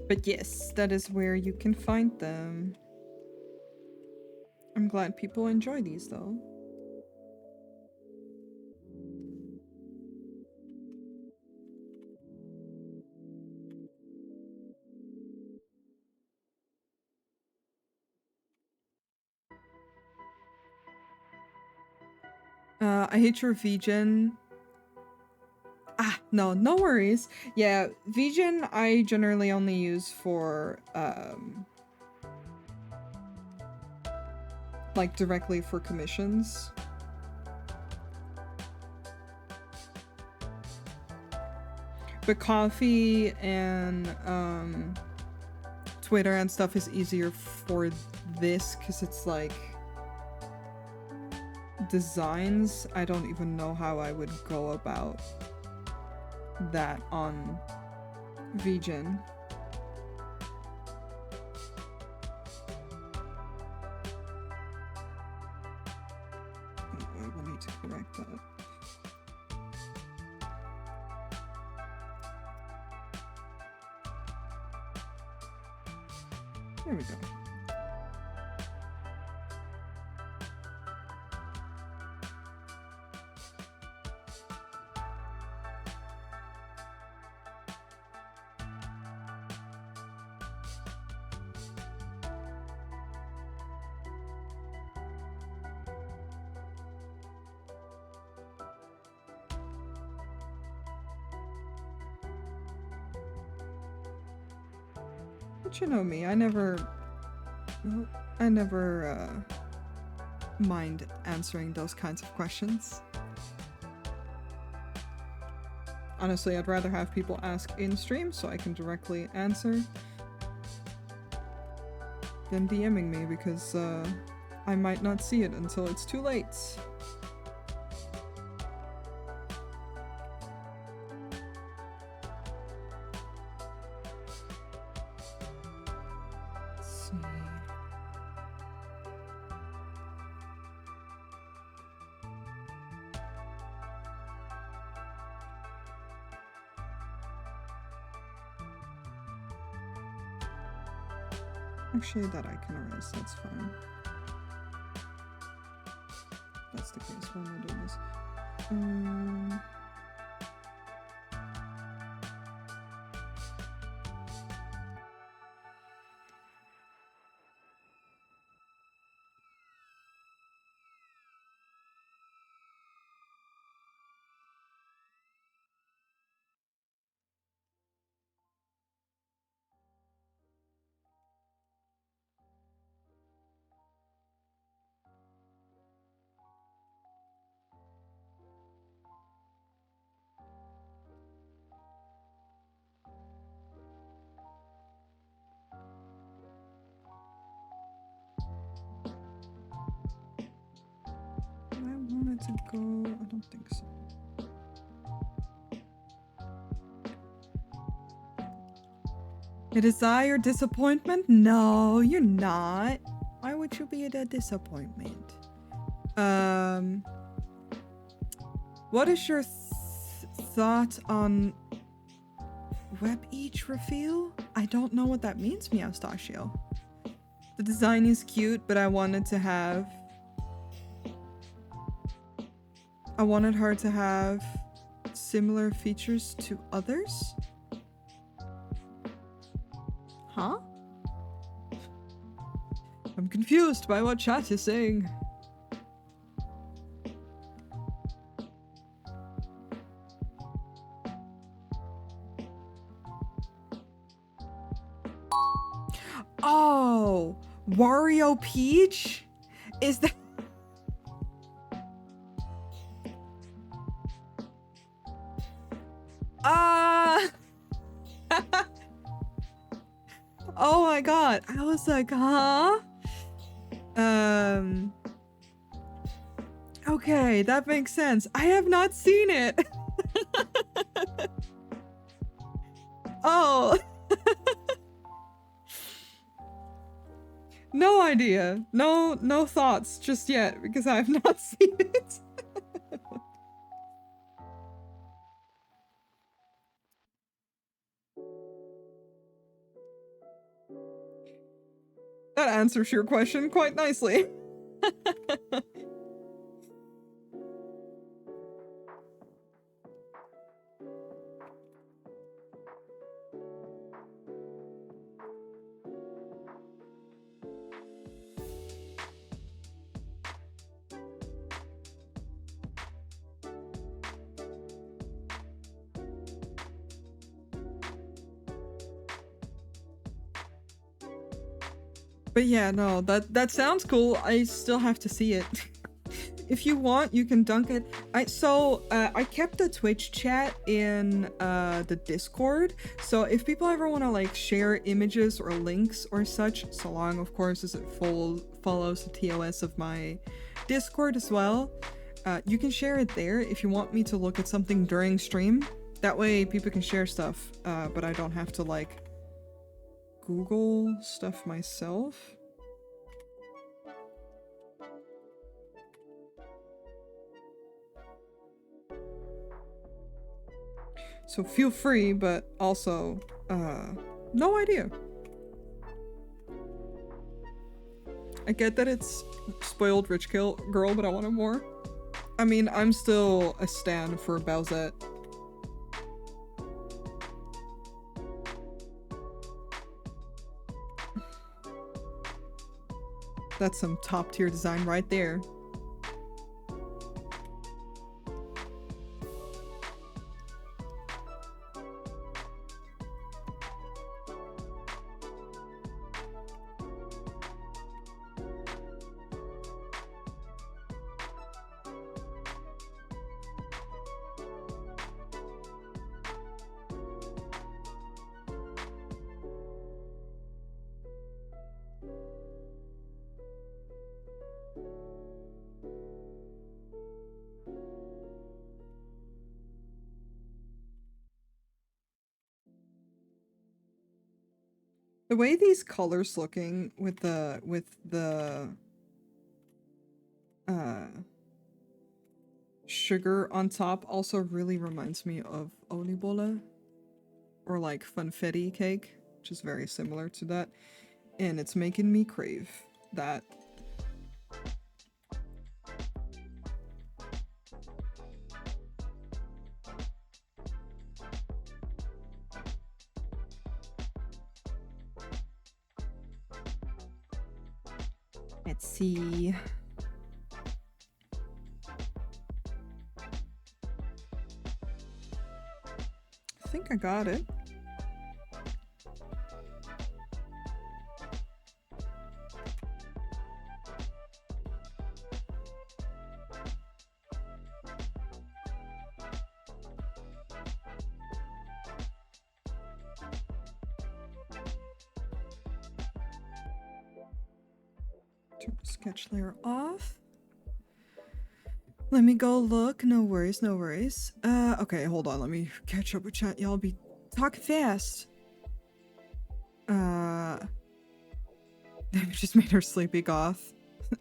But yes, that is where you can find them. I'm glad people enjoy these though. I hate your VGen. No worries. Yeah, VGen I generally only use for, like directly for commissions. But Coffee and, Twitter and stuff is easier for this because it's like designs. I don't even know how I would go about that on VGen. I will need to correct that. There we go. But you know me, I never mind answering those kinds of questions. Honestly, I'd rather have people ask in stream so I can directly answer than DMing me because I might not see it until it's too late. Actually, that I can erase, that's fine. That's the case, why am I doing this? circle? I don't think so. A desire disappointment? No, you're not. Why would you be a disappointment? What is your thought on web each reveal? I don't know what that means, Meowstachio. The design is cute, but I wanted her to have similar features to others. Huh? I'm confused by what chat is saying. Oh, Wario Peach? Is that... Oh my god, I was like, huh? Okay, that makes sense. I have not seen it. Oh. No idea. No thoughts just yet because I have not seen it. That answers your question quite nicely. But yeah, no, that sounds cool. I still have to see it. If you want, you can dunk it. I kept the Twitch chat in the Discord. So if people ever want to like share images or links or such, so long of course as it follows the TOS of my Discord as well, you can share it there if you want me to look at something during stream. That way people can share stuff, but I don't have to like Google stuff myself. So feel free, but also, no idea. I get that it's spoiled rich girl, but I wanted more. I mean, I'm still a stan for Bowsette. That's some top tier design right there. The way these colors looking with the sugar on top also really reminds me of Onibole or like funfetti cake, which is very similar to that, and it's making me crave that. Let's see. I think I got it. Turn the sketch layer off. Let me go look. No worries, no worries. Okay, hold on. Let me catch up with chat. Y'all be talking fast. They just made her sleepy goth.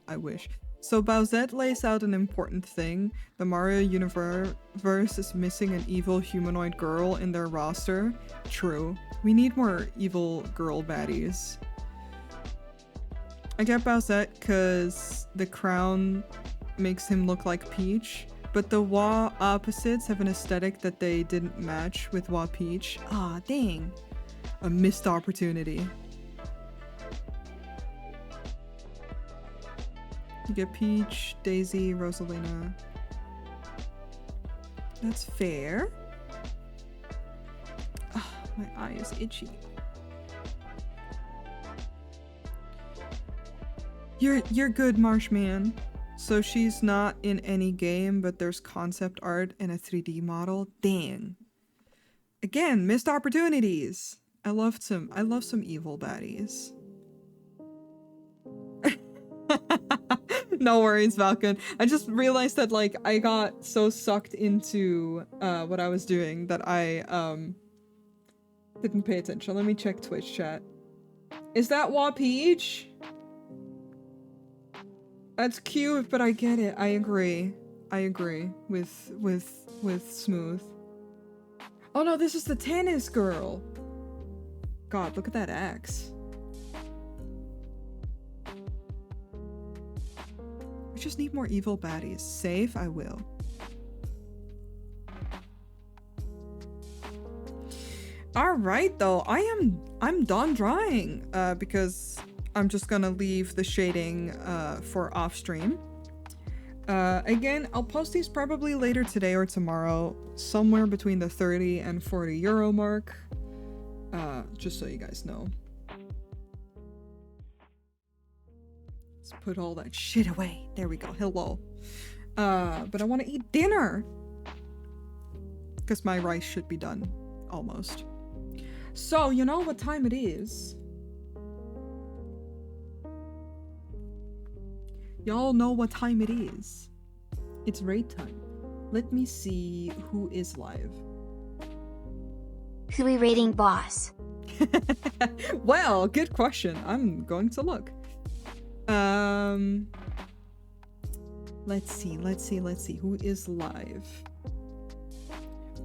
I wish. So Bowsette lays out an important thing. The Mario universe is missing an evil humanoid girl in their roster. True. We need more evil girl baddies. I get Bowsette because the crown makes him look like Peach, but the Wa opposites have an aesthetic that they didn't match with Wa Peach. Aw, dang. A missed opportunity. You get Peach, Daisy, Rosalina. That's fair. Ah, my eye is itchy. You're good, Marshman. So she's not in any game, but there's concept art and a 3D model. Dang. Again, missed opportunities. I love some evil baddies. No worries, Falcon. I just realized that like I got so sucked into what I was doing that I didn't pay attention. Let me check Twitch chat. Is that Wa Peach? That's cute, but I get it. I agree. I agree with Smooth. Oh no, this is the tennis girl. God, look at that axe. We just need more evil baddies. Save, I will. Alright though, I'm done drawing because I'm just gonna leave the shading for off stream. Again, I'll post these probably later today or tomorrow, somewhere between the 30 and 40 euro mark. Just so you guys know. Let's put all that shit away. There we go. Hello. But I want to eat dinner. Because my rice should be done. Almost. So, you know what time it is? Y'all know what time it is. It's raid time. Let me see who is live. Who we rating, boss? Well, good question. I'm going to look. Let's see. Who is live?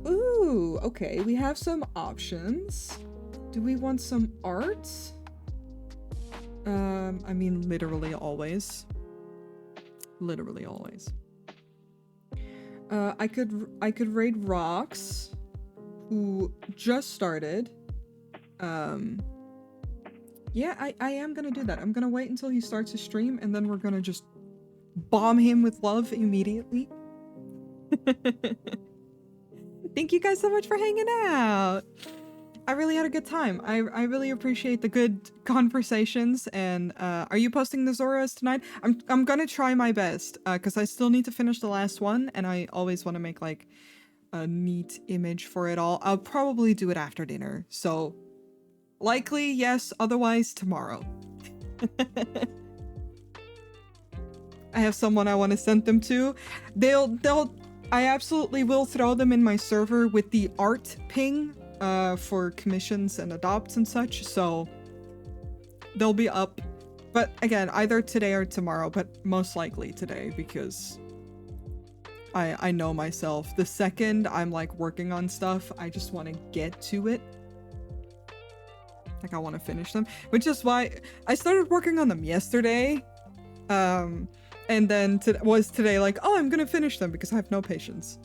Ooh, okay. We have some options. Do we want some art? I mean, literally always. Literally always. I could raid Rocks, who just started. Yeah, I am gonna do that. I'm gonna wait until he starts his stream, and then we're gonna just bomb him with love immediately. Thank you guys so much for hanging out. I really had a good time. I really appreciate the good conversations. And are you posting the Zoras tonight? I'm gonna try my best because I still need to finish the last one, and I always want to make like a neat image for it all. I'll probably do it after dinner. So likely yes, otherwise tomorrow. I have someone I want to send them to. I absolutely will throw them in my server with the art ping for commissions and adopts and such, so they'll be up. But again, either today or tomorrow, but most likely today, because I know myself. The second I'm like working on stuff, I just want to get to it. Like I want to finish them, which is why I started working on them yesterday. And then was today like, oh, I'm gonna finish them because I have no patience.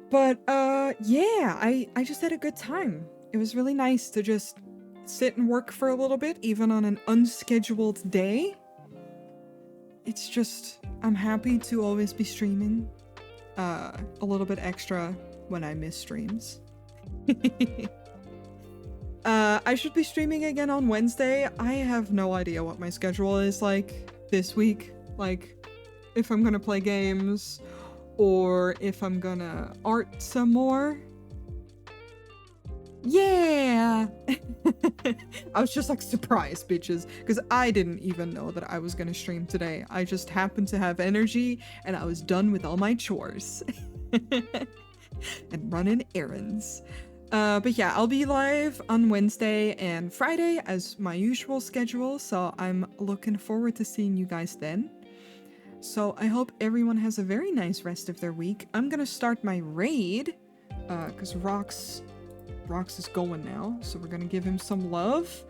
But yeah, I just had a good time. It was really nice to just sit and work for a little bit, even on an unscheduled day. It's just, I'm happy to always be streaming a little bit extra when I miss streams. I should be streaming again on Wednesday. I have no idea what my schedule is like this week. Like, if I'm gonna play games or if I'm gonna art some more. Yeah! I was just like, surprise, bitches. Because I didn't even know that I was gonna stream today. I just happened to have energy and I was done with all my chores. And running errands. But yeah, I'll be live on Wednesday and Friday as my usual schedule. So I'm looking forward to seeing you guys then. So I hope everyone has a very nice rest of their week. I'm gonna start my raid. Because Rox is going now, so we're gonna give him some love.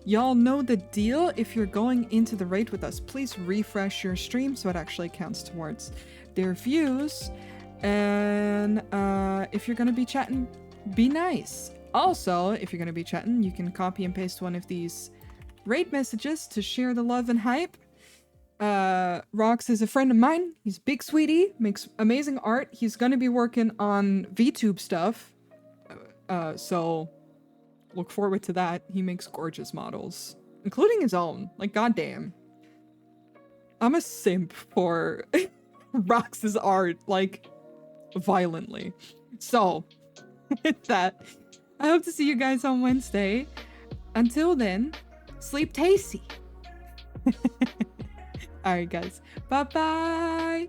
Y'all know the deal. If you're going into the raid with us, please refresh your stream so it actually counts towards their views. And if you're gonna be chatting, be nice. Also, if you're gonna be chatting, you can copy and paste one of these raid messages to share the love and hype. Rox is a friend of mine. He's a big sweetie, makes amazing art. He's gonna be working on VTube stuff. So look forward to that. He makes gorgeous models, including his own. Like, goddamn. I'm a simp for Rox's art, like, violently. So, with that, I hope to see you guys on Wednesday. Until then, sleep tasty. Alright, guys. Bye-bye.